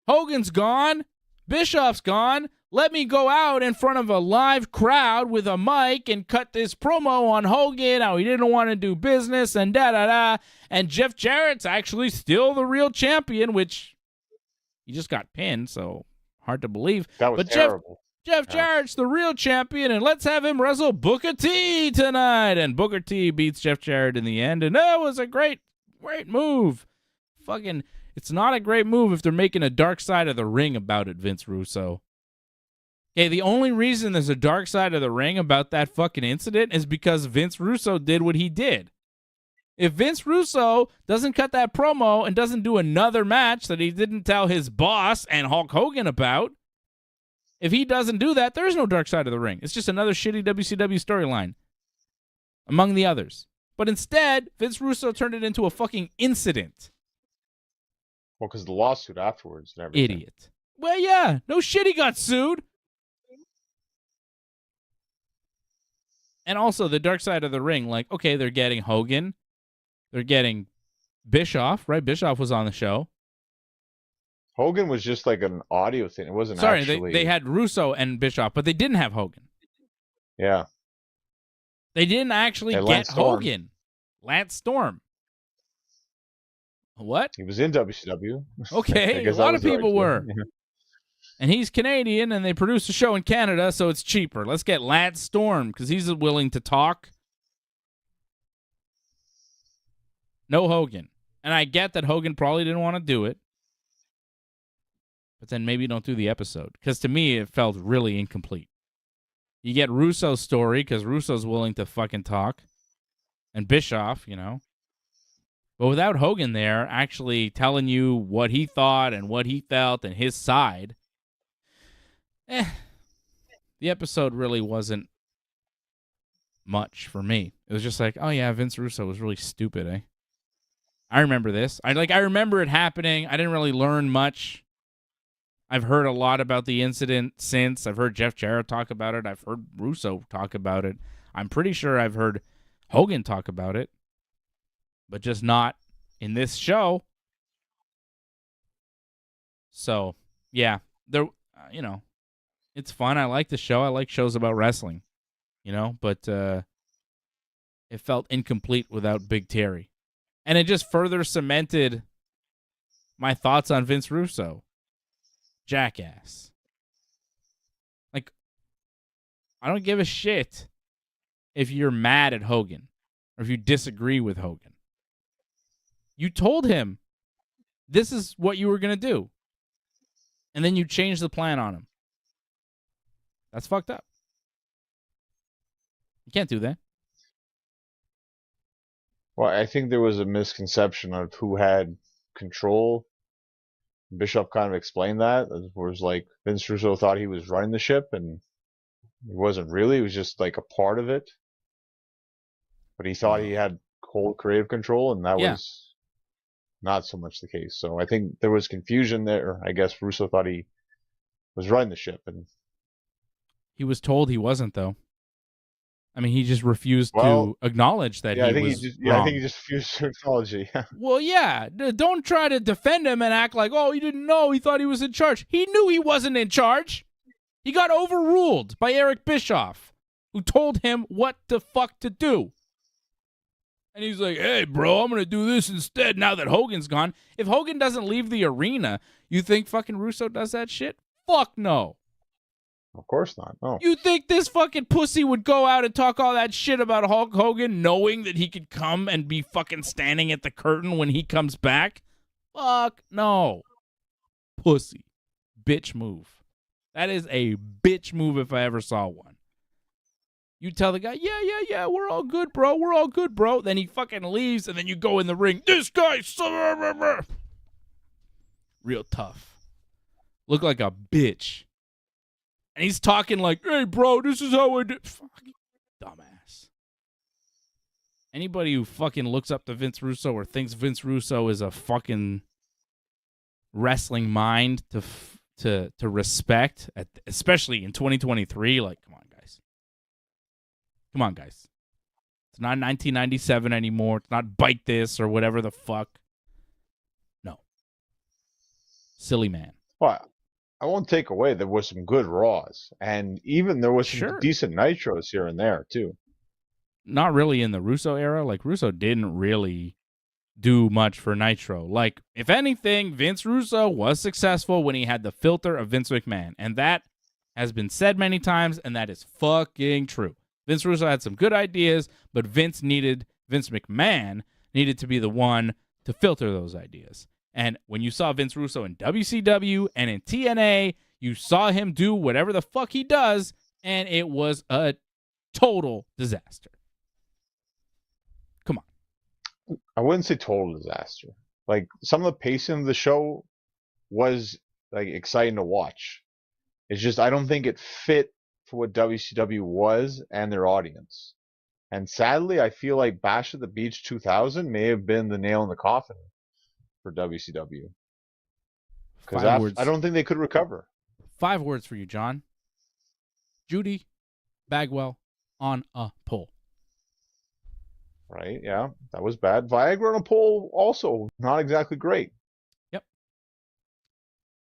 Hogan's gone. Bischoff's gone. Let me go out in front of a live crowd with a mic and cut this promo on Hogan, how he didn't want to do business and da-da-da. And Jeff Jarrett's actually still the real champion, which he just got pinned, so hard to believe. That was terrible. Jeff Jarrett's the real champion, and let's have him wrestle Booker T tonight. And Booker T beats Jeff Jarrett in the end, and that was a great move. Fucking, it's not a great move if they're making a dark side of the ring about it, Vince Russo. Okay, the only reason there's a dark side of the ring about that fucking incident is because Vince Russo did what he did. If Vince Russo doesn't cut that promo and doesn't do another match that he didn't tell his boss and Hulk Hogan about, if he doesn't do that, there is no dark side of the ring. It's just another shitty WCW storyline, among the others. But instead, Vince Russo turned it into a fucking incident. Well, because the lawsuit afterwards and everything. Idiot. Well, yeah. No shit, he got sued. And also, the dark side of the ring, like, okay, they're getting Hogan. They're getting Bischoff, right? Bischoff was on the show. Hogan was just like an audio thing. It wasn't actually... Sorry, they had Russo and Bischoff, but they didn't have Hogan. Yeah. They didn't actually get Hogan. Lance Storm. What? He was in WCW. Okay, a lot of people were. And he's Canadian, and they produce a show in Canada, so it's cheaper. Let's get Lance Storm, because he's willing to talk. No Hogan. And I get that Hogan probably didn't want to do it. But then maybe don't do the episode. Because to me, it felt really incomplete. You get Russo's story, because Russo's willing to fucking talk. And Bischoff, you know. But without Hogan there actually telling you what he thought and what he felt and his side, the episode really wasn't much for me. It was just like, oh yeah, Vince Russo was really stupid, eh? I remember this. I remember it happening. I didn't really learn much. I've heard a lot about the incident since. I've heard Jeff Jarrett talk about it. I've heard Russo talk about it. I'm pretty sure I've heard Hogan talk about it, but just not in this show. So, yeah, there, it's fun. I like the show. I like shows about wrestling, but it felt incomplete without Big Terry. And it just further cemented my thoughts on Vince Russo. Jackass. Like, I don't give a shit if you're mad at Hogan or if you disagree with Hogan. You told him this is what you were going to do. And then you changed the plan on him. That's fucked up. You can't do that. Well, I think there was a misconception of who had control. Bischoff kind of explained that. It was like Vince Russo thought he was running the ship, and he wasn't really. He was just like a part of it. But he thought he had whole creative control, and that was not so much the case. So I think there was confusion there. I guess Russo thought he was running the ship, and he was told he wasn't, though. I mean, he just refused to acknowledge that he was wrong. I think he just refused to acknowledge it. Yeah. Well, yeah. Don't try to defend him and act like, oh, he didn't know. He thought he was in charge. He knew he wasn't in charge. He got overruled by Eric Bischoff, who told him what the fuck to do. And he's like, hey, bro, I'm going to do this instead now that Hogan's gone. If Hogan doesn't leave the arena, you think fucking Russo does that shit? Fuck no. Of course not. No. You think this fucking pussy would go out and talk all that shit about Hulk Hogan knowing that he could come and be fucking standing at the curtain when he comes back? Fuck no. Pussy. Bitch move. That is a bitch move if I ever saw one. You tell the guy, yeah, we're all good, bro. We're all good, bro. Then he fucking leaves, and then you go in the ring. This guy's real tough. Look like a bitch. And he's talking like, hey, bro, this is how I do. Fuck, dumbass. Anybody who fucking looks up to Vince Russo or thinks Vince Russo is a fucking wrestling mind to respect, especially in 2023, like, come on, guys. Come on, guys. It's not 1997 anymore. It's not Bite This or whatever the fuck. No. Silly man. What? I won't take away there was some good Raws, and even there was some decent Nitros here and there, too. Not really in the Russo era. Like, Russo didn't really do much for Nitro. Like, if anything, Vince Russo was successful when he had the filter of Vince McMahon, and that has been said many times, and that is fucking true. Vince Russo had some good ideas, but Vince McMahon needed to be the one to filter those ideas. And when you saw Vince Russo in WCW and in TNA, you saw him do whatever the fuck he does, and it was a total disaster. Come on. I wouldn't say total disaster. Like, some of the pacing of the show was, like, exciting to watch. It's just, I don't think it fit for what WCW was and their audience. And sadly, I feel like Bash at the Beach 2000 may have been the nail in the coffin for WCW. Because I don't think they could recover. 5 words for you, John. Judy Bagwell on a pole. Right, yeah. That was bad. Viagra on a pole, also not exactly great. Yep.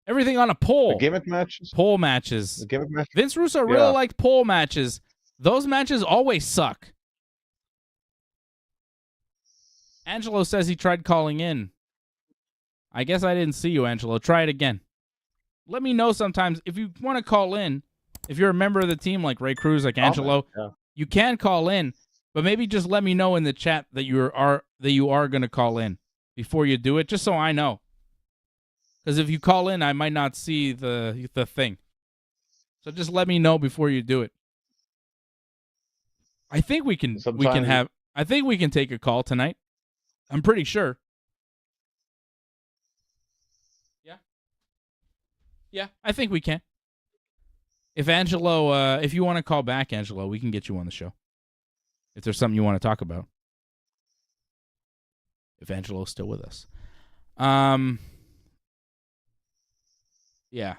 Everything on a pole. The gimmick matches. Pole matches. The gimmick matches. Vince Russo really liked pole matches. Those matches always suck. Angelo says he tried calling in I guess I didn't see you, Angelo. Try it again. Let me know sometimes if you want to call in. If you're a member of the team like Ray Cruz, like Angelo, you can call in, but maybe just let me know in the chat that you are going to call in before you do it, just so I know. Because if you call in, I might not see the thing. So just let me know before you do it. I think we can I think we can take a call tonight. I'm pretty sure. Yeah. Yeah, I think we can. If Angelo, if you want to call back, Angelo, we can get you on the show. If there's something you want to talk about. If Angelo's still with us. Yeah.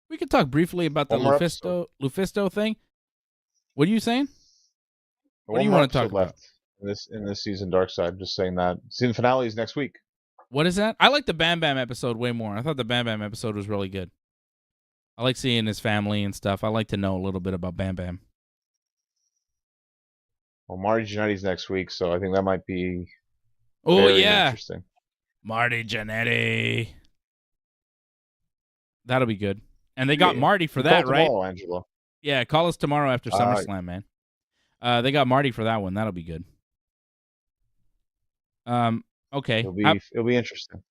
We could talk briefly about the Lufisto thing. What are you saying? What do you want to talk about? In this season, Dark Side, just saying that. Season finale is next week. What is that? I like the Bam Bam episode way more. I thought the Bam Bam episode was really good. I like seeing his family and stuff. I like to know a little bit about Bam Bam. Well, Marty Jannetty's next week, so I think that might be interesting. Marty Jannetty. That'll be good. And they got Marty for that, right? Tomorrow, Angelo. Yeah, call us tomorrow after SummerSlam, man. They got Marty for that one. That'll be good. Okay. It'll be interesting.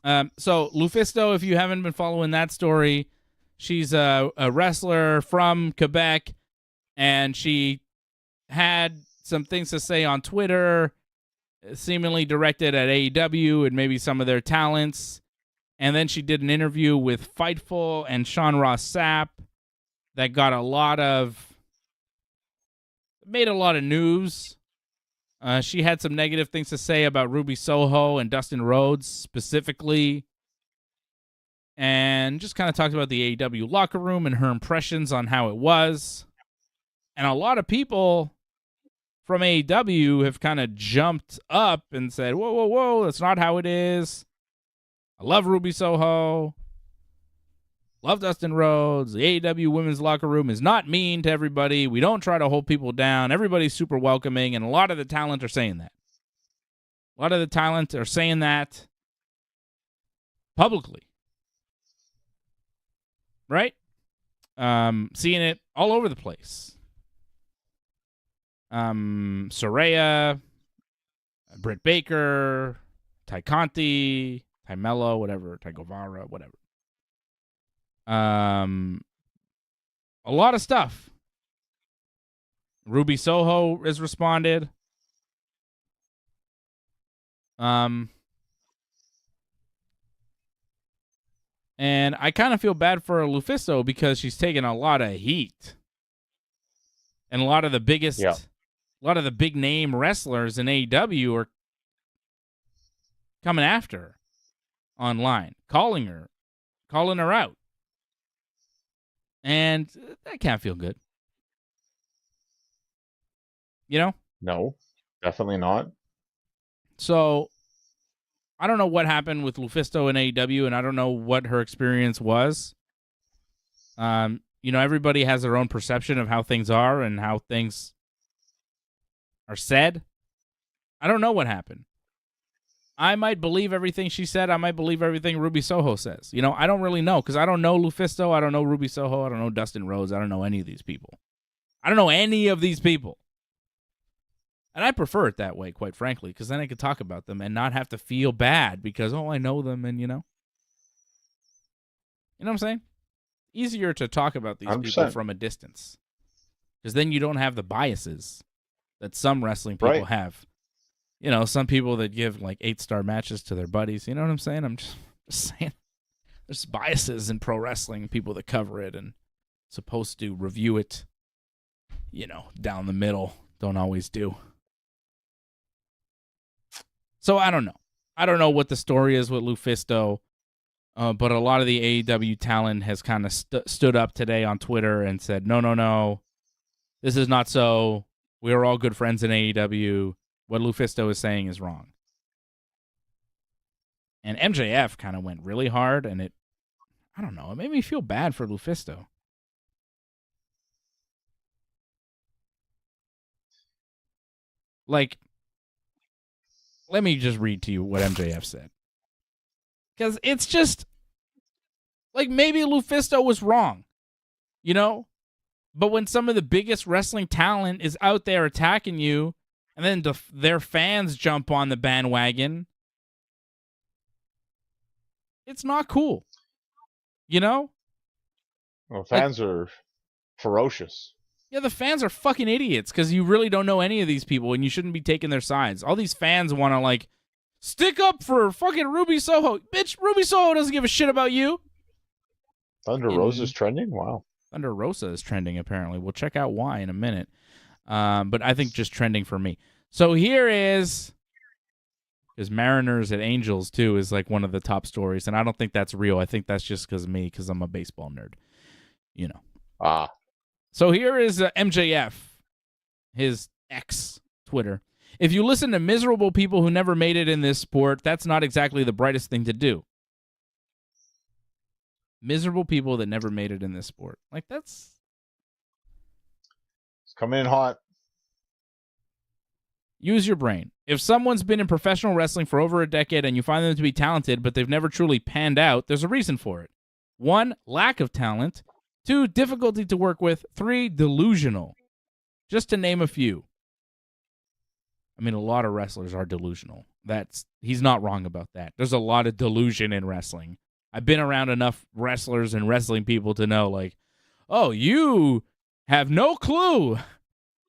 So Lufisto, if you haven't been following that story, she's a wrestler from Quebec, and she had some things to say on Twitter, seemingly directed at AEW and maybe some of their talents. And then she did an interview with Fightful and Sean Ross Sapp that got made a lot of news. She had some negative things to say about Ruby Soho and Dustin Rhodes specifically. And just kind of talked about the AEW locker room and her impressions on how it was. And a lot of people from AEW have kind of jumped up and said, whoa, whoa, whoa, that's not how it is. I love Ruby Soho. Love Dustin Rhodes. The AEW women's locker room is not mean to everybody. We don't try to hold people down. Everybody's super welcoming, and a lot of the talent are saying that. A lot of the talent are saying that publicly. Right? Seeing it all over the place. Saraya, Britt Baker, Ty Conti, Ty Mello, whatever, Ty Guevara, whatever. A lot of stuff. Ruby Soho has responded. And I kind of feel bad for Lufisto because she's taking a lot of heat. And a lot of the biggest, a lot of the big name wrestlers in AEW are coming after her online, calling her out. And that can't feel good. You know? No, definitely not. So, I don't know what happened with Lufisto in AEW, and I don't know what her experience was. Everybody has their own perception of how things are and how things are said. I don't know what happened. I might believe everything she said. I might believe everything Ruby Soho says. I don't really know because I don't know Lufisto. I don't know Ruby Soho. I don't know Dustin Rhodes. I don't know any of these people. I don't know any of these people. And I prefer it that way, quite frankly, because then I could talk about them and not have to feel bad because, I know them and, You know what I'm saying? Easier to talk about these 100%. People from a distance because then you don't have the biases that some wrestling people have. Some people that give like 8-star matches to their buddies. You know what I'm saying? I'm just saying there's biases in pro wrestling, people that cover it and supposed to review it, down the middle. Don't always do. So I don't know. I don't know what the story is with Lufisto, but a lot of the AEW talent has kind of stood up today on Twitter and said, no, this is not so. We are all good friends in AEW. What Lufisto is saying is wrong. And MJF kind of went really hard, and it made me feel bad for Lufisto. Like, let me just read to you what MJF said. Because it's just, like, maybe Lufisto was wrong, you know? But when some of the biggest wrestling talent is out there attacking you, and then their fans jump on the bandwagon, it's not cool. You know? Well, fans are ferocious. Yeah, the fans are fucking idiots because you really don't know any of these people and you shouldn't be taking their sides. All these fans want to, like, stick up for fucking Ruby Soho. Bitch, Ruby Soho doesn't give a shit about you. Thunder Rosa's trending? Wow. Thunder Rosa is trending, apparently. We'll check out why in a minute. But I think just trending for me. So here is... Because Mariners at Angels, too, is like one of the top stories. And I don't think that's real. I think that's just because of me, because I'm a baseball nerd. You know. Ah. So here is MJF, his ex-Twitter. If you listen to miserable people who never made it in this sport, that's not exactly the brightest thing to do. Miserable people that never made it in this sport. Like, that's... It's coming in hot. Use your brain. If someone's been in professional wrestling for over a decade and you find them to be talented, but they've never truly panned out, there's a reason for it. 1, lack of talent. 2, difficulty to work with. 3, delusional. Just to name a few. I mean, a lot of wrestlers are delusional. He's not wrong about that. There's a lot of delusion in wrestling. I've been around enough wrestlers and wrestling people to know, like, oh, you have no clue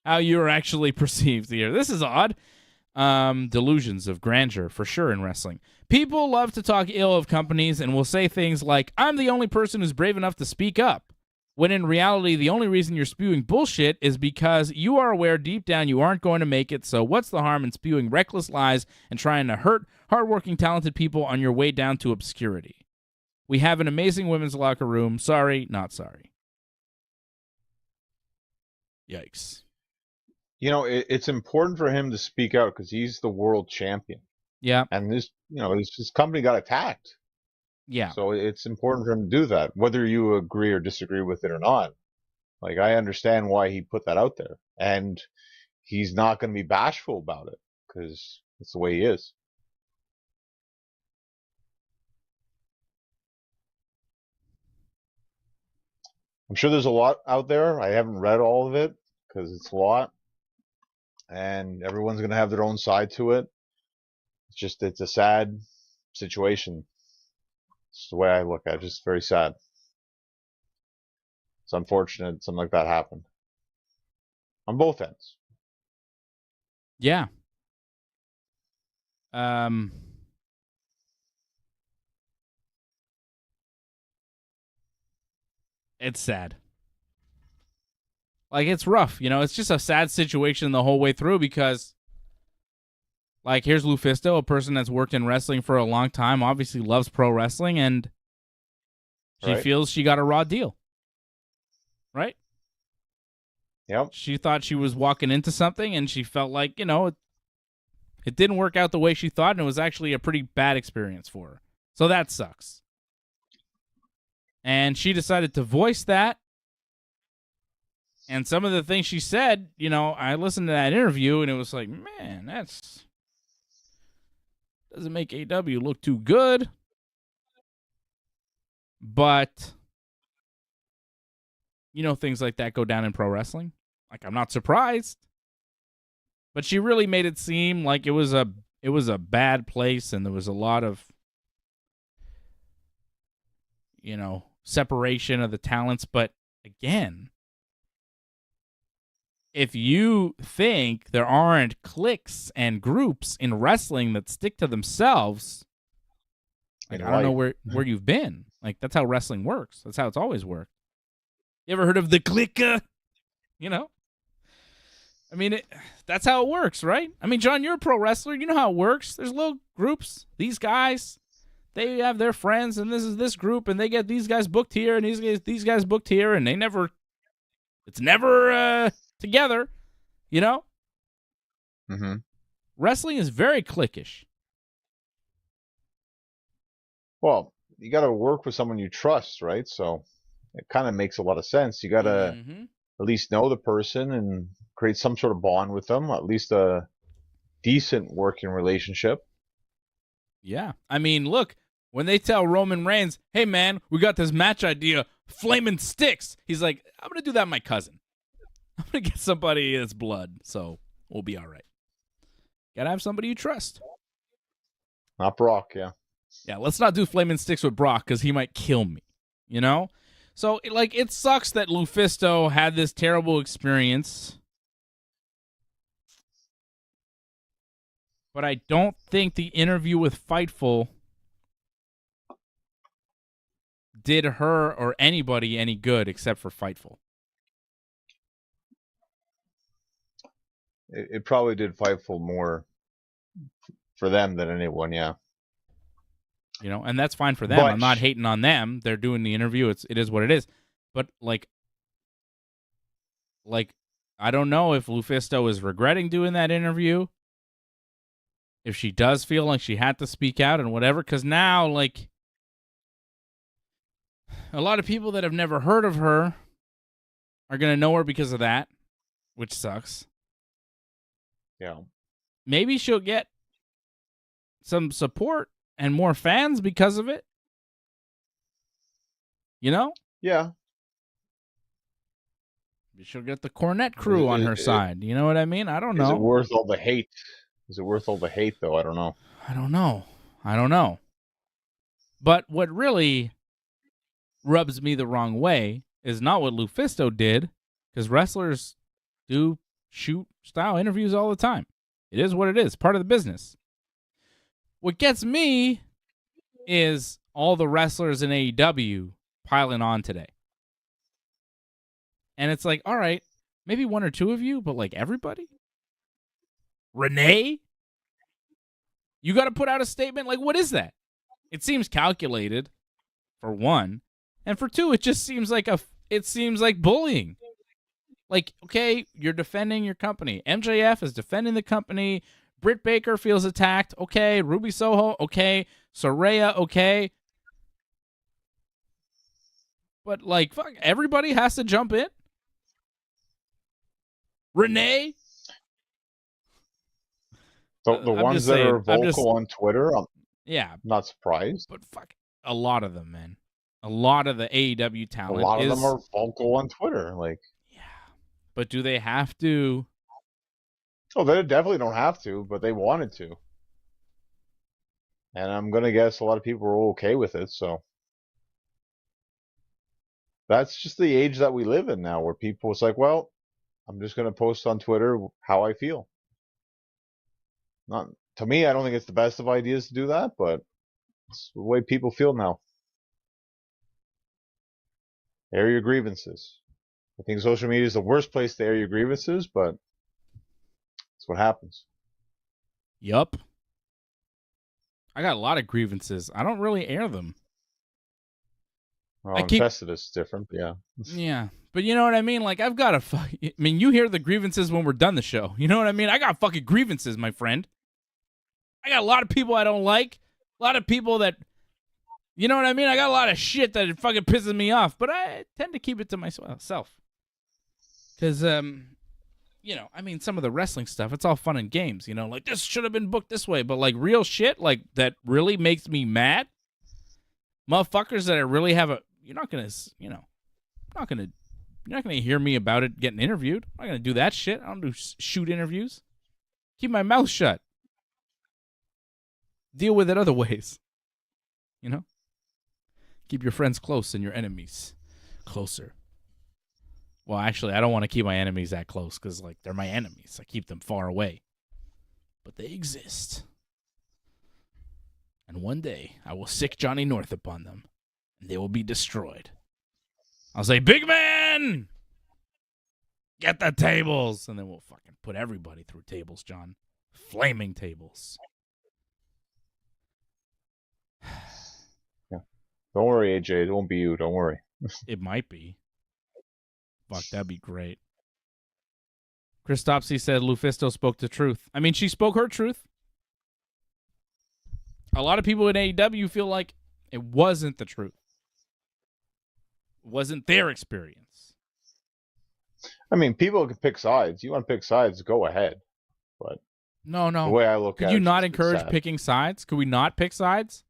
how you're actually perceived here. This is odd. Delusions of grandeur, for sure, in wrestling. People love to talk ill of companies and will say things like, I'm the only person who's brave enough to speak up. When in reality, the only reason you're spewing bullshit is because you are aware deep down you aren't going to make it, so what's the harm in spewing reckless lies and trying to hurt hardworking, talented people on your way down to obscurity? We have an amazing women's locker room. Sorry, not sorry. Yikes. You know, it's important for him to speak out because he's the world champion. Yeah. And his company got attacked. Yeah. So it's important for him to do that, whether you agree or disagree with it or not. Like, I understand why he put that out there. And he's not going to be bashful about it because it's the way he is. I'm sure there's a lot out there. I haven't read all of it because it's a lot. And everyone's going to have their own side to it. It's a sad situation. It's the way I look at it. Just very sad. It's unfortunate something like that happened. On both ends. Yeah. It's sad. Like, it's rough, you know? It's just a sad situation the whole way through because, like, here's Lufisto, a person that's worked in wrestling for a long time, obviously loves pro wrestling, and she feels she got a raw deal. Right? Yep. She thought she was walking into something, and she felt like, you know, it didn't work out the way she thought, and it was actually a pretty bad experience for her. So that sucks. And she decided to voice that. And some of the things she said, you know, I listened to that interview, and it was like, man, that's... doesn't make AEW look too good. But, you know, things like that go down in pro wrestling. Like, I'm not surprised. But she really made it seem like it was a bad place, and there was a lot of, you know, separation of the talents. But again, if you think there aren't cliques and groups in wrestling that stick to themselves, like, I don't know where you've been. Like, that's how wrestling works. That's how it's always worked. You ever heard of the clique? You know? I mean, that's how it works, right? I mean, John, you're a pro wrestler. You know how it works. There's little groups. These guys, they have their friends, and this is this group, and they get these guys booked here, and these guys booked here, and it's never together, you know? Mm-hmm. Wrestling is very cliquish. Well, you got to work with someone you trust, right? So it kind of makes a lot of sense. You got to at least know the person and create some sort of bond with them, at least a decent working relationship. Yeah. I mean, look, when they tell Roman Reigns, hey, man, we got this match idea, flaming sticks. He's like, I'm going to do that with my cousin. I'm going to get somebody that's blood, so we'll be all right. Got to have somebody you trust. Not Brock, yeah. Yeah, let's not do flaming sticks with Brock because he might kill me, you know? So, it sucks that Lufisto had this terrible experience. But I don't think the interview with Fightful did her or anybody any good except for Fightful. It probably did Fightful more for them than anyone, yeah. You know, and that's fine for them. I'm not hating on them. They're doing the interview. It is what it is. But like I don't know if Lufisto is regretting doing that interview. If she does feel like she had to speak out and whatever, because now, like, a lot of people that have never heard of her are going to know her because of that, which sucks. Yeah. Maybe she'll get some support and more fans because of it. You know? Yeah. She'll get the Cornette crew on her side. You know what I mean? I don't know. Is it worth all the hate? Is it worth all the hate, though? I don't know. I don't know. But what really rubs me the wrong way is not what Lufisto did, because wrestlers do shoot-style interviews all the time. It is what it is. Part of the business. What gets me is all the wrestlers in AEW piling on today. And it's like, all right, maybe one or two of you, but like everybody? Renee? You got to put out a statement? Like, what is that? It seems calculated, for one. And for two, it just seems like bullying. Like, okay, you're defending your company. MJF is defending the company. Britt Baker feels attacked. Okay. Ruby Soho. Okay. Saraya. Okay. But, like, fuck, everybody has to jump in? Renee? The ones that are vocal on Twitter, I'm not surprised. But fuck, a lot of them, man. A lot of the AEW talent. A lot of them are vocal on Twitter. Like, yeah. But do they have to? Oh, they definitely don't have to, but they wanted to. And I'm going to guess a lot of people are okay with it, so. That's just the age that we live in now, where people, it's like, well, I'm just going to post on Twitter how I feel. Not to me, I don't think it's the best of ideas to do that, but it's the way people feel now. Air your grievances. I think social media is the worst place to air your grievances, but that's what happens. Yup. I got a lot of grievances. I don't really air them. Well, Infested is different, yeah. Yeah. But you know what I mean? Like, I've got you hear the grievances when we're done the show. You know what I mean? I got fucking grievances, my friend. I got a lot of people I don't like. A lot of people that, you know what I mean? I got a lot of shit that fucking pisses me off. But I tend to keep it to myself. Because, some of the wrestling stuff, it's all fun and games. You know, like, this should have been booked this way. But, like, real shit, like, that really makes me mad. Motherfuckers that I really have you're not going to hear me about it getting interviewed. I'm not going to do that shit. I don't do shoot interviews. Keep my mouth shut. Deal with it other ways. You know? Keep your friends close and your enemies closer. Well, actually, I don't want to keep my enemies that close because, like, they're my enemies. I keep them far away. But they exist. And one day, I will sick Johnny North upon them, and they will be destroyed. I'll say, big man, get the tables. And then we'll fucking put everybody through tables, John. Flaming tables. Yeah. Don't worry, AJ. It won't be you. Don't worry. It might be. Fuck, that'd be great. Chris Topsy said Lufisto spoke the truth. I mean, she spoke her truth. A lot of people in AEW feel like it wasn't the truth. It wasn't their experience. I mean, people can pick sides. You want to pick sides, go ahead. But No. The way I look Could at you it, not it's encourage sad. picking sides? Could we not pick sides?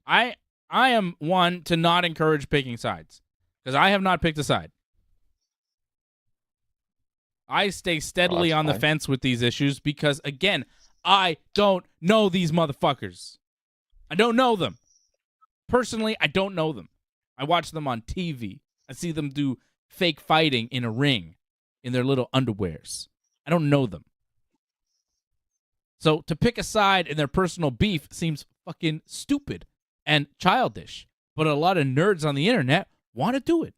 I am one to not encourage picking sides because I have not picked a side. I stay steadily on the fence with these issues because, again, I don't know these motherfuckers. I don't know them. Personally, I don't know them. I watch them on TV. I see them do fake fighting in a ring in their little underwears. I don't know them. So to pick a side in their personal beef seems fucking stupid and childish. But a lot of nerds on the internet want to do it.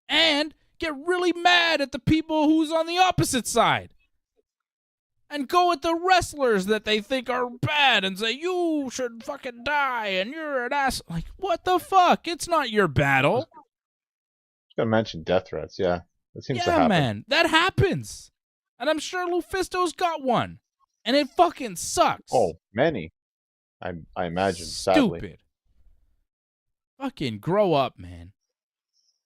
And get really mad at the people who's on the opposite side. And go at the wrestlers that they think are bad and say, you should fucking die and you're an ass. Like, what the fuck? It's not your battle. I was going to mention death threats, yeah. That seems to happen. Yeah, man. That happens. And I'm sure Lufisto's got one. And it fucking sucks. Oh, many. I imagine, sadly. Stupid. Fucking grow up, man.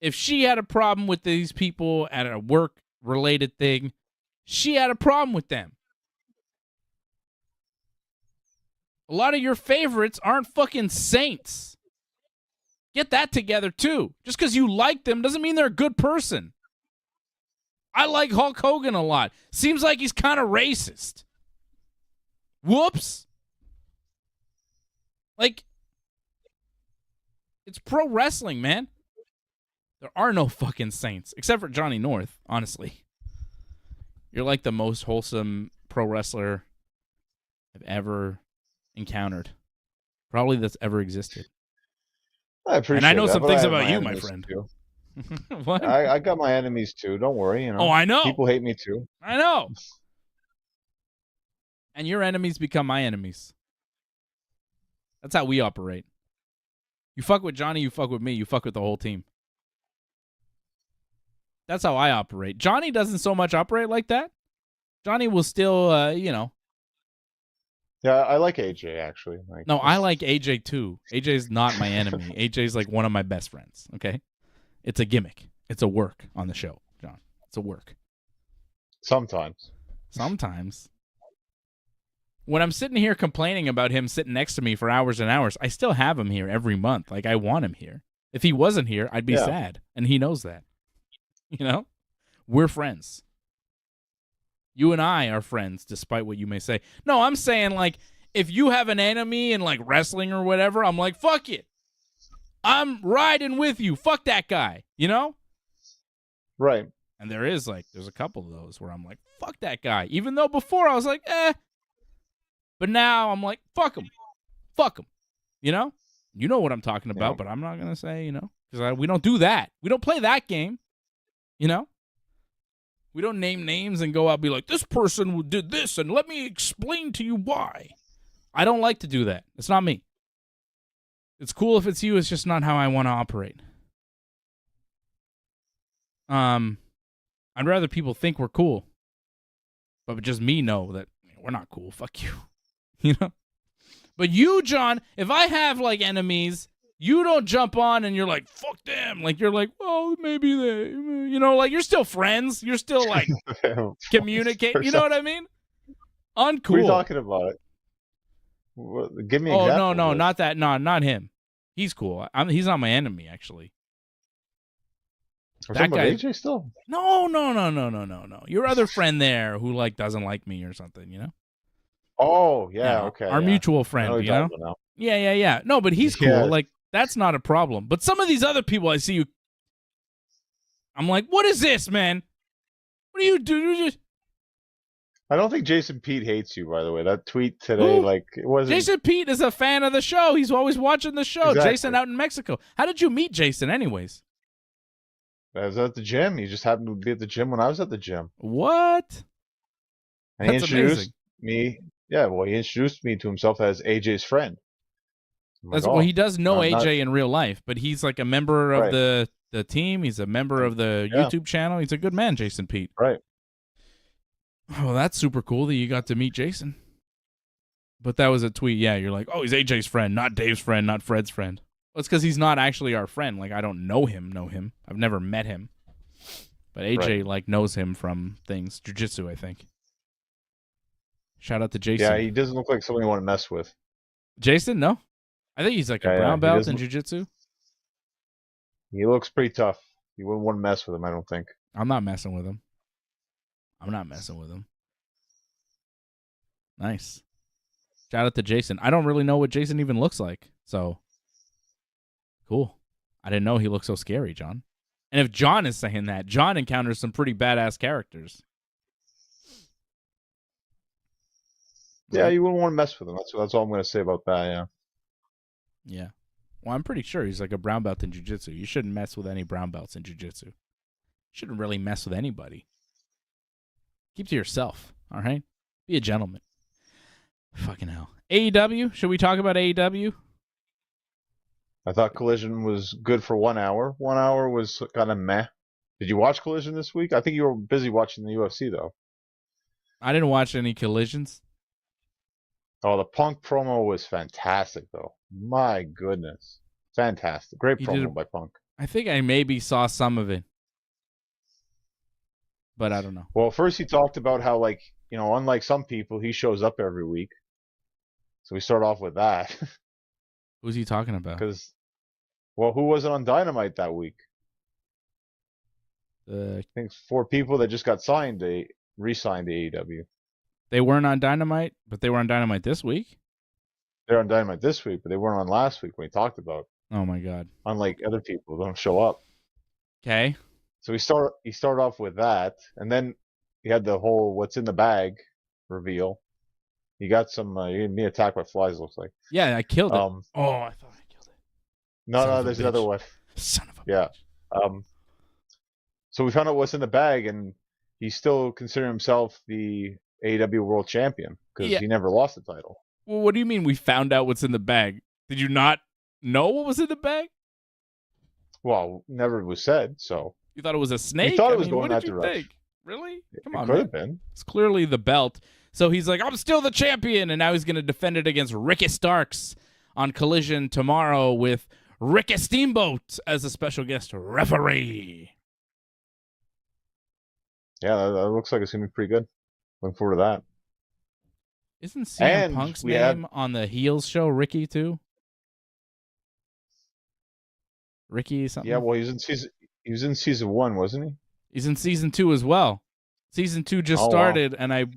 If she had a problem with these people at a work-related thing, she had a problem with them. A lot of your favorites aren't fucking saints. Get that together, too. Just because you like them doesn't mean they're a good person. I like Hulk Hogan a lot. Seems like he's kind of racist. Whoops. Like, it's pro wrestling, man. There are no fucking saints, except for Johnny North, honestly. You're like the most wholesome pro wrestler I've ever encountered. Probably that's ever existed. I appreciate and I know that, some but things I have about my you, my enemies friend. too. What? I got my enemies too. Don't worry. You know. Oh, I know. People hate me too. I know. And your enemies become my enemies. That's how we operate. You fuck with Johnny, you fuck with me, you fuck with the whole team. That's how I operate. Johnny doesn't so much operate like that. Johnny will still, Yeah, I like AJ actually. No, I like AJ too. AJ's not my enemy. AJ's like one of my best friends, okay? It's a gimmick. It's a work on the show, John. It's a work. Sometimes. When I'm sitting here complaining about him sitting next to me for hours and hours, I still have him here every month. Like, I want him here. If he wasn't here, I'd be sad, and he knows that. You know? We're friends. You and I are friends, despite what you may say. No, I'm saying, like, if you have an enemy in, like, wrestling or whatever, I'm like, fuck it. I'm riding with you. Fuck that guy. You know? Right. And there's a couple of those where I'm like, fuck that guy. Even though before I was like, eh. But now I'm like, fuck him. Fuck him. You know? You know what I'm talking about, but I'm not going to say, you know, because we don't do that. We don't play that game. You know? We don't name names and go out and be like, this person did this, and let me explain to you why. I don't like to do that. It's not me. It's cool if it's you. It's just not how I want to operate. I'd rather people think we're cool, but just me know that we're not cool. Fuck you. You know? But you, John, if I have, like, enemies, you don't jump on and you're like, fuck them. Like, you're like, well, maybe they, you know, like, you're still friends. You're still, like, communicate. You know what I mean? Uncool. What are you talking about? Give me an example. Oh, no, not that. No, not him. He's cool. He's not my enemy, actually. That guy. AJ still? No. Your other friend there who, like, doesn't like me or something, you know? Oh, yeah, okay. Our mutual friend, you know? Yeah. No, but he's cool. Yeah. Like, that's not a problem. But some of these other people I see, I'm like, what is this, man? What do you do? I don't think Jason Pete hates you, by the way. That tweet today, like, it wasn't. Jason Pete is a fan of the show. He's always watching the show. Exactly. Jason out in Mexico. How did you meet Jason, anyways? I was at the gym. He just happened to be at the gym when I was at the gym. What? And he introduced me. Yeah, well, he introduced me to himself as AJ's friend. Well, he does know AJ in real life, but he's like a member of the team. He's a member of the YouTube channel. He's a good man, Jason Pete. Right. Oh, that's super cool that you got to meet Jason. But that was a tweet. Yeah, you're like, oh, he's AJ's friend, not Dave's friend, not Fred's friend. Well, it's because he's not actually our friend. Like, I don't know him. I've never met him. But AJ, like, knows him from things. Jiu-jitsu, I think. Shout out to Jason. Yeah, he doesn't look like someone you want to mess with. Jason, no? I think he's like a brown belt in jiu-jitsu. He looks pretty tough. You wouldn't want to mess with him, I don't think. I'm not messing with him. Nice. Shout out to Jason. I don't really know what Jason even looks like, so cool. I didn't know he looked so scary, John. And if John is saying that, John encounters some pretty badass characters. Yeah, you wouldn't want to mess with him. That's all I'm going to say about that, yeah. Yeah. Well, I'm pretty sure he's like a brown belt in jiu-jitsu. You shouldn't mess with any brown belts in jiu-jitsu. You shouldn't really mess with anybody. Keep to yourself, all right? Be a gentleman. Fucking hell. AEW? Should we talk about AEW? I thought Collision was good for 1 hour. 1 hour was kind of meh. Did you watch Collision this week? I think you were busy watching the UFC, though. I didn't watch any collisions. Oh, the Punk promo was fantastic, though. My goodness. Fantastic. Great promo by Punk. I think I maybe saw some of it. But I don't know. Well, first he talked about how, like, you know, unlike some people, he shows up every week. So we start off with that. Who's he talking about? Because, well, who wasn't on Dynamite that week? I think 4 people that just got signed, they re-signed to AEW. They weren't on Dynamite, but they were on Dynamite this week? They're on Dynamite this week, but they weren't on last week when we talked about. Oh, my God. Unlike other people, they don't show up. Okay. So he started off with that, and then he had the whole what's in the bag reveal. He got some, me attacked by flies, looks like. Yeah, I killed it. I thought I killed it. No, there's another one. Son of a bitch. So we found out what's in the bag, and he's still considering himself the AEW World Champion because he never lost the title. Well, what do you mean we found out what's in the bag? Did you not know what was in the bag? Well, never was said, so. You thought it was a snake? You thought it was going that direction. Think? Really? Come on, man. Could have been. It's clearly the belt. So he's like, I'm still the champion, and now he's going to defend it against Ricky Starks on Collision tomorrow with Ricky Steamboat as a special guest referee. Yeah, that looks like it's going to be pretty good. Looking forward to that. Isn't CM Punk's name on the Heels show Ricky, too? Ricky something? Yeah, well, he was in season 1, wasn't he? He's in season 2 as well. Season 2 just started, and I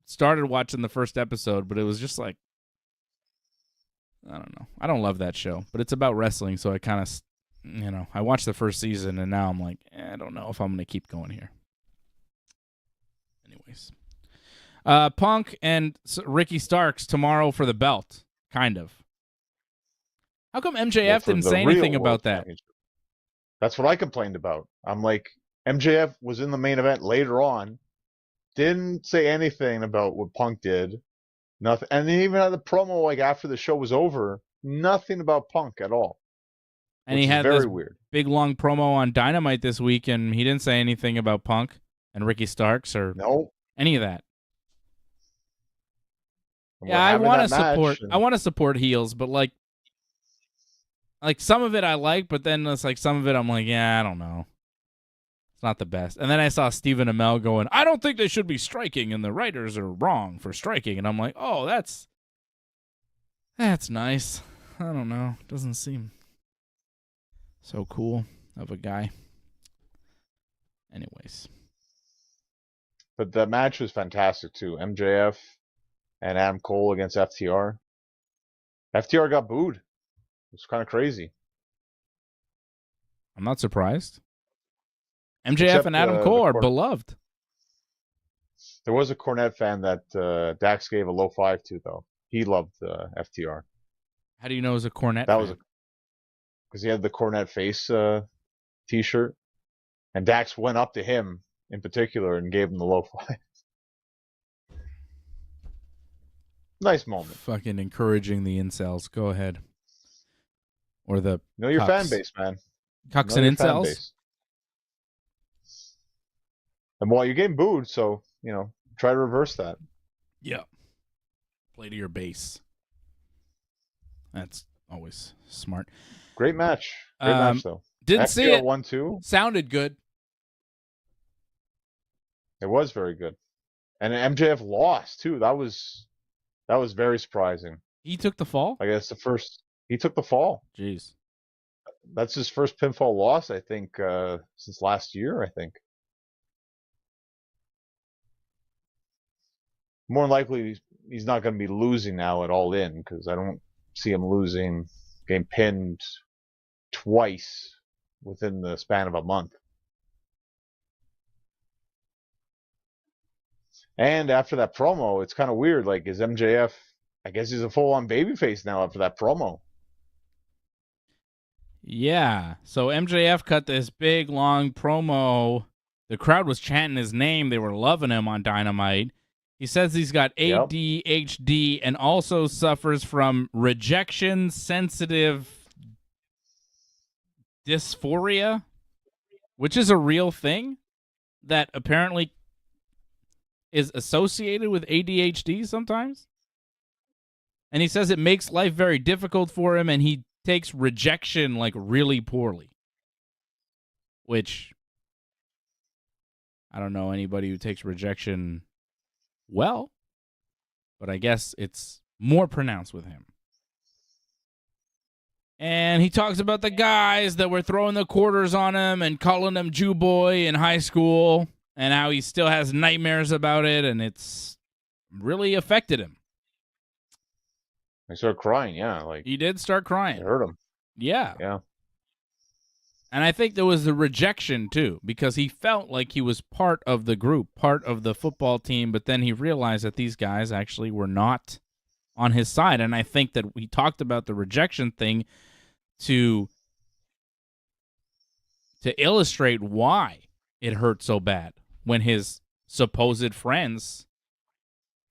started watching the first episode, but it was just like, I don't know. I don't love that show, but it's about wrestling, so I kind of, you know, I watched the first season, and now I'm like, I don't know if I'm going to keep going here. Anyways. Punk and Ricky Starks tomorrow for the belt, kind of. How come MJF didn't say anything about that? That's what I complained about. I'm like, MJF was in the main event later on, didn't say anything about what Punk did, nothing, and he even had the promo like after the show was over, nothing about Punk at all. And he had this big long promo on Dynamite this week, and he didn't say anything about Punk and Ricky Starks or any of that. Yeah, I want to support heels, but like some of it I like, but then it's like some of it I'm like, yeah, I don't know. It's not the best. And then I saw Stephen Amell going, I don't think they should be striking, and the writers are wrong for striking. And I'm like, oh, that's nice. I don't know. Doesn't seem so cool of a guy. Anyways. But the match was fantastic, too. MJF and Adam Cole against FTR. FTR got booed. It was kind of crazy. I'm not surprised. MJF and Adam Cole are beloved. There was a Cornette fan that Dax gave a low 5 to, though. He loved FTR. How do you know it was a Cornette fan? Was because he had the Cornette face T-shirt, and Dax went up to him in particular and gave him the low 5. Nice moment. Fucking encouraging the incels. Go ahead. Or the know your fan base, man. Cucks and incels. And while you're getting booed, so, you know, try to reverse that. Yeah. Play to your base. That's always smart. Great match. Great match, though. Didn't see it. 1-2. Sounded good. It was very good. And MJF lost too. That was very surprising. He took the fall? I guess he took the fall. Jeez. That's his first pinfall loss, I think, since last year, I think. More than likely, he's not going to be losing now at All In, because I don't see him getting pinned twice within the span of a month. And after that promo, it's kind of weird. Like, is MJF, I guess he's a full-on babyface now after that promo. Yeah. So MJF cut this big, long promo. The crowd was chanting his name. They were loving him on Dynamite. He says he's got ADHD and also suffers from rejection-sensitive dysphoria, which is a real thing that apparently is associated with ADHD sometimes. And he says it makes life very difficult for him, and he takes rejection like really poorly. Which, I don't know anybody who takes rejection well, but I guess it's more pronounced with him. And he talks about the guys that were throwing the quarters on him and calling him Jew boy in high school, and how he still has nightmares about it, and it's really affected him. He started crying, yeah. He did start crying. It hurt him. Yeah. Yeah. And I think there was the rejection, too, because he felt like he was part of the group, part of the football team, but then he realized that these guys actually were not on his side. And I think that we talked about the rejection thing to illustrate why it hurt so bad when his supposed friends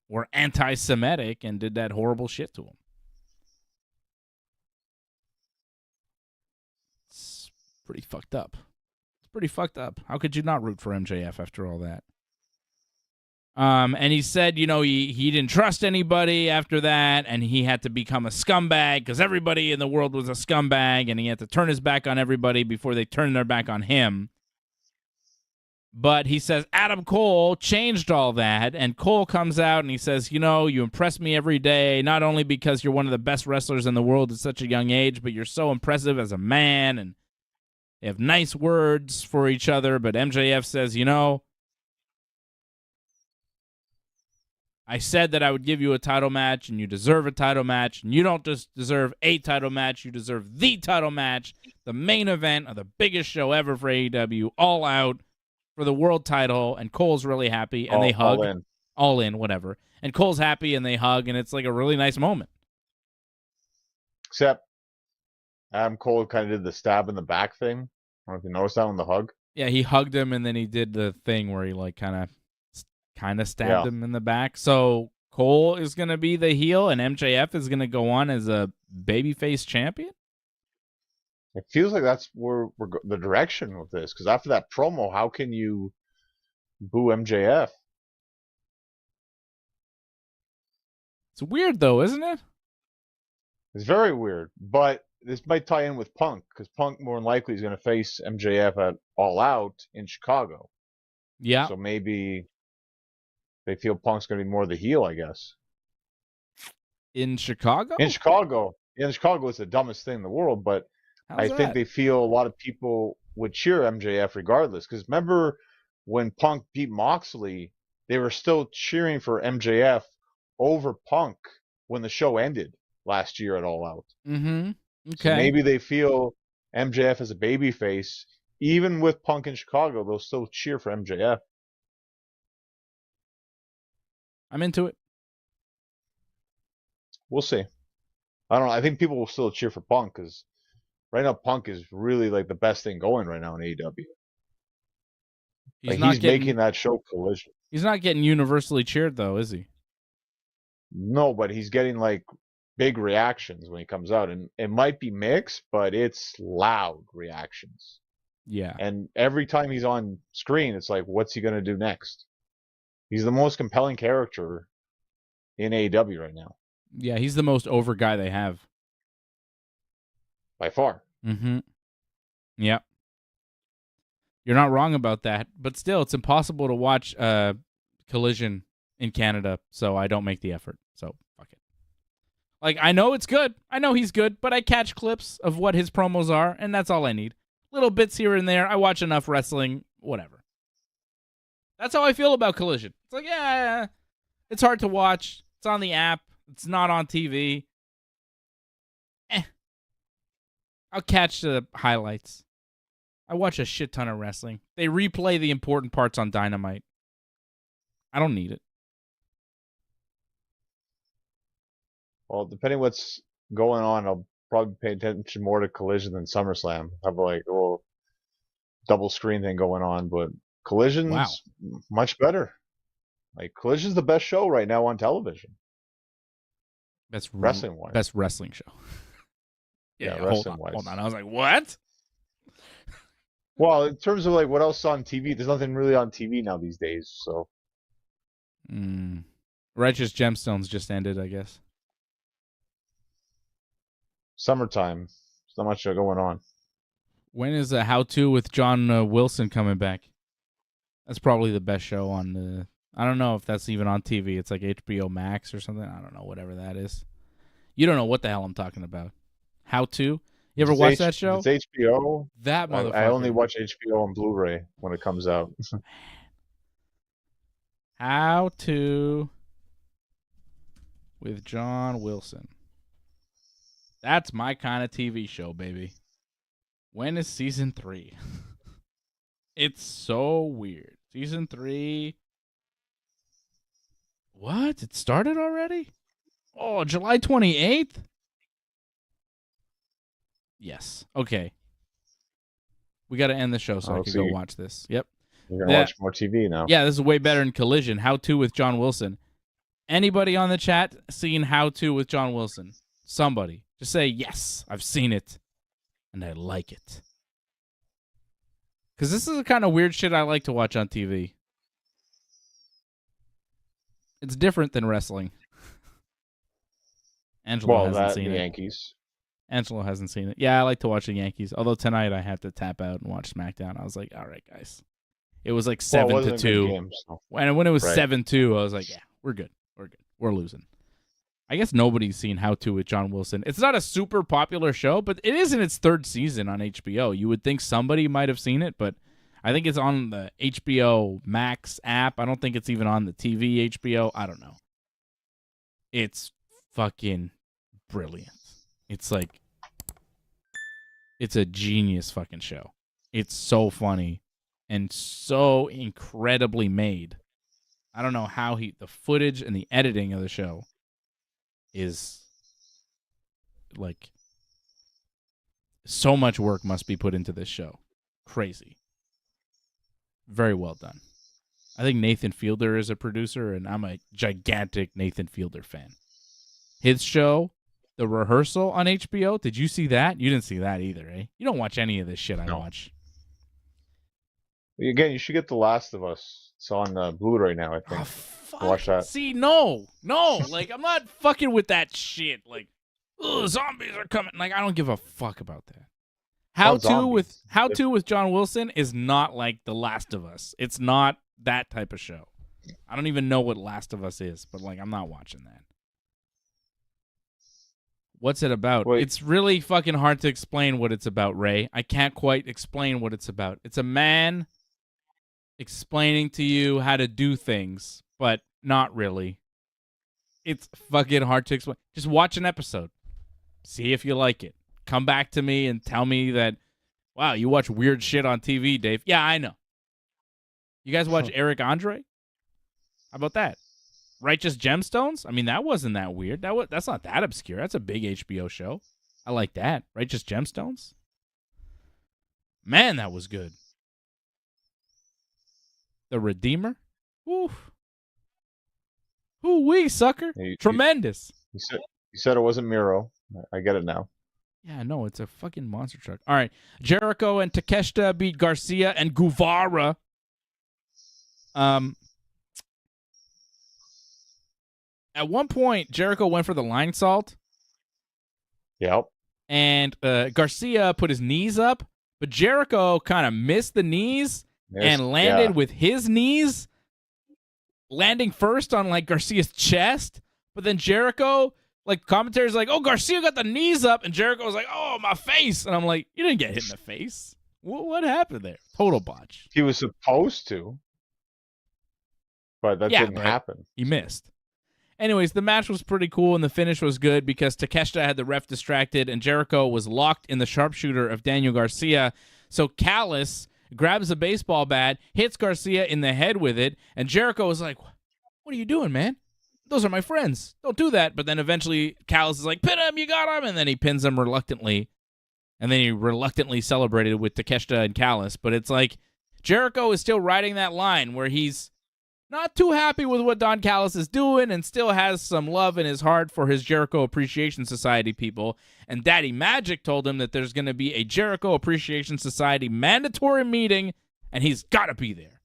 were anti-Semitic and did that horrible shit to him. It's pretty fucked up. It's pretty fucked up. How could you not root for MJF after all that? And he said, you know, he didn't trust anybody after that, and he had to become a scumbag because everybody in the world was a scumbag, and he had to turn his back on everybody before they turned their back on him. But he says Adam Cole changed all that, and Cole comes out and he says, you know, you impress me every day, not only because you're one of the best wrestlers in the world at such a young age, but you're so impressive as a man, and they have nice words for each other. But MJF says, you know, I said that I would give you a title match, and you deserve a title match, and you don't just deserve a title match, you deserve the title match, the main event of the biggest show ever for AEW, All Out, for the world title. And Cole's really happy, and they hug. All in, whatever. And Cole's happy, and they hug, and it's like a really nice moment. Except Adam Cole kind of did the stab in the back thing. I don't know if you noticed that on the hug. Yeah, he hugged him, and then he did the thing where he like kind of stabbed him in the back. So Cole is going to be the heel, and MJF is going to go on as a babyface champion? It feels like that's where we're the direction with this. Because after that promo, how can you boo MJF? It's weird, though, isn't it? It's very weird. But this might tie in with Punk, because Punk more than likely is going to face MJF at All Out in Chicago. Yeah. So maybe they feel Punk's going to be more the heel, I guess. In Chicago? In Chicago, it's the dumbest thing in the world, but I think they feel a lot of people would cheer MJF regardless. Because remember when Punk beat Moxley, they were still cheering for MJF over Punk when the show ended last year at All Out. Mm-hmm. Okay. So maybe they feel MJF as a babyface. Even with Punk in Chicago, they'll still cheer for MJF. I'm into it. We'll see. I don't know. I think people will still cheer for Punk because right now Punk is really like the best thing going right now in AEW. He's making that show Collision. He's not getting universally cheered though, is he? No, but he's getting like big reactions when he comes out, and it might be mixed, but it's loud reactions. Yeah. And every time he's on screen, it's like, what's he going to do next? He's the most compelling character in AEW right now. Yeah, he's the most over guy they have. By far. Mm-hmm. Yeah. You're not wrong about that. But still, it's impossible to watch Collision in Canada, so I don't make the effort. So fuck it. Like, I know it's good. I know he's good, but I catch clips of what his promos are, and that's all I need. Little bits here and there. I watch enough wrestling, whatever. That's how I feel about Collision. It's like, yeah, it's hard to watch. It's on the app. It's not on TV. I'll catch the highlights. I watch a shit ton of wrestling. They replay the important parts on Dynamite. I don't need it. Well, depending what's going on, I'll probably pay attention more to Collision than SummerSlam. Have like a little double screen thing going on, but Collision's much better. Like, Collision's the best show right now on television. Best wrestling-wise. Best wrestling show. yeah, wrestling-wise. Hold on. I was like, what? Well, in terms of like what else on TV, there's nothing really on TV now these days. So, Righteous Gemstones just ended, I guess. Summertime. There's not much going on. When is a How To with John Wilson coming back? That's probably the best show on the... I don't know if that's even on TV. It's like HBO Max or something. I don't know, whatever that is. You don't know what the hell I'm talking about. How To? You ever watch that show? It's HBO. That motherfucker. I only watch HBO on Blu-ray when it comes out. How To with John Wilson. That's my kind of TV show, baby. When is season 3? It's so weird. Season 3. What? It started already? Oh, July 28th? Yes. Okay. We got to end the show so I can go watch this. Yep. You're going to watch more TV now. Yeah, this is way better than Collision. How To with John Wilson. Anybody on the chat seen How To with John Wilson? Somebody. Just say, yes, I've seen it, and I like it. Because this is the kind of weird shit I like to watch on TV. It's different than wrestling. Angelo hasn't seen it. Yankees. Angelo hasn't seen it. Yeah, I like to watch the Yankees. Although tonight I had to tap out and watch SmackDown. I was like, all right, guys. It was like 7-2. Game, so. When it was 7-2, I was like, yeah, we're good. We're good. We're losing. I guess nobody's seen How To with John Wilson. It's not a super popular show, but it is in its 3rd season on HBO. You would think somebody might have seen it, but I think it's on the HBO Max app. I don't think it's even on the TV HBO. I don't know. It's fucking brilliant. It's like, it's a genius fucking show. It's so funny and so incredibly made. I don't know how the footage and the editing of the show is like, so much work must be put into this show. Crazy. Very well done. I think Nathan Fielder is a producer, and I'm a gigantic Nathan Fielder fan. His show, The Rehearsal on HBO, did you see that? You didn't see that either, eh? You don't watch any of this shit I watch. Again, you should get The Last of Us. It's on Blu-ray now, I think. Oh, fuck. Watch that. See, no. Like, I'm not fucking with that shit. Like, zombies are coming. Like, I don't give a fuck about that. How To with John Wilson is not like The Last of Us. It's not that type of show. I don't even know what Last of Us is, but like, I'm not watching that. What's it about? Wait. It's really fucking hard to explain what it's about, Ray. I can't quite explain what it's about. It's a man explaining to you how to do things, but not really. It's fucking hard to explain. Just watch an episode. See if you like it. Come back to me and tell me that, wow, you watch weird shit on TV, Dave. Yeah, I know. You guys watch Eric Andre? How about that? Righteous Gemstones? I mean, that wasn't that weird. That's not that obscure. That's a big HBO show. I like that. Righteous Gemstones? Man, that was good. The Redeemer? Oof. Ooh-wee, sucker. Tremendous. You said it wasn't Miro. I get it now. Yeah, no, it's a fucking monster truck. All right. Jericho and Takeshita beat Garcia and Guevara. At one point, Jericho went for the line salt. Yep. And Garcia put his knees up, but Jericho kind of missed the knees and landed with his knees. landing first on like Garcia's chest, but then Jericho, like commentator's like, oh, Garcia got the knees up, and Jericho was like, oh, my face. And I'm like, you didn't get hit in the face. What happened there? Total botch. He was supposed to, but that didn't happen. He missed. Anyways, the match was pretty cool, and the finish was good because Takeshita had the ref distracted, and Jericho was locked in the sharpshooter of Daniel Garcia. So Callis grabs a baseball bat, hits Garcia in the head with it, and Jericho was like, what are you doing, man? Those are my friends. Don't do that. But then eventually Callis is like, pin him, you got him, and then he pins him reluctantly. And then he reluctantly celebrated with Takeshita and Callis. But it's like Jericho is still riding that line where he's not too happy with what Don Callis is doing and still has some love in his heart for his Jericho Appreciation Society people. And Daddy Magic told him that there's going to be a Jericho Appreciation Society mandatory meeting, and he's got to be there.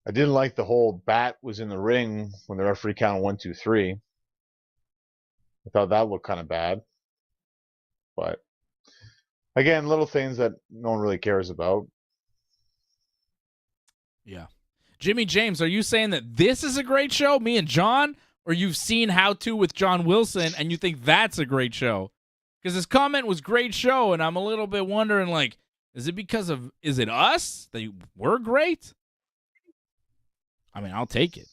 I didn't like the whole bat was in the ring when the referee counted 1, 2, 3. I thought that looked kind of bad. But, again, little things that no one really cares about. Yeah. Jimmy James, are you saying that this is a great show, me and John, or you've seen How To with John Wilson and you think that's a great show? Because his comment was great show, and I'm a little bit wondering, like, is it us? They were great? I mean, I'll take it.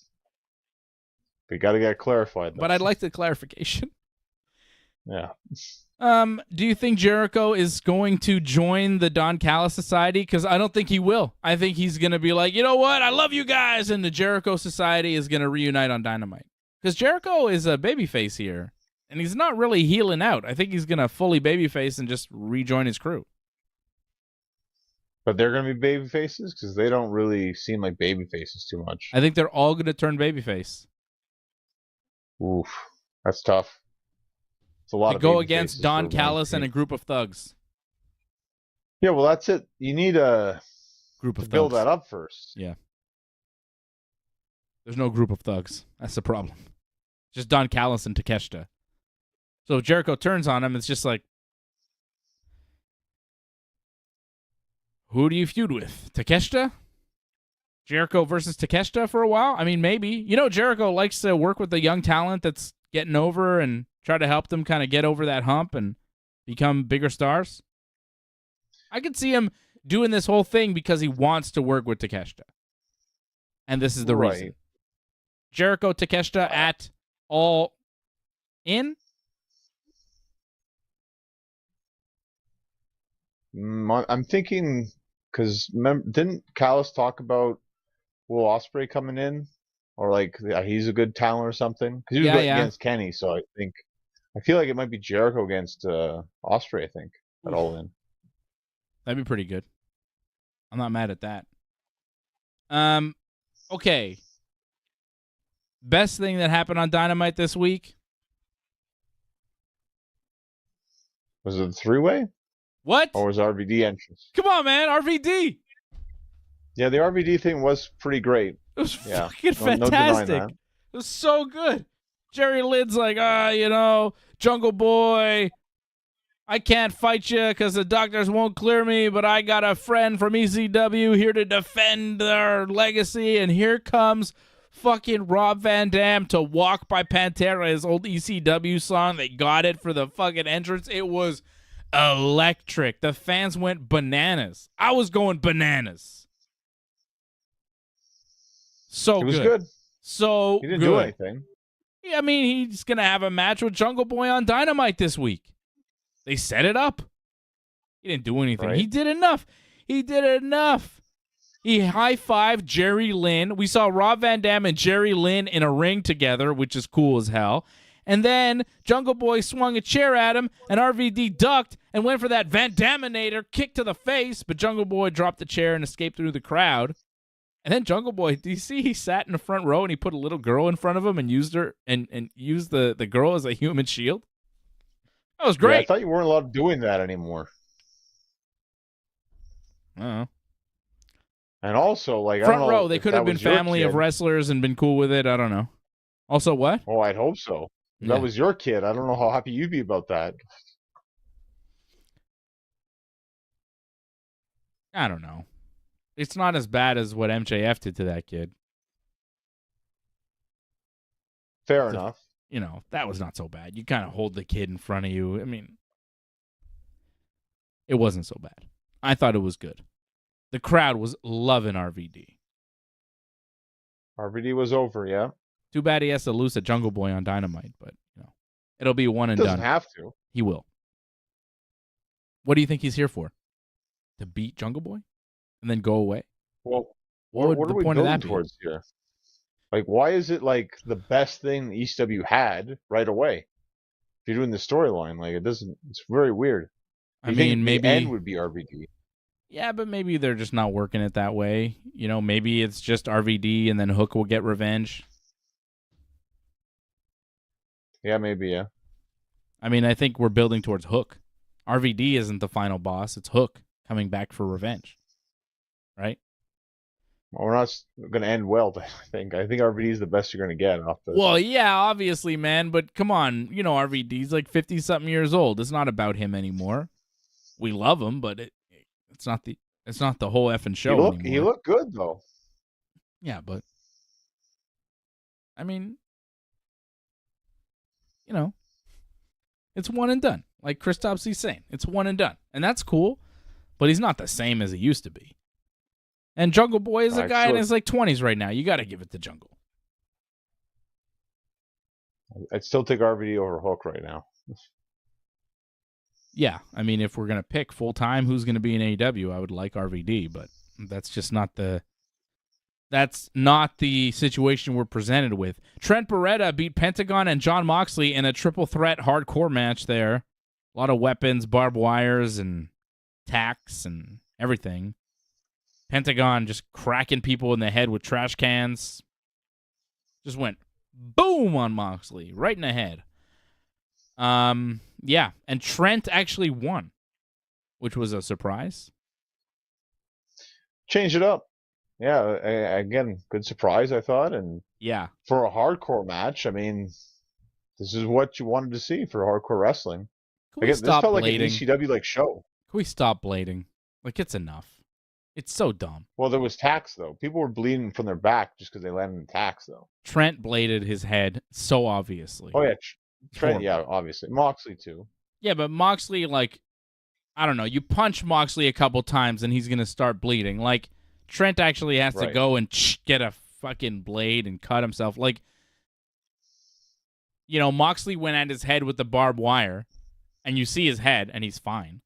We got to get clarified, though. But I'd like the clarification. Yeah. Do you think Jericho is going to join the Don Callis Society? Because I don't think he will. I think he's going to be like, you know what? I love you guys. And the Jericho Society is going to reunite on Dynamite. Because Jericho is a babyface here. And he's not really healing out. I think he's going to fully babyface and just rejoin his crew. But they're going to be baby faces? Because they don't really seem like baby faces too much. I think they're all going to turn babyface. Oof. That's tough. It's a lot to of go against Don Callis and a group of thugs. Yeah, well, that's it. You need a group of thugs. Build that up first. Yeah. There's no group of thugs. That's the problem. Just Don Callis and Takeshita. So if Jericho turns on him, it's just like, who do you feud with? Takeshita? Jericho versus Takeshita for a while? I mean, maybe. You know, Jericho likes to work with the young talent that's getting over and try to help them kind of get over that hump and become bigger stars. I could see him doing this whole thing because he wants to work with Takeshita. And this is the reason. Jericho, Takeshita at All In? I'm thinking, because didn't Callis talk about Will Ospreay coming in? Or like, he's a good talent or something? Because he was against Kenny, so I feel like it might be Jericho against Ospreay, I think, at All In. That'd be pretty good. I'm not mad at that. Okay. Best thing that happened on Dynamite this week? Was it a three-way? What? Or was RVD entrance? Come on, man. RVD. Yeah, the RVD thing was pretty great. It was fucking fantastic. No, it was so good. Jerry Lynn's like, Jungle Boy, I can't fight you because the doctors won't clear me, but I got a friend from ECW here to defend their legacy, and here comes fucking Rob Van Dam to Walk by Pantera, his old ECW song. They got it for the fucking entrance. It was electric. The fans went bananas. I was going bananas. So it was good. So he didn't do anything. I mean, he's going to have a match with Jungle Boy on Dynamite this week. They set it up. He didn't do anything. Right. He did enough. He high-fived Jerry Lynn. We saw Rob Van Dam and Jerry Lynn in a ring together, which is cool as hell. And then Jungle Boy swung a chair at him, and RVD ducked and went for that Van Daminator kick to the face, but Jungle Boy dropped the chair and escaped through the crowd. And then Jungle Boy, do you see he sat in the front row and he put a little girl in front of him and used her and used the girl as a human shield? That was great. Yeah, I thought you weren't allowed doing that anymore. Oh. And also, like, front row, they could have been family of wrestlers and been cool with it. I don't know. Also, what? Oh, I'd hope so. If that was your kid, I don't know how happy you'd be about that. I don't know. It's not as bad as what MJF did to that kid. Fair enough. That was not so bad. You kind of hold the kid in front of you. I mean, it wasn't so bad. I thought it was good. The crowd was loving RVD. RVD was over, yeah. Too bad he has to lose a Jungle Boy on Dynamite, but it'll be one and Doesn't done. have to. He will. What do you think he's here for? To beat Jungle Boy and then go away? Well, what would are the we point of building that be? towards here? Like, why is it like the best thing ECW had right away? If you're doing the storyline, like, it doesn't. It's very weird. I mean, maybe the end would be RVD. Yeah, but maybe they're just not working it that way. Maybe it's just RVD and then Hook will get revenge. Yeah, maybe, yeah. I mean, I think we're building towards Hook. RVD isn't the final boss. It's Hook coming back for revenge. Right? Well, we're not going to end well, I think. I think RVD is the best you're going to get off this. Well, yeah, obviously, man. But come on. RVD's like 50-something years old. It's not about him anymore. We love him, but it's not the whole effing show anymore. He looked good, though. Yeah, but I mean, it's one and done. Like Chris Topsy's saying, it's one and done. And that's cool, but he's not the same as he used to be. And Jungle Boy is a guy in his 20s right now. You got to give it to Jungle. I'd still take RVD over Hook right now. Yeah, I mean, if we're going to pick full-time who's going to be in AEW, I would like RVD, but that's just not the situation we're presented with. Trent Beretta beat Pentagon and Jon Moxley in a triple threat hardcore match there. A lot of weapons, barbed wires, and tacks and everything. Pentagon just cracking people in the head with trash cans. Just went boom on Moxley, right in the head. Yeah, and Trent actually won, which was a surprise. Change it up. Yeah, again, good surprise, I thought. And yeah, for a hardcore match, I mean, this is what you wanted to see for hardcore wrestling. This felt like an ECW show. Can we stop blading? It's enough. It's so dumb. Well, there was tacks, though. People were bleeding from their back just because they landed in tacks, though. Trent bladed his head so obviously. Oh, yeah. Trent, yeah, obviously. Moxley, too. Yeah, but Moxley, I don't know. You punch Moxley a couple times and he's going to start bleeding. Trent actually has to go and get a fucking blade and cut himself. Moxley went at his head with the barbed wire, and you see his head, and he's fine.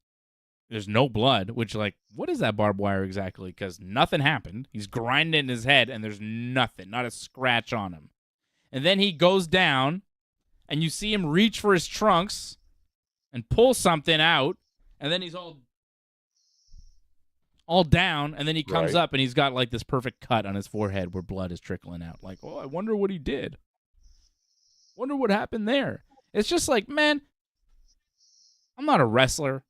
There's no blood, which, what is that barbed wire exactly? Because nothing happened. He's grinding in his head, and there's nothing, not a scratch on him. And then he goes down, and you see him reach for his trunks and pull something out, and then he's all down, and then he comes up, and he's got, this perfect cut on his forehead where blood is trickling out. I wonder what he did. Wonder what happened there. It's just man, I'm not a wrestler.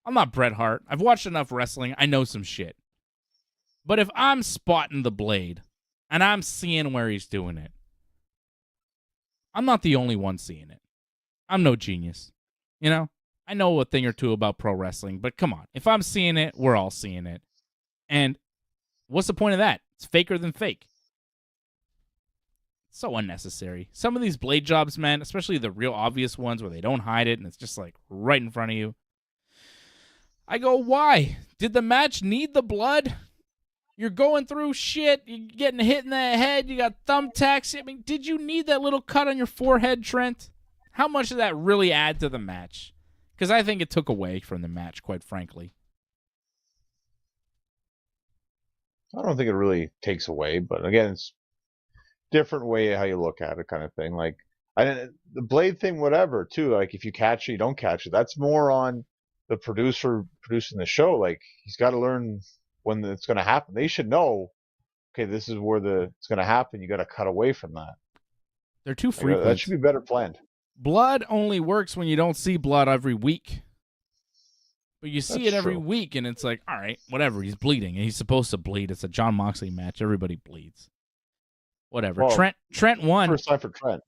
I'm not Bret Hart. I've watched enough wrestling. I know some shit. But if I'm spotting the blade and I'm seeing where he's doing it, I'm not the only one seeing it. I'm no genius. I know a thing or two about pro wrestling, but come on. If I'm seeing it, we're all seeing it. And what's the point of that? It's faker than fake. It's so unnecessary. Some of these blade jobs, man, especially the real obvious ones where they don't hide it and it's just right in front of you. I go, why? Did the match need the blood? You're going through shit. You're getting hit in the head. You got thumbtacks. I mean, did you need that little cut on your forehead, Trent? How much did that really add to the match? Because I think it took away from the match, quite frankly. I don't think it really takes away, but again, it's different way how you look at it, kind of thing. The blade thing, whatever, too. If you catch it, you don't catch it. That's more on the producer producing the show. He's got to learn when it's going to happen. They should know, okay, this is where it's going to happen. You got to cut away from that. They're too frequent. That should be better planned. Blood only works when you don't see blood every week. But you see it every week, and it's all right, whatever. He's bleeding, and he's supposed to bleed. It's a Jon Moxley match. Everybody bleeds. Whatever. Well, Trent won. First time for Trent.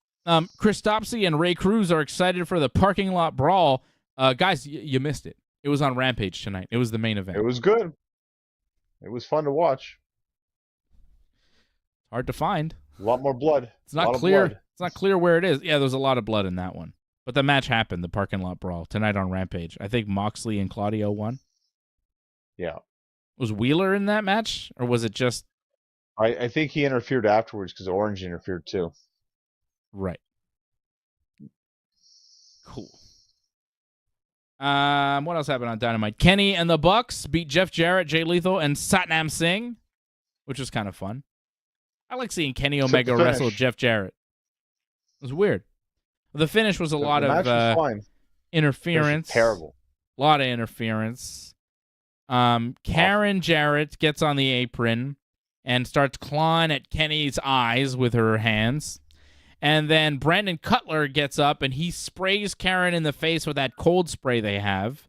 Chris Topsy and Ray Cruz are excited for the parking lot brawl. Guys, you missed it. It was on Rampage tonight. It was the main event. It was good. It was fun to watch. Hard to find. A lot more blood. It's not clear. It's not clear where it is. Yeah, there's a lot of blood in that one. But the match happened, the parking lot brawl, tonight on Rampage. I think Moxley and Claudio won. Yeah. Was Wheeler in that match? Or was it just... I think he interfered afterwards because Orange interfered too. Right. Cool. What else happened on Dynamite? Kenny and the Bucks beat Jeff Jarrett, Jay Lethal, and Satnam Singh, which was kind of fun. I like seeing Kenny Omega wrestle Jeff Jarrett. It was weird. The finish was a lot of interference. Terrible. A lot of interference. Karen Jarrett gets on the apron and starts clawing at Kenny's eyes with her hands. And then Brandon Cutler gets up and he sprays Karen in the face with that cold spray they have.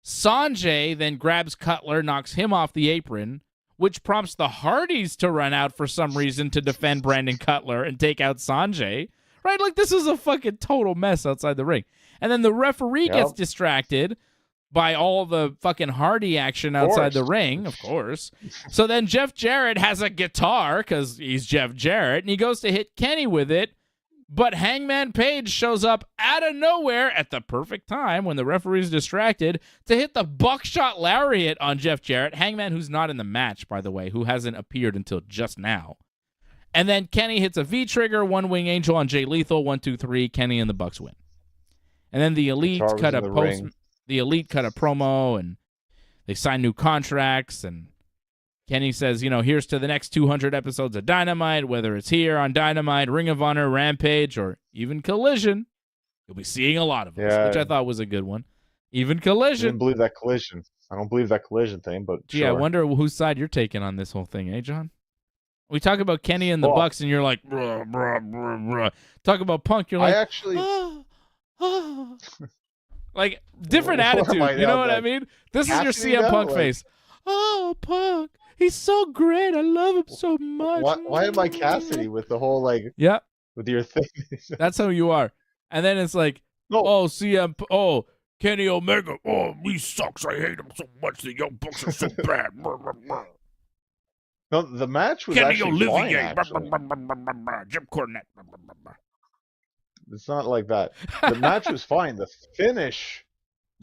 Sanjay then grabs Cutler, knocks him off the apron, which prompts the Hardys to run out for some reason to defend Brandon Cutler and take out Sanjay. Right? Like, this is a fucking total mess outside the ring. And then the referee gets distracted by all the fucking Hardy action outside the ring, of course. So then Jeff Jarrett has a guitar, because he's Jeff Jarrett, and he goes to hit Kenny with it, but Hangman Page shows up out of nowhere at the perfect time when the referee's distracted to hit the buckshot lariat on Jeff Jarrett. Hangman, who's not in the match, by the way, who hasn't appeared until just now. And then Kenny hits a V-trigger, one wing angel on Jay Lethal, 1, 2, 3. Kenny and the Bucks win. And then the Elite cut a promo, and they sign new contracts, and Kenny says, here's to the next 200 episodes of Dynamite, whether it's here on Dynamite, Ring of Honor, Rampage, or even Collision. You'll be seeing a lot of us, which I thought was a good one. Even Collision. I didn't believe that Collision. I don't believe that Collision thing, but Gee, sure. I wonder whose side you're taking on this whole thing, John? We talk about Kenny and the Bucks, and you're like, bruh, bruh, bruh, bruh. Talk about Punk, you're like, like, different attitude. You know what I mean? This is your CM Punk face. Oh, Punk. He's so great. I love him so much. Why am I Cassidy with the whole, with your thing? That's how you are. And then it's like, Kenny Omega. Oh, he sucks. I hate him so much. The Young Bucks are so bad. No, the match was Kenny actually Olivier. fine, Jim Cornette. It's not like that. The match was fine. The finish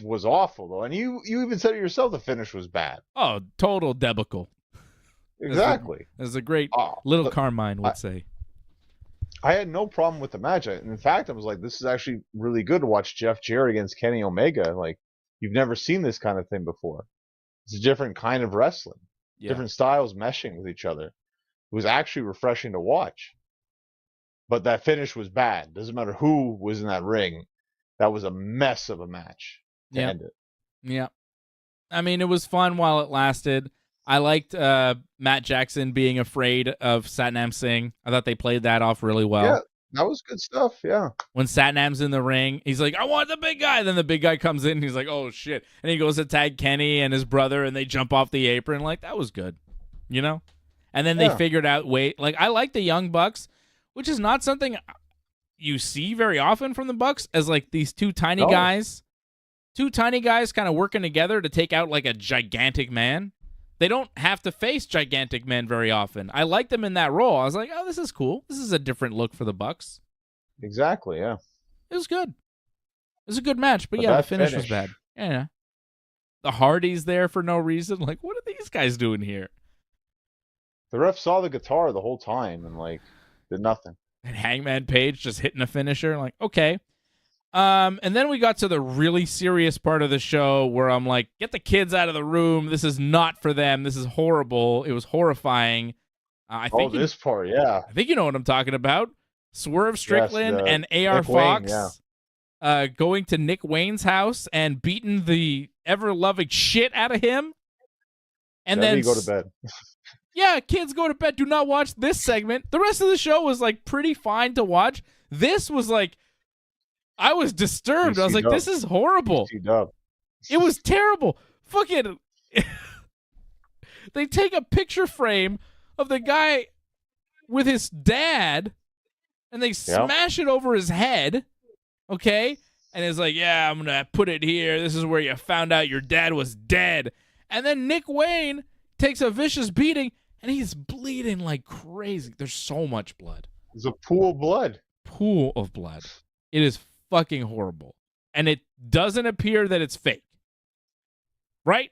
was awful, though. And you even said it yourself, the finish was bad. Oh, total debacle. Exactly. As a great little Carmine would say. I had no problem with the match. In fact, I was like, this is actually really good to watch Jeff Jarrett against Kenny Omega. Like, you've never seen this kind of thing before. It's a different kind of wrestling. Yeah. Different styles meshing with each other. It was actually refreshing to watch. But that finish was bad. Doesn't matter who was in that ring. That was a mess of a match to end it. Yeah. I mean, it was fun while it lasted. I liked Matt Jackson being afraid of Satnam Singh. I thought they played that off really well. Yeah, that was good stuff, yeah. When Satnam's in the ring, he's like, I want the big guy. Then the big guy comes in, and he's like, oh, shit. And he goes to tag Kenny and his brother, and they jump off the apron. Like, that was good, And then they figured out, I like the Young Bucks, which is not something you see very often from the Bucks, as, these two tiny guys kind of working together to take out, a gigantic man. They don't have to face gigantic men very often. I like them in that role. I was like, oh, this is cool. This is a different look for the Bucks. Exactly, yeah. It was good. It was a good match, but the finish was bad. Yeah. The Hardys there for no reason. Like, what are these guys doing here? The ref saw the guitar the whole time and, did nothing. And Hangman Page just hitting a finisher. Like, okay. And then we got to the really serious part of the show where I'm like, get the kids out of the room. This is not for them. This is horrible. It was horrifying. I think this part, yeah. I think you know what I'm talking about. Swerve Strickland and AR Nick Fox Wayne, going to Nick Wayne's house and beating the ever-loving shit out of him. And then go to bed. Yeah, kids go to bed. Do not watch this segment. The rest of the show was pretty fine to watch. This was I was disturbed. I was like, this is horrible. It was terrible. Fucking they take a picture frame of the guy with his dad and they smash it over his head. Okay? And it's like, yeah, I'm going to put it here. This is where you found out your dad was dead. And then Nick Wayne takes a vicious beating, and he's bleeding like crazy. There's so much blood. There's a pool of blood. Pool of blood. It is fucking horrible. And it doesn't appear that it's fake. Right?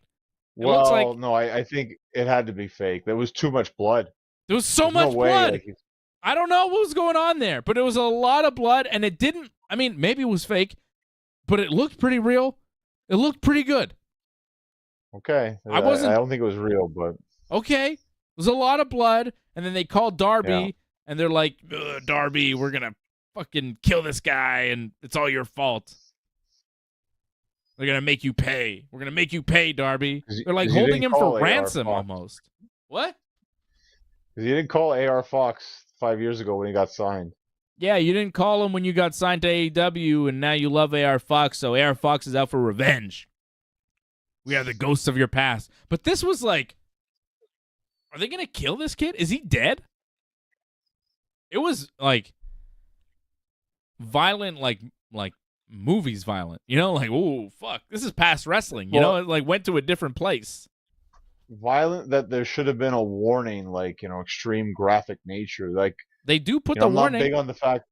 It looks like, no, I think it had to be fake. There was too much blood. there was so much blood. I don't know what was going on there, but it was a lot of blood, and it didn't, I mean, maybe it was fake, but it looked pretty real. It looked pretty good. Okay. I don't think it was real, but. Okay. It was a lot of blood, and then they called Darby, and they're like, Darby, we're going to fucking kill this guy, and it's all your fault. They're going to make you pay. We're going to make you pay, Darby. They're like holding him for ransom almost. What? Because you didn't call AR Fox 5 years ago when he got signed. Yeah, you didn't call him when you got signed to AEW, and now you love AR Fox, so AR Fox is out for revenge. We are the ghosts of your past. But this was like, are they going to kill this kid? Is he dead? It was like violent, like movies violent. You know, like, oh, fuck. This is past wrestling. You know, it like went to a different place. Violent that there should have been a warning, like, extreme graphic nature. Like, they do put the warning. I'm not big on the fact.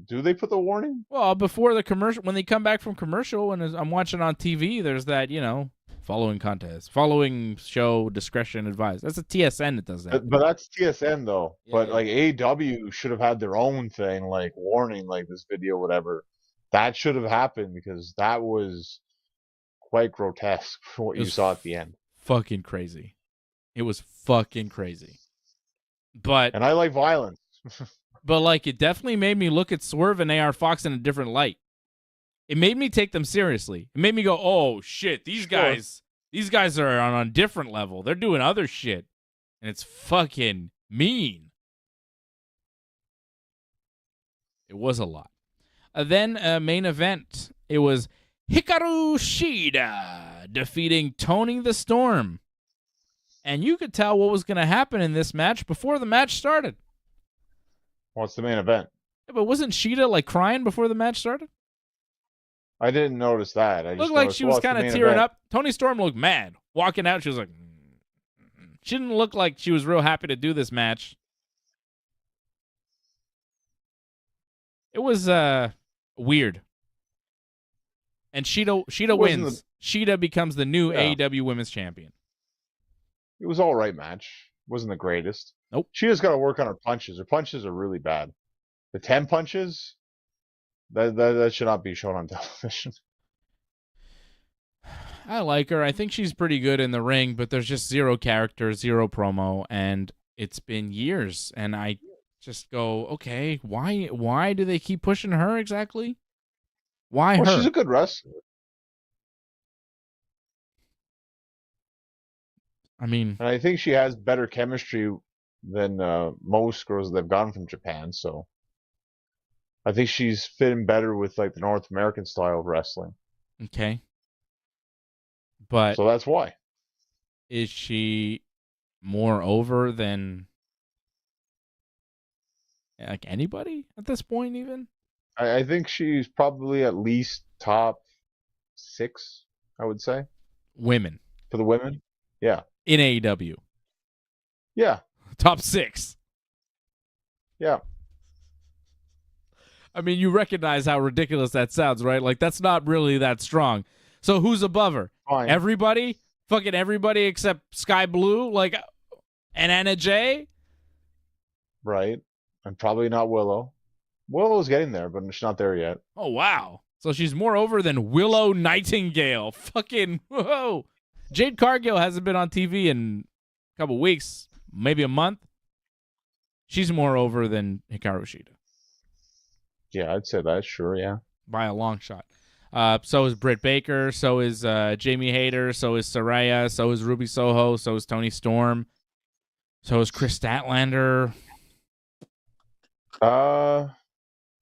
Do they put the warning? Well, before the commercial, when they come back from commercial, and I'm watching on TV, there's that, following contest, following show, discretion advised. That's a TSN that does that. But that's TSN, though. Yeah, but, like, AEW should have had their own thing, like, warning, like, this video, whatever. That should have happened, because that was quite grotesque for what you saw at the end. Fucking crazy. It was fucking crazy. And I like violence. But, like, it definitely made me look at Swerve and AR Fox in a different light. It made me take them seriously. It made me go, oh, shit, these guys are on a different level. They're doing other shit. And it's fucking mean. It was a lot. Then, main event. It was Hikaru Shida defeating Tony the Storm. And you could tell what was going to happen in this match before the match started. What's the main event? Yeah, but wasn't Shida like crying before the match started? I didn't notice that. I just looked like she was kind of tearing up. Toni Storm looked mad. Walking out, she was like, she didn't look like she was real happy to do this match. It was weird. And Shida wins. Shida becomes the new AEW Women's Champion. It was all right match. Wasn't the greatest. Nope. She just got to work on her punches. Her punches are really bad. The 10 punches, that should not be shown on television. I like her. I think she's pretty good in the ring, but there's just zero character, zero promo, and it's been years. And I just go, okay, why do they keep pushing her exactly? Why her? She's a good wrestler. I mean, and I think she has better chemistry than most girls that have gone from Japan. So I think she's fitting better with like the North American style of wrestling. Okay. But so that's why. Is she more over than like anybody at this point even? I think she's probably at least top 6, I would say. Women. For the women? Yeah. In AEW. Yeah. Top 6. Yeah. I mean, you recognize how ridiculous that sounds, right? Like, that's not really that strong. So who's above her? Fine. Everybody? Fucking everybody except Sky Blue? Like, and Anna Jay? Right. And probably not Willow. Willow's getting there, but she's not there yet. Oh, wow. So she's more over than Willow Nightingale. Fucking, whoa. Jade Cargill hasn't been on TV in a couple weeks, maybe a month. She's more over than Hikaru Shida. Yeah, I'd say that. Sure, yeah. By a long shot. So is Britt Baker. So is Jamie Hayter. So is Saraya. So is Ruby Soho. So is Toni Storm. So is Chris Statlander.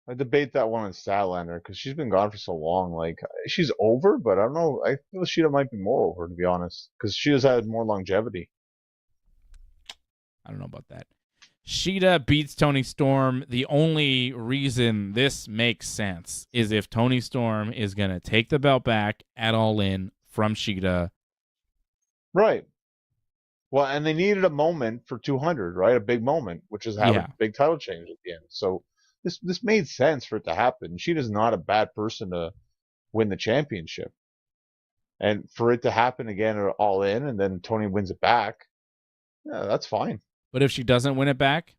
I debate that one on Statlander because she's been gone for so long. Like, she's over, but I don't know. I feel Shida might be more over, to be honest, because Shida's had more longevity. I don't know about that. Shida beats Toni Storm. The only reason this makes sense is if Toni Storm is going to take the belt back at All In from Shida. Right. Well, and they needed a moment for 200, right? A big moment, which is have a big title change at the end. So this made sense for it to happen. Sheeta's not a bad person to win the championship. And for it to happen again All In, and then Tony wins it back, yeah, that's fine. But if she doesn't win it back?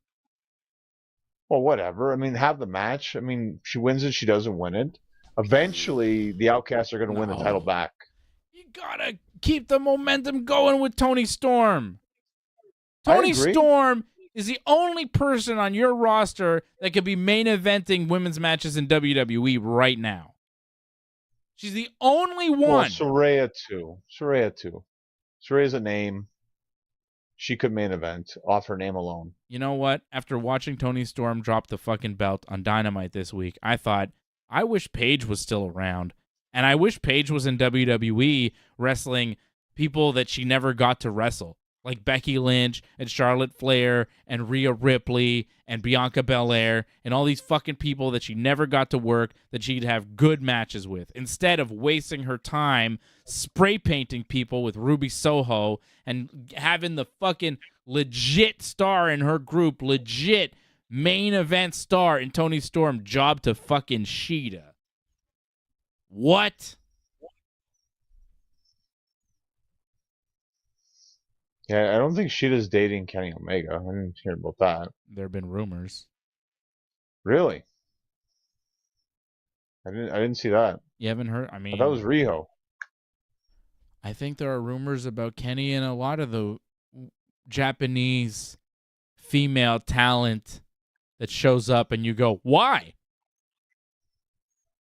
Well, whatever. I mean, have the match. I mean, she wins it, she doesn't win it. Eventually, the Outcasts are going to win the title back. You gotta keep the momentum going with Tony Storm. Tony Storm is the only person on your roster that could be main eventing women's matches in WWE right now. She's the only one. Well, Saraya too. Saraya's a name. She could main event off her name alone. You know what? After watching Tony Storm drop the fucking belt on Dynamite this week, I thought, I wish Paige was still around. And I wish Paige was in WWE wrestling people that she never got to wrestle. Like Becky Lynch and Charlotte Flair and Rhea Ripley and Bianca Belair and all these fucking people that she never got to work that she'd have good matches with. Instead of wasting her time spray painting people with Ruby Soho and having the fucking legit star in her group, legit main event star in Tony Storm job to fucking Shida. What? Yeah, I don't think Shida's dating Kenny Omega. I didn't hear about that. There have been rumors. Really? I didn't see that. You haven't heard? I mean, that was Riho. I think there are rumors about Kenny and a lot of the Japanese female talent that shows up and you go, why?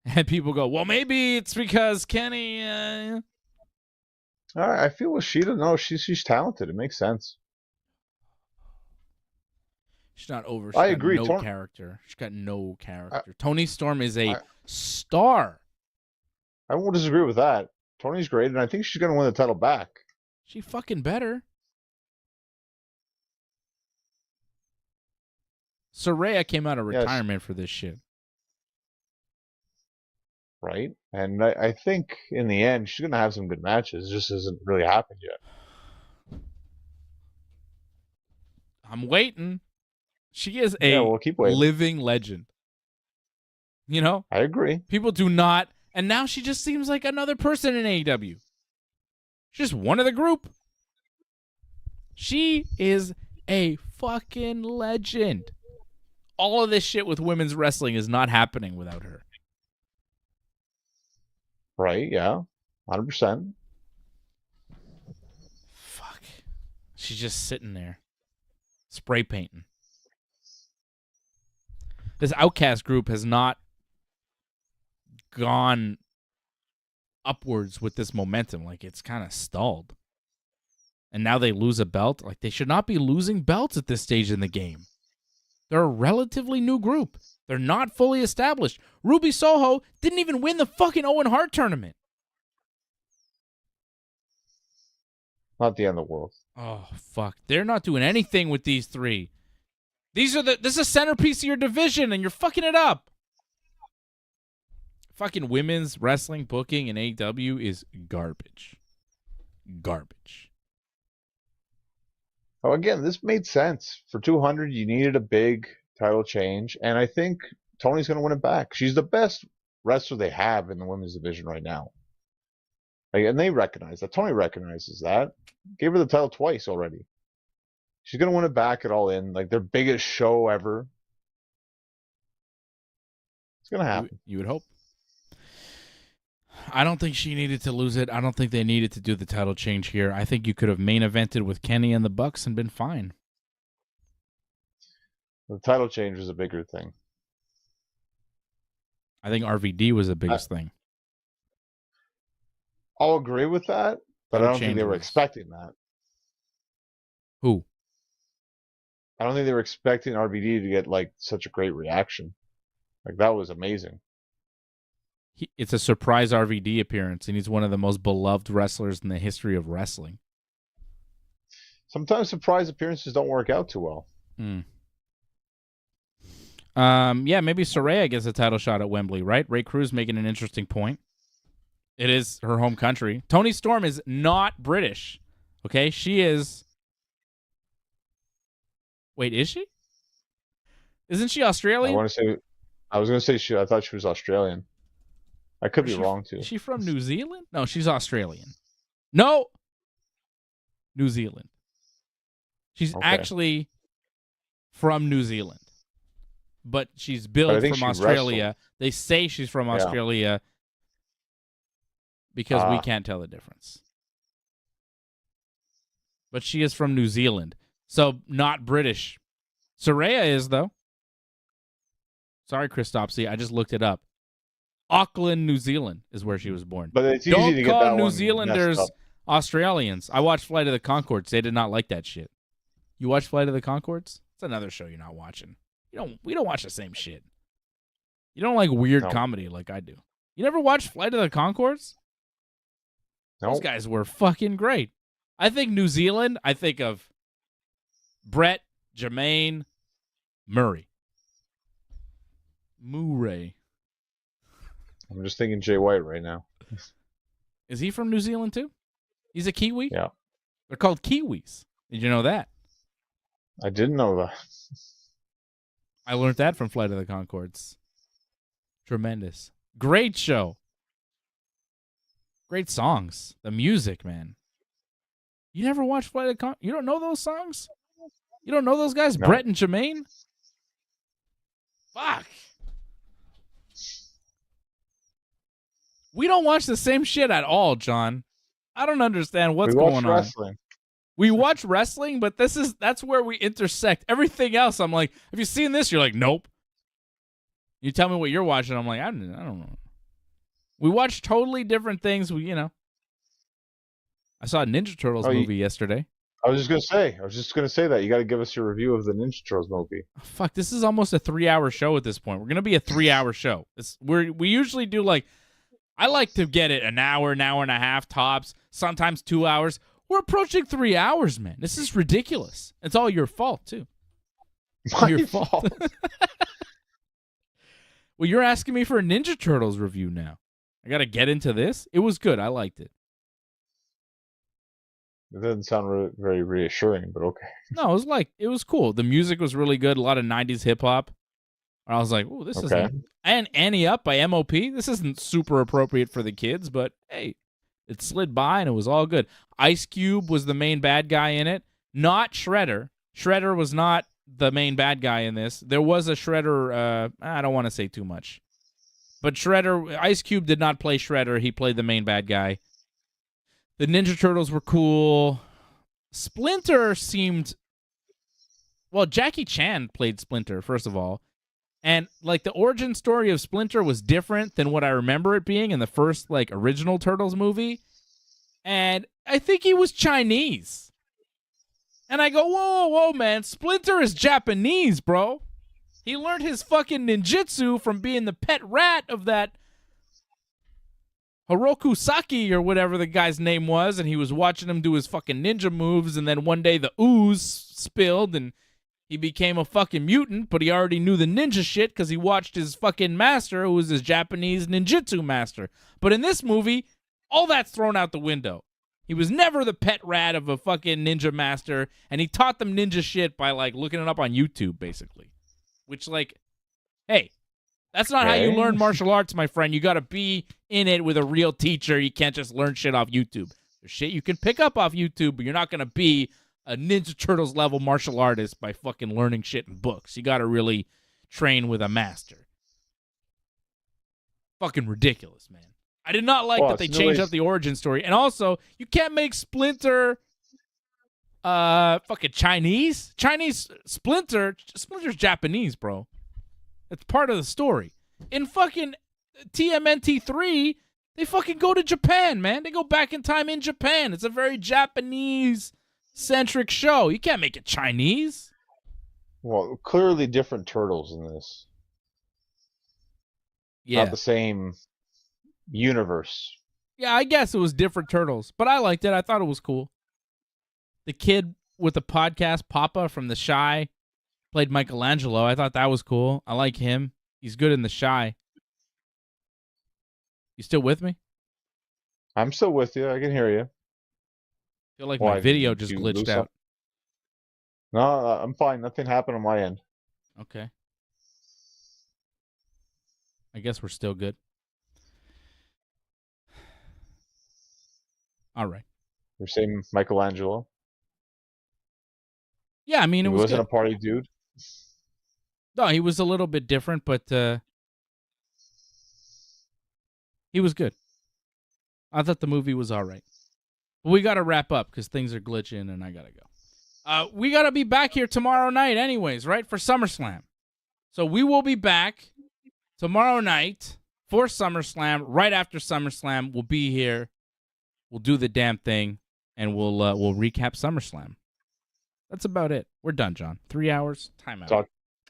And people go, well, maybe it's because Kenny... I feel with Shida, no, she's talented. It makes sense. She's not over. I agree. No character. She's got no character. Tony Storm is a star. I won't disagree with that. Tony's great, and I think she's going to win the title back. She fucking better. Saraya came out of retirement for this shit. Right? And I think in the end, she's going to have some good matches. It just hasn't really happened yet. I'm waiting. She is a living legend. You know? I agree. People do not. And now she just seems like another person in AEW. She's just one of the group. She is a fucking legend. All of this shit with women's wrestling is not happening without her. Right, yeah. 100%. Fuck. She's just sitting there. Spray painting. This Outcast group has not gone upwards with this momentum. Like, it's kind of stalled. And now they lose a belt. Like, they should not be losing belts at this stage in the game. They're a relatively new group. They're not fully established. Ruby Soho didn't even win the fucking Owen Hart tournament. Not the end of the world. Oh, fuck. They're not doing anything with these three. This is a centerpiece of your division, and you're fucking it up. Fucking women's wrestling booking in AEW is garbage. Garbage. Oh, again, this made sense. For 200, you needed a big title change, and I think Tony's going to win it back. She's the best wrestler they have in the women's division right now. Like, and they recognize that. Tony recognizes that. Gave her the title twice already. She's going to win it back at All In, like their biggest show ever. It's going to happen. You would hope. I don't think she needed to lose it. I don't think they needed to do the title change here. I think you could have main evented with Kenny and the Bucks and been fine. The title change was a bigger thing. I think RVD was the biggest thing. I'll agree with that, but I don't think they were expecting that. Who? I don't think they were expecting RVD to get like such a great reaction. Like, that was amazing. It's a surprise RVD appearance, and he's one of the most beloved wrestlers in the history of wrestling. Sometimes surprise appearances don't work out too well. Yeah, maybe Saraya gets a title shot at Wembley, right? Ray Cruz making an interesting point. It is her home country. Toni Storm is not British, okay? She is Wait, is she? Isn't she Australian? I was going to say I thought she was Australian. I could be wrong, too. Is she from New Zealand? No, she's Australian. No! New Zealand. She's actually from New Zealand. But she's billed from Australia. Wrestled. They say she's from Australia because we can't tell the difference. But she is from New Zealand. So not British. Saraya is, though. Sorry, Christopsy. I just looked it up. Auckland, New Zealand is where she was born. But it's easy to get that one. Don't call New Zealanders Australians. I watched Flight of the Conchords. They did not like that shit. You watch Flight of the Conchords? It's another show you're not watching. We don't watch the same shit. You don't like weird comedy like I do. You never watched Flight of the Conchords? No. Those guys were fucking great. I think New Zealand, I think of Brett, Jermaine, Murray. Murray. I'm just thinking Jay White right now. Is he from New Zealand too? He's a Kiwi? Yeah. They're called Kiwis. Did you know that? I didn't know that. I learned that from Flight of the Conchords. Tremendous. Great show. Great songs. The music, man. You never watched Flight of the Conchords? You don't know those songs? You don't know those guys? No. Brett and Jermaine? Fuck. We don't watch the same shit at all, John. I don't understand what's going on. We watch wrestling, but that's where we intersect. Everything else, I'm like, have you seen this? You're like, nope. You tell me what you're watching, I'm like, I don't know. We watch totally different things. I saw a Ninja Turtles movie yesterday. I was just gonna say that. You got to give us your review of the Ninja Turtles movie. Oh, fuck, this is almost a 3-hour show at this point. We're gonna be a 3-hour show. We usually do I like to get it an hour and a half tops, sometimes 2 hours. We're approaching 3 hours, man. This is ridiculous. It's all your fault, too. Your fault. Well, you're asking me for a Ninja Turtles review now. I got to get into this? It was good. I liked it. It doesn't sound very reassuring, but okay. No, it was cool. The music was really good. A lot of 90s hip-hop. I was like, oh, this isn't... And Annie Up by MOP. This isn't super appropriate for the kids, but hey, it slid by and it was all good. Ice Cube was the main bad guy in it. Not Shredder. Shredder was not the main bad guy in this. There was a Shredder... I don't want to say too much. But Shredder... Ice Cube did not play Shredder. He played the main bad guy. The Ninja Turtles were cool. Splinter seemed... Well, Jackie Chan played Splinter, first of all. And, the origin story of Splinter was different than what I remember it being in the first, original Turtles movie. And I think he was Chinese. And I go, whoa, man, Splinter is Japanese, bro. He learned his fucking ninjutsu from being the pet rat of that Hiroku Saki or whatever the guy's name was, and he was watching him do his fucking ninja moves, and then one day the ooze spilled, and he became a fucking mutant, but he already knew the ninja shit because he watched his fucking master, who was his Japanese ninjutsu master. But in this movie, all that's thrown out the window. He was never the pet rat of a fucking ninja master, and he taught them ninja shit by, looking it up on YouTube, basically. Which, hey, that's not how you learn martial arts, my friend. You got to be in it with a real teacher. You can't just learn shit off YouTube. There's shit you can pick up off YouTube, but you're not going to be a Ninja Turtles level martial artist by fucking learning shit in books. You got to really train with a master. Fucking ridiculous, man. I did not like that they changed up the origin story. And also, you can't make Splinter fucking Chinese. Splinter's Japanese, bro. It's part of the story. In fucking TMNT 3, they fucking go to Japan, man. They go back in time in Japan. It's a very Japanese-centric show. You can't make it Chinese. Well, clearly different turtles in this. Yeah. Not the same universe. Yeah, I guess it was different turtles. But I liked it. I thought it was cool. The kid with the podcast, Papa from The Shy, played Michelangelo. I thought that was cool. I like him. He's good in The Shy. You still with me? I'm still with you. I can hear you. I feel like my video just glitched out. No, I'm fine. Nothing happened on my end. Okay. I guess we're still good. All right. You're saying Michelangelo? Yeah, I mean, He it was wasn't good. a party dude? No, he was a little bit different, but he was good. I thought the movie was all right. But we got to wrap up because things are glitching and I got to go. We got to be back here tomorrow night anyways, right, for SummerSlam. So we will be back tomorrow night for SummerSlam. Right after SummerSlam, we'll be here. We'll do the damn thing, and we'll recap SummerSlam. That's about it. We're done, John. 3 hours, timeout.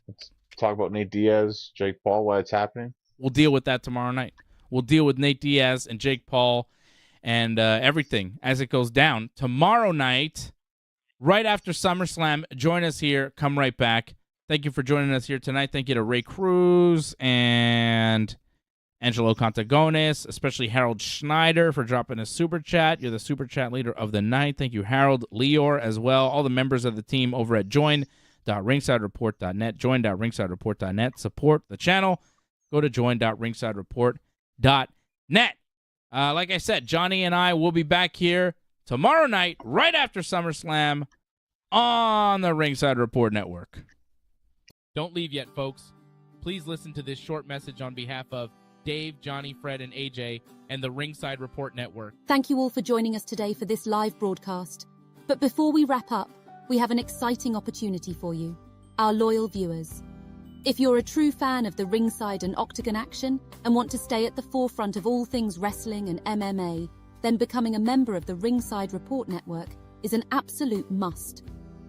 Let's talk about Nate Diaz, Jake Paul, why it's happening. We'll deal with that tomorrow night. We'll deal with Nate Diaz and Jake Paul and everything as it goes down. Tomorrow night, right after SummerSlam, join us here. Come right back. Thank you for joining us here tonight. Thank you to Ray Cruz and Angelo Contagones, especially Harold Schneider for dropping a super chat. You're the super chat leader of the night. Thank you, Harold, Leor as well. All the members of the team over at join.ringsidereport.net, join.ringsidereport.net. Support the channel. Go to join.ringsidereport.net. Like I said, Johnny and I will be back here tomorrow night, right after SummerSlam, on the Ringside Report Network. Don't leave yet, folks. Please listen to this short message on behalf of Dave, Johnny, Fred, and AJ, and the Ringside Report Network. Thank you all for joining us today for this live broadcast. But before we wrap up, we have an exciting opportunity for you, our loyal viewers. If you're a true fan of the ringside and octagon action and want to stay at the forefront of all things wrestling and MMA, then becoming a member of the Ringside Report Network is an absolute must.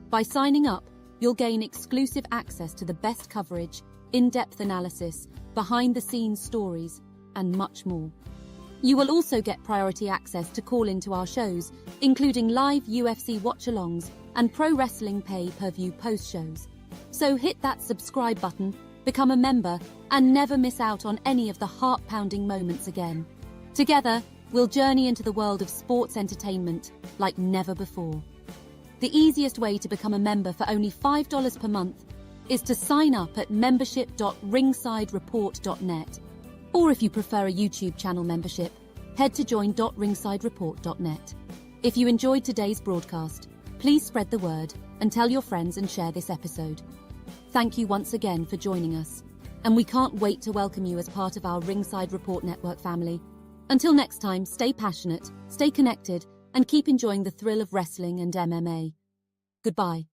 By signing up, you'll gain exclusive access to the best coverage, in-depth analysis, behind-the-scenes stories, and much more. You will also get priority access to call into our shows, including live UFC watch-alongs and pro wrestling pay-per-view post-shows. So hit that subscribe button, become a member, and never miss out on any of the heart-pounding moments again. Together, we'll journey into the world of sports entertainment like never before. The easiest way to become a member for only $5 per month is to sign up at membership.ringsidereport.net. Or if you prefer a YouTube channel membership, head to join.ringsidereport.net. If you enjoyed today's broadcast, please spread the word and tell your friends and share this episode. Thank you once again for joining us, and we can't wait to welcome you as part of our Ringside Report Network family. Until next time, stay passionate, stay connected, and keep enjoying the thrill of wrestling and MMA. Goodbye.